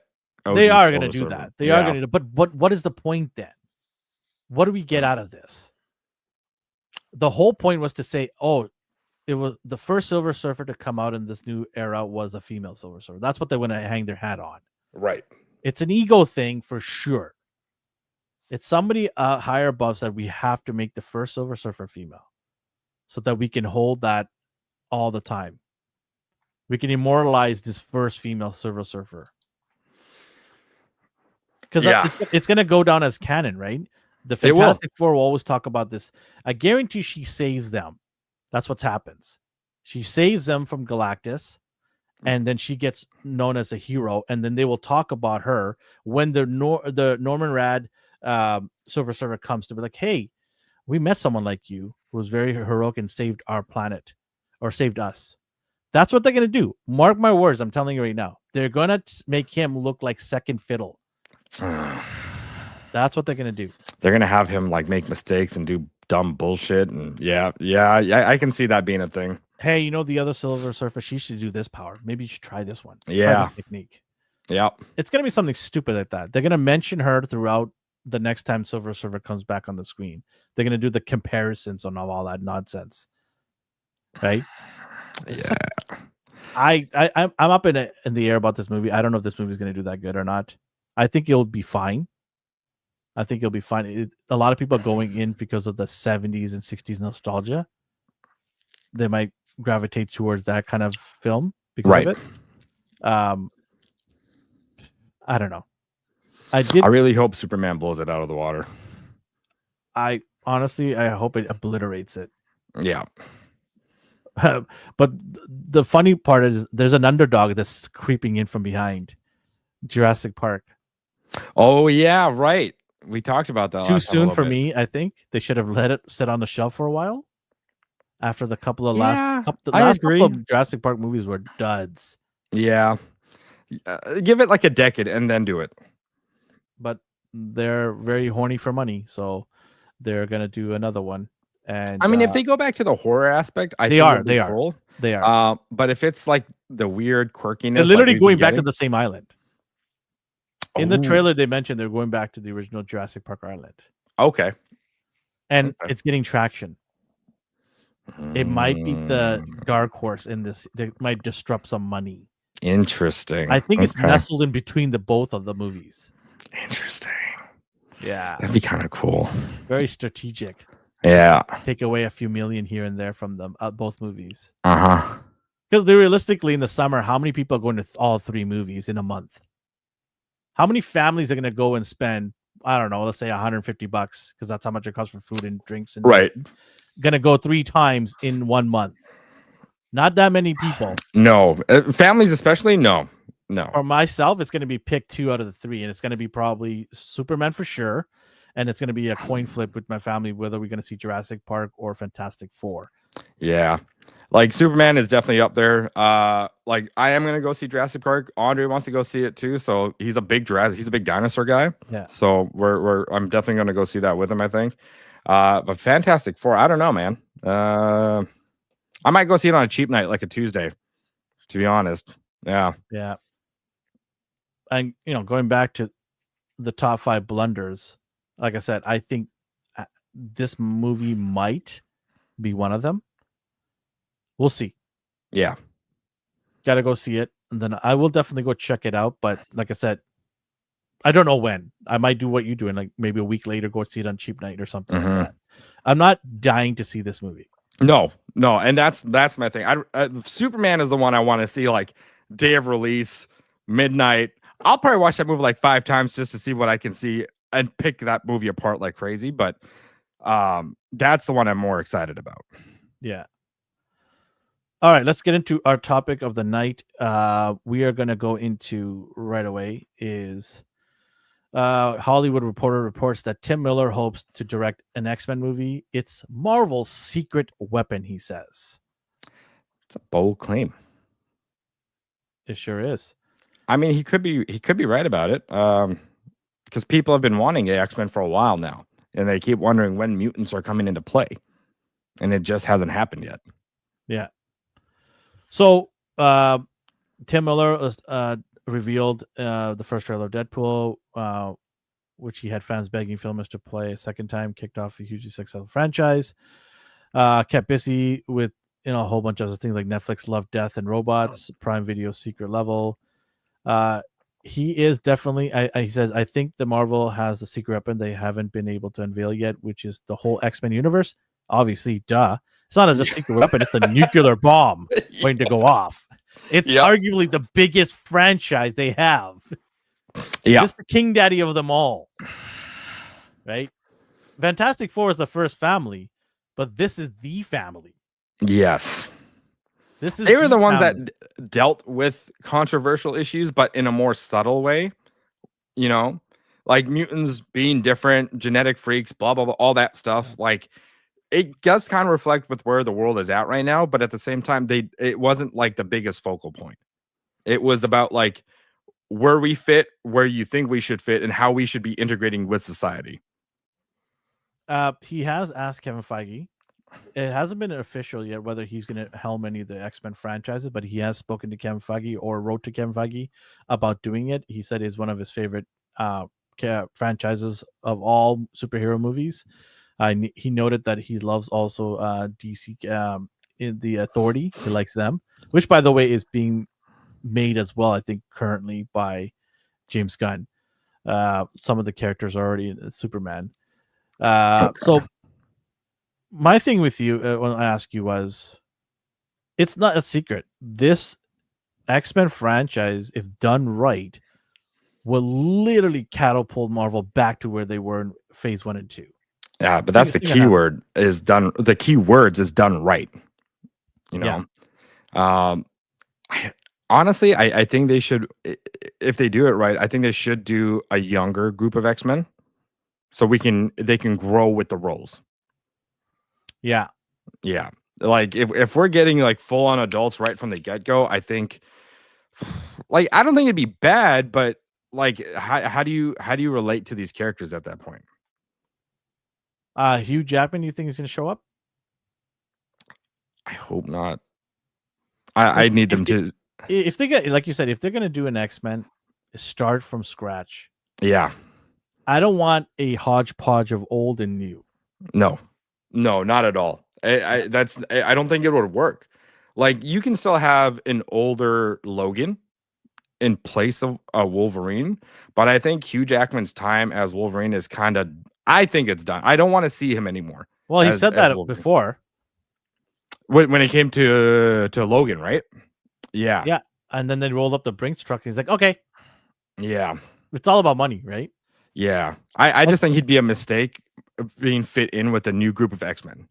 they are going to do that. They are going to. But what is the point then? What do we get out of this? The whole point was to say, oh, it was the first Silver Surfer to come out in this new era was a female Silver Surfer. That's what they want to hang their hat on. Right. It's an ego thing for sure. It's somebody higher above said we have to make the first Silver Surfer female so that we can hold that all the time. We can immortalize this first female Silver Surfer. Because it's going to go down as canon, right? The Fantastic Four will always talk about this. I guarantee she saves them. That's what happens. She saves them from Galactus, and then she gets known as a hero, and then they will talk about her when the Norman Rad Silver Surfer comes to be like, hey, we met someone like you who was very heroic and saved our planet or saved us. That's what they're going to do. Mark my words. I'm telling you right now. They're going to make him look like second fiddle. That's what they're going to do. They're going to have him like make mistakes and do dumb bullshit. And yeah, I can see that being a thing. Hey, you know the other Silver Surfer? She should do this power. Maybe you should try this one. Yeah. Try this technique. Yeah. It's going to be something stupid like that. They're going to mention her throughout the next time Silver Surfer comes back on the screen. They're going to do the comparisons on all that nonsense. Right? Yeah. I'm up in the air about this movie. I don't know if this movie is going to do that good or not. I think it'll be fine. A lot of people are going in because of the 70s and 60s nostalgia. They might gravitate towards that kind of film because of it. I don't know. I really hope Superman blows it out of the water. I hope it obliterates it. Yeah. But the funny part is there's an underdog that's creeping in from behind. Jurassic Park. Oh yeah, right. We talked about that. Too soon for me, I think. They should have let it sit on the shelf for a while. After the couple of last couple of Jurassic Park movies were duds. Yeah. Give it like a decade and then do it. But they're very horny for money, so they're gonna do another one. And I mean, if they go back to the horror aspect, they are. Cool. They are. But if it's like the weird quirkiness, they're literally going back to the same island. In the trailer, they mentioned they're going back to the original Jurassic Park Island. Okay. And it's getting traction. It might be the dark horse in this. They might disrupt some money. Interesting. I think it's nestled in between the both of the movies. Interesting. Yeah. That'd be kind of cool. Very strategic. Yeah. Take away a few million here and there from them, both movies. Uh-huh. Because realistically, in the summer, how many people are going to all three movies in a month? How many families are going to go and spend, I don't know, let's say $150 because that's how much it costs for food and drinks. And right. Going to go 3 times in 1 month. Not that many people. No. Families especially? No. For myself, it's going to be pick 2 out of the 3. And it's going to be probably Superman for sure. And it's going to be a coin flip with my family, whether we're going to see Jurassic Park or Fantastic Four. Yeah. Like Superman is definitely up there. Like I am gonna go see Jurassic Park. Andre wants to go see it too, so he's a big dinosaur guy. Yeah. So I'm definitely gonna go see that with him. I think. But Fantastic Four, I don't know, man. I might go see it on a cheap night, like a Tuesday. To be honest, yeah. Yeah. And going back to the top 5 blunders, like I said, I think this movie might be one of them. We'll see. Yeah. Got to go see it. And then I will definitely go check it out. But like I said, I don't know when. I might do what you do and like maybe a week later go see it on cheap night or something like that. I'm not dying to see this movie. No. And that's my thing. Superman is the one I want to see like day of release, midnight. I'll probably watch that movie like 5 times just to see what I can see and pick that movie apart like crazy. But that's the one I'm more excited about. Yeah. All right, let's get into our topic of the night. We are going to go into right away is Hollywood Reporter reports that Tim Miller hopes to direct an X-Men movie. It's Marvel's secret weapon, he says. It's a bold claim. It sure is. I mean, he could be right about it. Because people have been wanting the X-Men for a while now, and they keep wondering when mutants are coming into play, and it just hasn't happened yet. Yeah. So, Tim Miller revealed the first trailer of Deadpool, which he had fans begging filmmakers to play a second time, kicked off a hugely successful franchise, kept busy with a whole bunch of other things like Netflix Love, Death, and Robots, Prime Video Secret Level. He is definitely, he says, I think the Marvel has the secret weapon they haven't been able to unveil yet, which is the whole X-Men universe. Obviously, duh. It's not a secret weapon. It's the nuclear bomb waiting to go off. It's arguably the biggest franchise they have. Yeah. It's the king daddy of them all. Right? Fantastic Four is the first family, but this is the family. Yes. They were the ones that dealt with controversial issues, but in a more subtle way. like mutants being different, genetic freaks, blah blah blah, all that stuff. Like it does kind of reflect with where the world is at right now, but at the same time, it wasn't like the biggest focal point. It was about like where we fit, where you think we should fit, and how we should be integrating with society. He has asked Kevin Feige. It hasn't been official yet whether he's going to helm any of the X-Men franchises, but he has spoken to Kevin Feige or wrote to Kevin Feige about doing it. He said it's one of his favorite franchises of all superhero movies. He noted that he loves also DC in the Authority. He likes them, which, by the way, is being made as well, I think, currently by James Gunn. Some of the characters are already in Superman. So my thing with you when I ask you was, it's not a secret. This X-Men franchise, if done right, will literally catapult Marvel back to where they were in phase 1 and 2. Yeah, but that's the key word is done. The key words is done right. You know, honestly, I think they should, if they do it right, I think they should do a younger group of X-Men so they can grow with the roles. Yeah. Like if we're getting like full on adults right from the get-go, I think like I don't think it'd be bad, but like how do you relate to these characters at that point? Hugh Jackman, you think he's going to show up? I hope not. I need them to. If they get, like you said, if they're going to do an X-Men, start from scratch. Yeah. I don't want a hodgepodge of old and new. No, not at all. I don't think it would work. Like you can still have an older Logan in place of a Wolverine, but I think Hugh Jackman's time as Wolverine is kind of, I think it's done. I don't want to see him anymore. Well, he said that Wolverine. before. When it came to Logan, right? Yeah. Yeah. And then they rolled up the Brinks truck and he's like, okay. Yeah. It's all about money, right? Yeah. I just think he'd be a mistake being fit in with a new group of X-Men.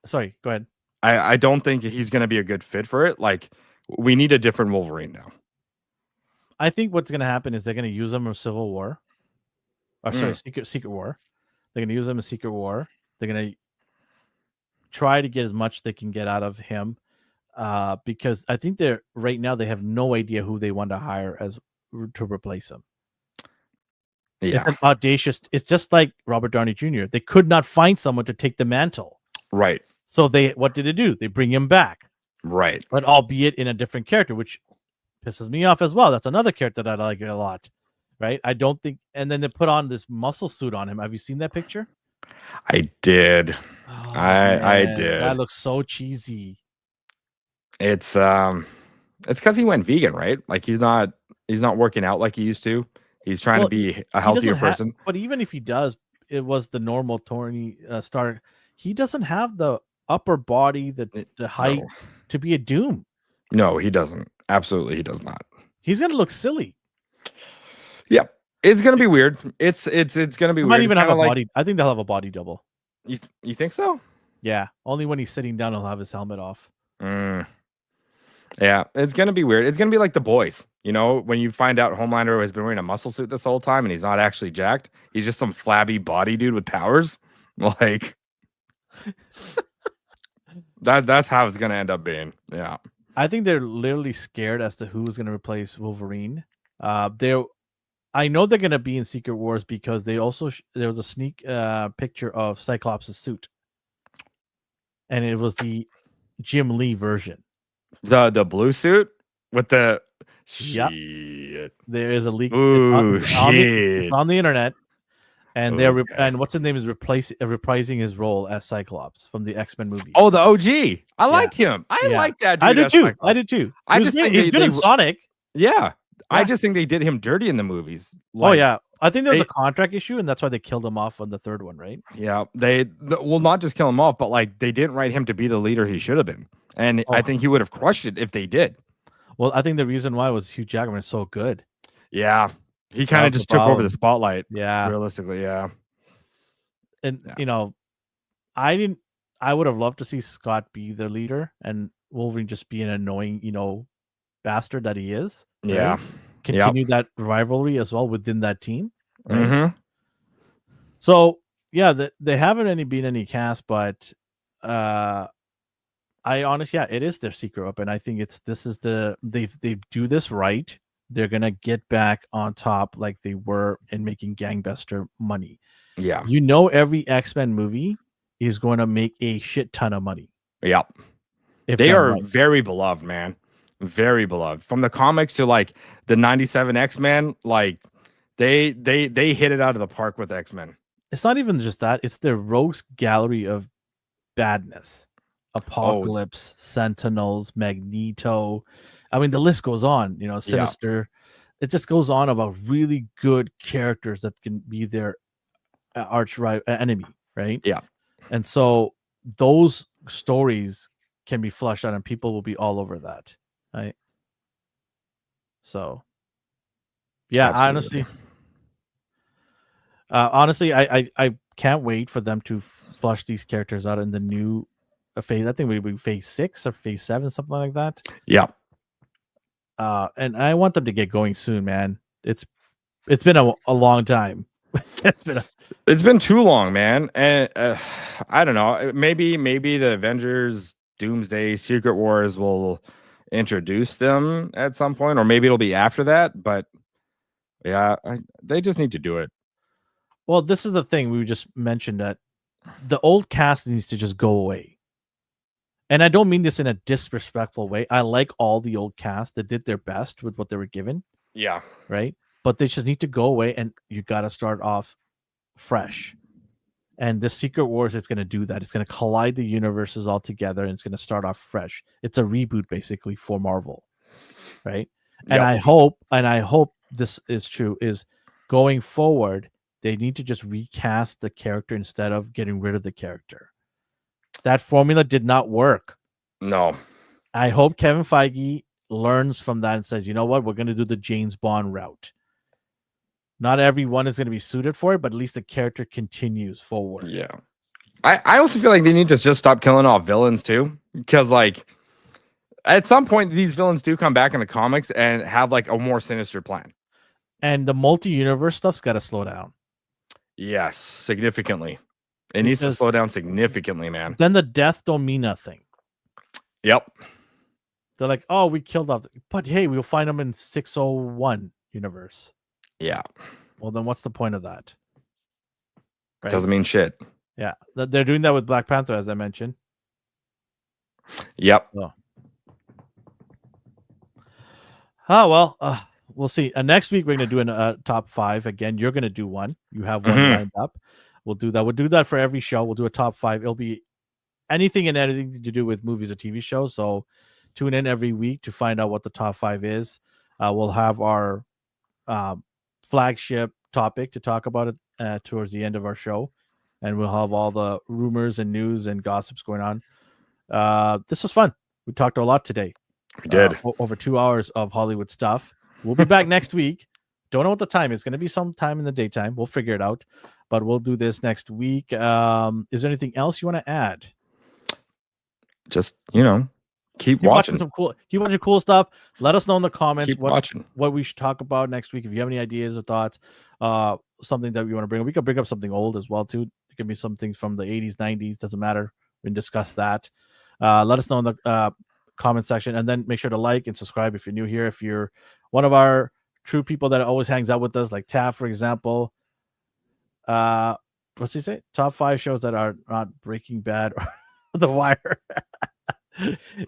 Sorry, go ahead. I don't think he's going to be a good fit for it. Like, we need a different Wolverine now. I think what's going to happen is they're going to use him in Civil War. Or sorry, Secret War. They're going to use him in Secret War. They're going to try to get as much they can get out of him. Because I think right now they have no idea who they want to hire to replace him. Yeah. It's an audacious. It's just like Robert Downey Jr. They could not find someone to take the mantle. Right. So what did they do? They bring him back. Right. But albeit in a different character, which pisses me off as well. That's another character that I like a lot. Right? I don't think. And then they put on this muscle suit on him. Have you seen that picture? I did. Oh, I did. That looks so cheesy. It's because he went vegan, right? Like he's not working out like he used to. He's trying to be a healthier person. But even if he does, it was the normal Tony Stark. He doesn't have the upper body, the height to be a Doom. No, he doesn't. Absolutely, he does not. He's gonna look silly. Yep, it's gonna be weird. It's gonna be weird. Might even have a body. I think they'll have a body double. You think so? Yeah, only when he's sitting down, he'll have his helmet off. Yeah, it's gonna be weird. It's gonna be like The Boys. You know, when you find out Homelander has been wearing a muscle suit this whole time and he's not actually jacked. He's just some flabby body dude with powers. Like that's how it's gonna end up being. Yeah. I think they're literally scared as to who's gonna replace Wolverine. I know they're gonna be in Secret Wars because they also there was a sneak picture of Cyclops' suit, and it was the Jim Lee version. The blue suit with the shit. There is a leak. Ooh, it's on the internet, and and what's his name is reprising his role as Cyclops from the X-Men movie. Oh, the OG. I liked him. I like that dude. I did too. Cyclops. I did too. I just think he's good in Sonic. Yeah. I just think they did him dirty in the movies. Like, oh yeah, I think there was a contract issue, and that's why they killed him off on the third one, right? Yeah, they will not just kill him off, but like they didn't write him to be the leader he should have been, and I think he would have crushed it if they did. Well, I think the reason why was Hugh Jackman is so good. Yeah, he kind of just took over the spotlight. Yeah, realistically, yeah. And you know, I would have loved to see Scott be the leader and Wolverine just be an annoying, bastard that he is. Right? Yeah. continue that rivalry as well within that team. Right. Mm-hmm. So yeah, they haven't been any cast, but I honestly, it is their secret weapon. I think they do this right. They're gonna get back on top like they were in making gangbuster money. Yeah. Every X-Men movie is going to make a shit ton of money. Yep. They are very beloved, man. Very beloved. From the comics to like the 97 X-Men, like they hit it out of the park with X-Men. It's not even just that, it's their rogues gallery of badness. Apocalypse, Sentinels, Magneto. I mean, the list goes on, Sinister. Yeah. It just goes on about really good characters that can be their arch enemy, right? Yeah. And so those stories can be flushed out and people will be all over that, right? So, yeah, absolutely. Honestly, I can't wait for them to flush these characters out in the new phase. I think we phase 6 or phase 7, something like that. Yeah. And I want them to get going soon, man. It's been a long time. It's been too long, man. And I don't know. Maybe the Avengers Doomsday Secret Wars will introduce them at some point, or maybe it'll be after that. But yeah, they just need to do it. Well, this is the thing we just mentioned, that the old cast needs to just go away. And I don't mean this in a disrespectful way. I like all the old cast that did their best with what they were given. Yeah. Right. But they just need to go away, and you got to start off fresh. And the Secret Wars is going to do that. It's going to collide the universes all together, and it's going to start off fresh. It's a reboot basically for Marvel. Right. And I hope this is true, is going forward, they need to just recast the character instead of getting rid of the character. That formula did not work. No. I hope Kevin Feige learns from that and says, you know what, we're going to do the James Bond route. Not everyone is going to be suited for it, but at least the character continues forward. Yeah. I also feel like they need to just stop killing off villains too. Because like at some point these villains do come back in the comics and have like a more sinister plan. And the multi-universe stuff's got to slow down. Yes, significantly. It needs to slow down significantly, man. Then the death don't mean nothing. Yep. They're like, oh, we killed off. But hey, we'll find them in 601 universe. Yeah. Well, then what's the point of that? Right? Doesn't mean shit. Yeah. They're doing that with Black Panther, as I mentioned. Yep. Oh, well, we'll see. Next week, we're going to do a top 5. Again, you're going to do one. You have one lined up. We'll do that. We'll do that for every show. We'll do a top 5. It'll be anything and anything to do with movies or TV shows. So tune in every week to find out what the top 5 is. We'll have our flagship topic to talk about it towards the end of our show. And we'll have all the rumors and news and gossips going on. This was fun. We talked a lot today. We did. Over 2 hours of Hollywood stuff. We'll be back next week. Don't know what the time is. Going to be some time in the daytime. We'll figure it out. But we'll do this next week. Is there anything else you want to add? Just, keep watching. Keep watching cool stuff. Let us know in the comments what we should talk about next week. If you have any ideas or thoughts, something that we want to bring up. We could bring up something old as well, too. It could be something from the 80s, 90s. Doesn't matter. We can discuss that. Let us know in the comment section. And then make sure to like and subscribe if you're new here. If you're one of our true people that always hangs out with us, like Taff, for example. What's he say? Top 5 shows that are not Breaking Bad or The Wire.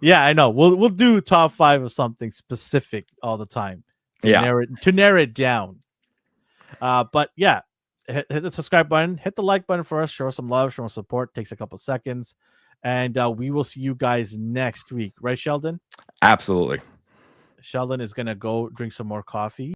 Yeah, I know. We'll do top 5 of something specific all the time. To narrow it down. But yeah, hit the subscribe button, hit the like button for us, show us some love, show us support. Takes a couple seconds. And we will see you guys next week. Right, Sheldon? Absolutely. Sheldon is gonna go drink some more coffee.